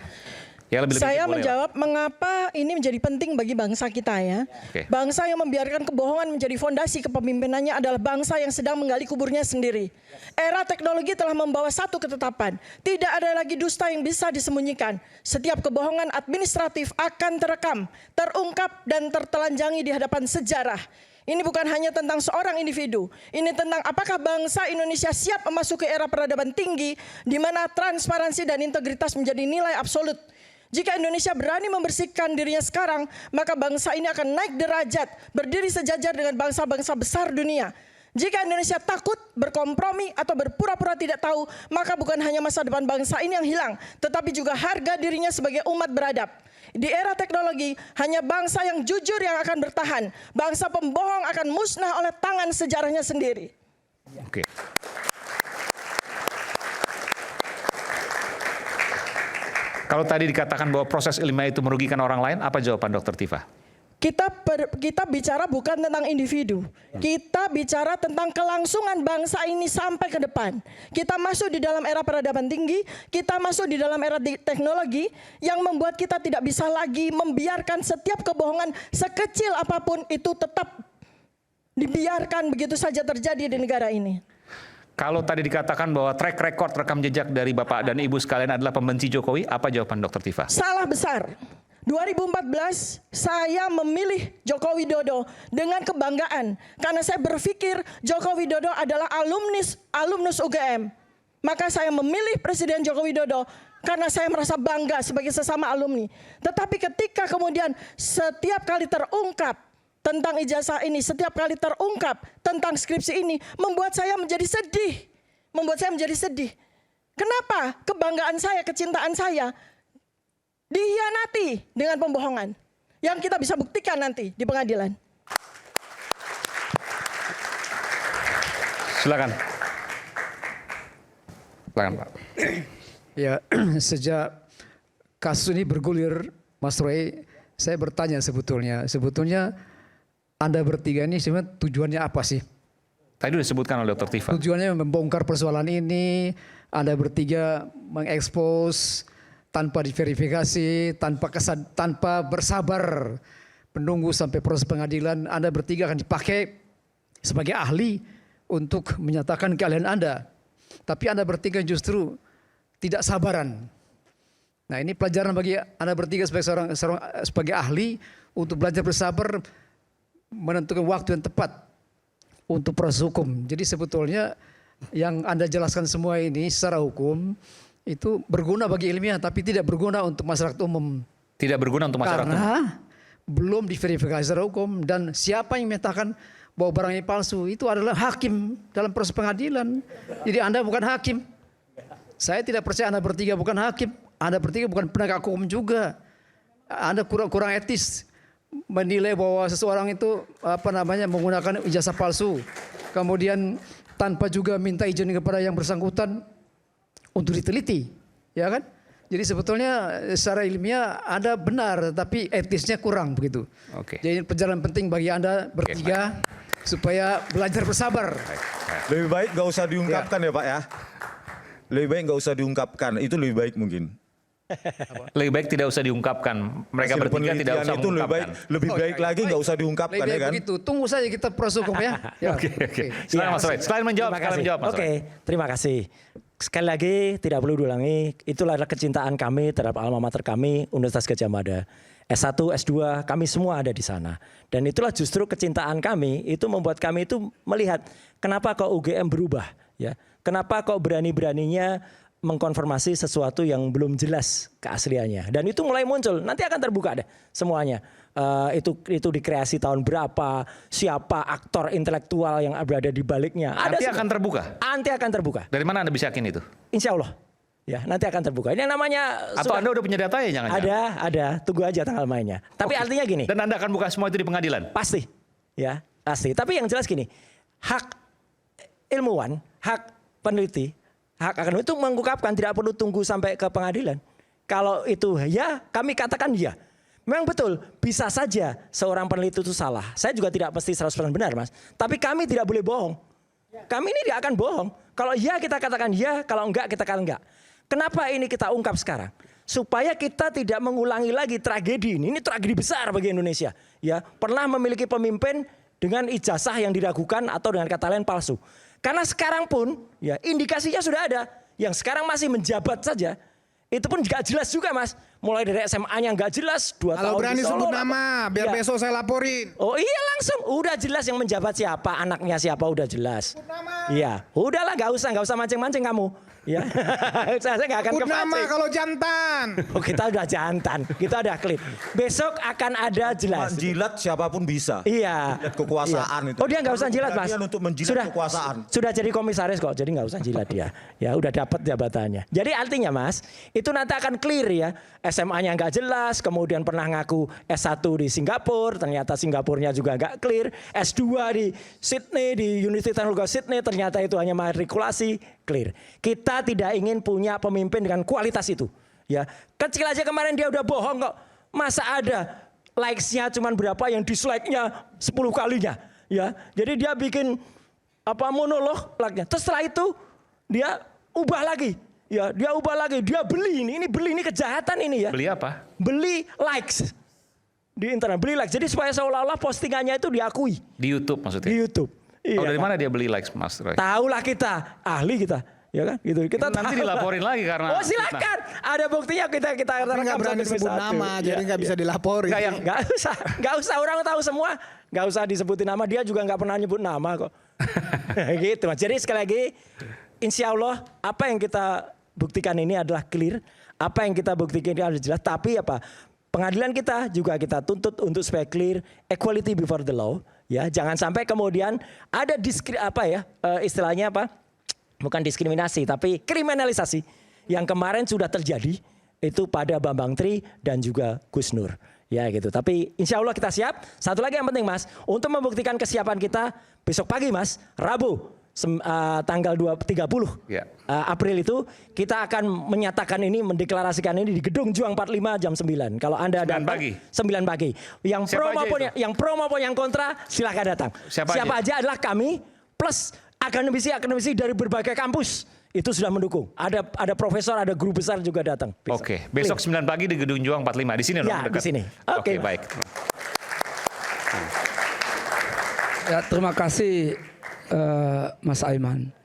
Ya, Saya menjawab mengapa ini menjadi penting bagi bangsa kita ya. Bangsa yang membiarkan kebohongan menjadi fondasi kepemimpinannya adalah bangsa yang sedang menggali kuburnya sendiri. Era teknologi telah membawa satu ketetapan. Tidak ada lagi dusta yang bisa disembunyikan. Setiap kebohongan administratif akan terekam, terungkap dan tertelanjangi di hadapan sejarah. Ini bukan hanya tentang seorang individu. Ini tentang apakah bangsa Indonesia siap memasuki era peradaban tinggi di mana transparansi dan integritas menjadi nilai absolut. Jika Indonesia berani membersihkan dirinya sekarang, maka bangsa ini akan naik derajat, berdiri sejajar dengan bangsa-bangsa besar dunia. Jika Indonesia takut, berkompromi, atau berpura-pura tidak tahu, maka bukan hanya masa depan bangsa ini yang hilang, tetapi juga harga dirinya sebagai umat beradab. Di era teknologi, hanya bangsa yang jujur yang akan bertahan. Bangsa pembohong akan musnah oleh tangan sejarahnya sendiri. Oke. Kalau tadi dikatakan bahwa proses ilmiah itu merugikan orang lain, apa jawaban Dokter Tifa? Kita bicara bukan tentang individu. Kita bicara tentang kelangsungan bangsa ini sampai ke depan. Kita masuk di dalam era peradaban tinggi, kita masuk di dalam era teknologi yang membuat kita tidak bisa lagi membiarkan setiap kebohongan sekecil apapun itu tetap dibiarkan begitu saja terjadi di negara ini. Kalau tadi dikatakan bahwa track record rekam jejak dari Bapak dan Ibu sekalian adalah pembenci Jokowi, apa jawaban Dokter Tifa? Salah besar. 2014 saya memilih Joko Widodo dengan kebanggaan karena saya berpikir Joko Widodo adalah alumnus UGM. Maka saya memilih Presiden Joko Widodo karena saya merasa bangga sebagai sesama alumni. Tetapi ketika kemudian setiap kali terungkap tentang ijazah ini, setiap kali terungkap tentang skripsi ini, membuat saya menjadi sedih. Kenapa? Kebanggaan saya, kecintaan saya dihianati dengan pembohongan yang kita bisa buktikan nanti di pengadilan. Silakan. Silakan Pak. Ya, sejak kasus ini bergulir, Mas Roy, Saya bertanya sebetulnya Anda bertiga ini sebenarnya tujuannya apa sih? Tadi sudah disebutkan oleh Dr. Tifa. Tujuannya membongkar persoalan ini, Anda bertiga mengekspos tanpa diverifikasi, tanpa bersabar menunggu sampai proses pengadilan. Anda bertiga akan dipakai sebagai ahli untuk menyatakan keahlian Anda. Tapi Anda bertiga justru tidak sabaran. Nah, ini pelajaran bagi Anda bertiga sebagai ahli untuk belajar bersabar, menentukan waktu yang tepat untuk proses hukum. Jadi sebetulnya yang Anda jelaskan semua ini secara hukum itu berguna bagi ilmiah, tapi tidak berguna untuk masyarakat umum. Tidak berguna untuk masyarakat umum. Karena belum diverifikasi secara hukum, dan siapa yang menyatakan bahwa barang ini palsu itu adalah hakim dalam proses pengadilan. Jadi Anda bukan hakim. Saya tidak percaya Anda bertiga bukan hakim. Anda bertiga bukan penegak hukum juga. Anda kurang etis menilai bahwa seseorang itu menggunakan ijazah palsu, kemudian tanpa juga minta izin kepada yang bersangkutan untuk diteliti, ya kan? Jadi sebetulnya secara ilmiah Anda benar, tapi etisnya kurang begitu. Oke. Jadi perjalanan penting bagi Anda bertiga supaya belajar bersabar. Lebih baik nggak usah diungkapkan ya Pak ya. Lebih baik nggak usah diungkapkan, itu lebih baik mungkin. Lebih baik tidak usah diungkapkan. Mereka Hasil bertiga tidak usah itu mengungkapkan. lebih baik lagi nggak usah diungkapkan Lebih ya baik kan. begitu. Tunggu saja kita proses hukum ya. Oke. Silakan Mas Roy. Selain menjawab, Mas Roy. Terima kasih. Sekali lagi tidak perlu diulangi, itulah kecintaan kami terhadap alma mater kami, Universitas Gadjah Mada. S1, S2, kami semua ada di sana. Dan itulah justru kecintaan kami, itu membuat kami itu melihat kenapa kok UGM berubah. Ya, kenapa kok berani-beraninya mengkonfirmasi sesuatu yang belum jelas keasliannya. Dan itu mulai muncul, nanti akan terbuka deh semuanya. Itu dikreasi tahun berapa, siapa aktor intelektual yang berada di baliknya. Nanti akan terbuka? Nanti akan terbuka. Dari mana Anda bisa yakin itu? Insya Allah. Ya, nanti akan terbuka. Ini yang namanya... Atau Anda udah punya data ya jangan-jangan? Ada. Tunggu aja tanggal mainnya. Tapi artinya gini. Dan Anda akan buka semua itu di pengadilan? Pasti. Ya, pasti. Tapi yang jelas gini. Hak ilmuwan, hak peneliti, hak akademik itu mengungkapkan, tidak perlu tunggu sampai ke pengadilan. Kalau itu ya, kami katakan ya. Memang betul, bisa saja seorang peneliti itu salah. Saya juga tidak pasti 100% benar, Mas. Tapi kami tidak boleh bohong. Kami ini tidak akan bohong. Kalau ya kita katakan ya, kalau enggak kita katakan enggak. Kenapa ini kita ungkap sekarang? Supaya kita tidak mengulangi lagi tragedi ini. Ini tragedi besar bagi Indonesia. Ya, pernah memiliki pemimpin dengan ijazah yang diragukan atau dengan kata lain palsu. Karena sekarang pun ya indikasinya sudah ada. Yang sekarang masih menjabat saja. Itu pun nggak jelas juga, Mas. Mulai dari SMA-nya nggak jelas, 2 tahun. Kalau berani di Solo, sebut nama, biar besok saya laporin. Oh iya langsung, udah jelas yang menjabat siapa, anaknya siapa udah jelas. Iya, udahlah nggak usah mancing-mancing kamu. Ya, saya nggak akan kepancing. Nama kalau jantan. Oh kita udah jantan, kita udah klip. Besok akan ada jelas. Menjilat siapapun bisa. Iya. Jilat kekuasaan itu. Oh dia nggak usah jilat, Mas. Untuk menjilat kekuasaan. Sudah jadi komisaris kok, jadi nggak usah jilat dia. Ya udah dapat jabatannya. Jadi artinya, Mas, itu nanti akan clear ya. SMA-nya nggak jelas, kemudian pernah ngaku S1 di Singapura, ternyata Singapurnya juga nggak clear. S2 di Sydney, di Universitas Teknologi Sydney, ternyata itu hanya matrikulasi, clear. Kita tidak ingin punya pemimpin dengan kualitas itu. Ya, kecil aja kemarin dia udah bohong kok. Masa ada likes-nya cuman berapa, yang dislike-nya 10 kalinya. Ya, jadi dia bikin monolog like-nya. Terus setelah itu dia ubah lagi. Ya, dia ubah lagi, dia beli ini kejahatan ini ya. Beli apa? Beli likes di internet, beli likes. Jadi supaya seolah-olah postingannya itu diakui. Di YouTube maksudnya? Di YouTube. Iya, dari kan? mana dia beli likes, Mas Roy? Tahulah kita, ahli kita, ya kan? Gitu. Kita nanti dilaporin lagi karena. Oh silakan, ada buktinya kita nggak berani sebut nama, jadi nggak bisa dilaporin. Nggak usah orang tahu semua, nggak usah disebutin nama. Dia juga nggak pernah nyebut nama kok. Gitu, Mas. Jadi sekali lagi, insya Allah apa yang kita buktikan ini adalah clear, apa yang kita buktikan ini adalah jelas. Tapi apa? Pengadilan kita juga kita tuntut untuk supaya clear, equality before the law. Ya, jangan sampai kemudian ada istilahnya apa? Bukan diskriminasi, tapi kriminalisasi yang kemarin sudah terjadi itu pada Bambang Tri dan juga Gus Nur. Ya gitu. Tapi insya Allah kita siap. Satu lagi yang penting, Mas, untuk membuktikan kesiapan kita besok pagi, Mas, Rabu tanggal 30 April itu kita akan menyatakan ini, mendeklarasikan ini di Gedung Juang 45 jam 9. Kalau Anda datang 9 pagi. Yang pro maupun yang kontra silakan datang. Siapa aja adalah kami plus akademisi dari berbagai kampus. Itu sudah mendukung. Ada profesor, ada guru besar juga datang. Oke, besok 9 pagi di Gedung Juang 45 di sini dong, ya, dekat. di sini. Oke, baik. Ya, terima kasih Mas Aiman.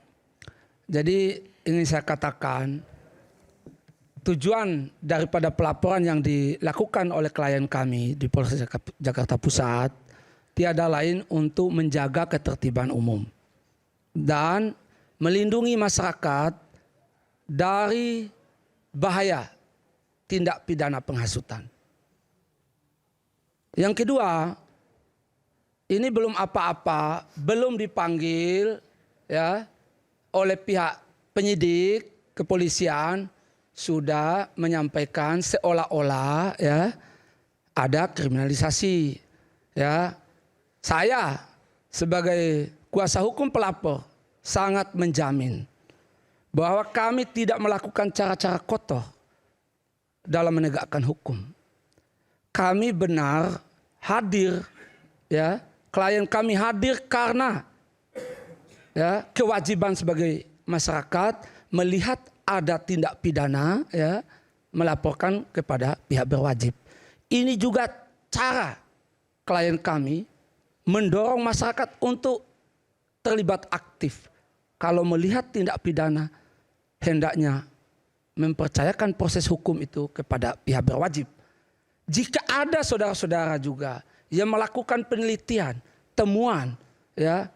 Jadi ini saya katakan tujuan daripada pelaporan yang dilakukan oleh klien kami di Polres Jakarta Pusat tiada lain untuk menjaga ketertiban umum dan melindungi masyarakat dari bahaya tindak pidana penghasutan. Yang kedua, ini belum apa-apa, belum dipanggil ya oleh pihak penyidik kepolisian sudah menyampaikan seolah-olah ya ada kriminalisasi. Ya, saya sebagai kuasa hukum pelapor sangat menjamin bahwa kami tidak melakukan cara-cara kotor dalam menegakkan hukum. Kami benar hadir, ya, klien kami hadir karena ya kewajiban sebagai masyarakat melihat ada tindak pidana, ya, melaporkan kepada pihak berwajib. Ini juga cara klien kami mendorong masyarakat untuk terlibat aktif. Kalau melihat tindak pidana, hendaknya mempercayakan proses hukum itu kepada pihak berwajib. Jika ada saudara-saudara juga yang melakukan penelitian, temuan, ya,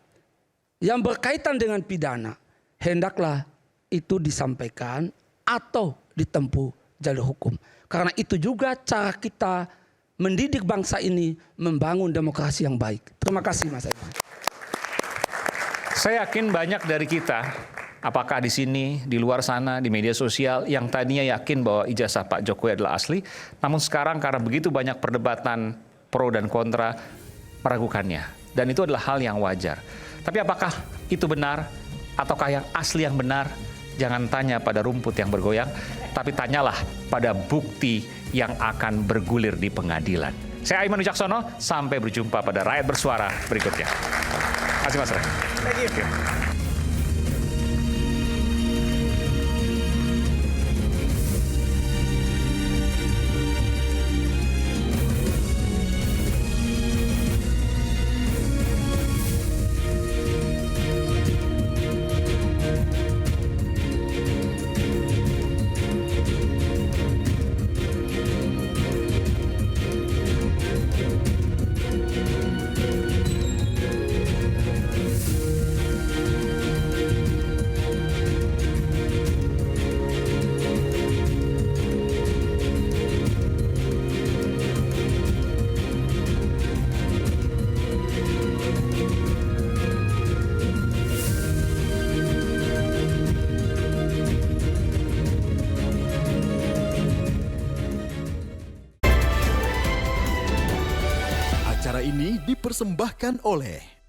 yang berkaitan dengan pidana, hendaklah itu disampaikan atau ditempuh jalur hukum. Karena itu juga cara kita mendidik bangsa ini membangun demokrasi yang baik. Terima kasih Mas Aiman. Saya yakin banyak dari kita, apakah di sini, di luar sana, di media sosial, yang tadinya yakin bahwa ijazah Pak Jokowi adalah asli, namun sekarang karena begitu banyak perdebatan pro dan kontra, meragukannya. Dan itu adalah hal yang wajar. Tapi apakah itu benar? Ataukah yang asli yang benar? Jangan tanya pada rumput yang bergoyang, tapi tanyalah pada bukti yang akan bergulir di pengadilan. Saya Aiman Wicaksono, sampai berjumpa pada Rakyat Bersuara berikutnya. Terima kasih Mas Ray. Thank you. Acara ini dipersembahkan oleh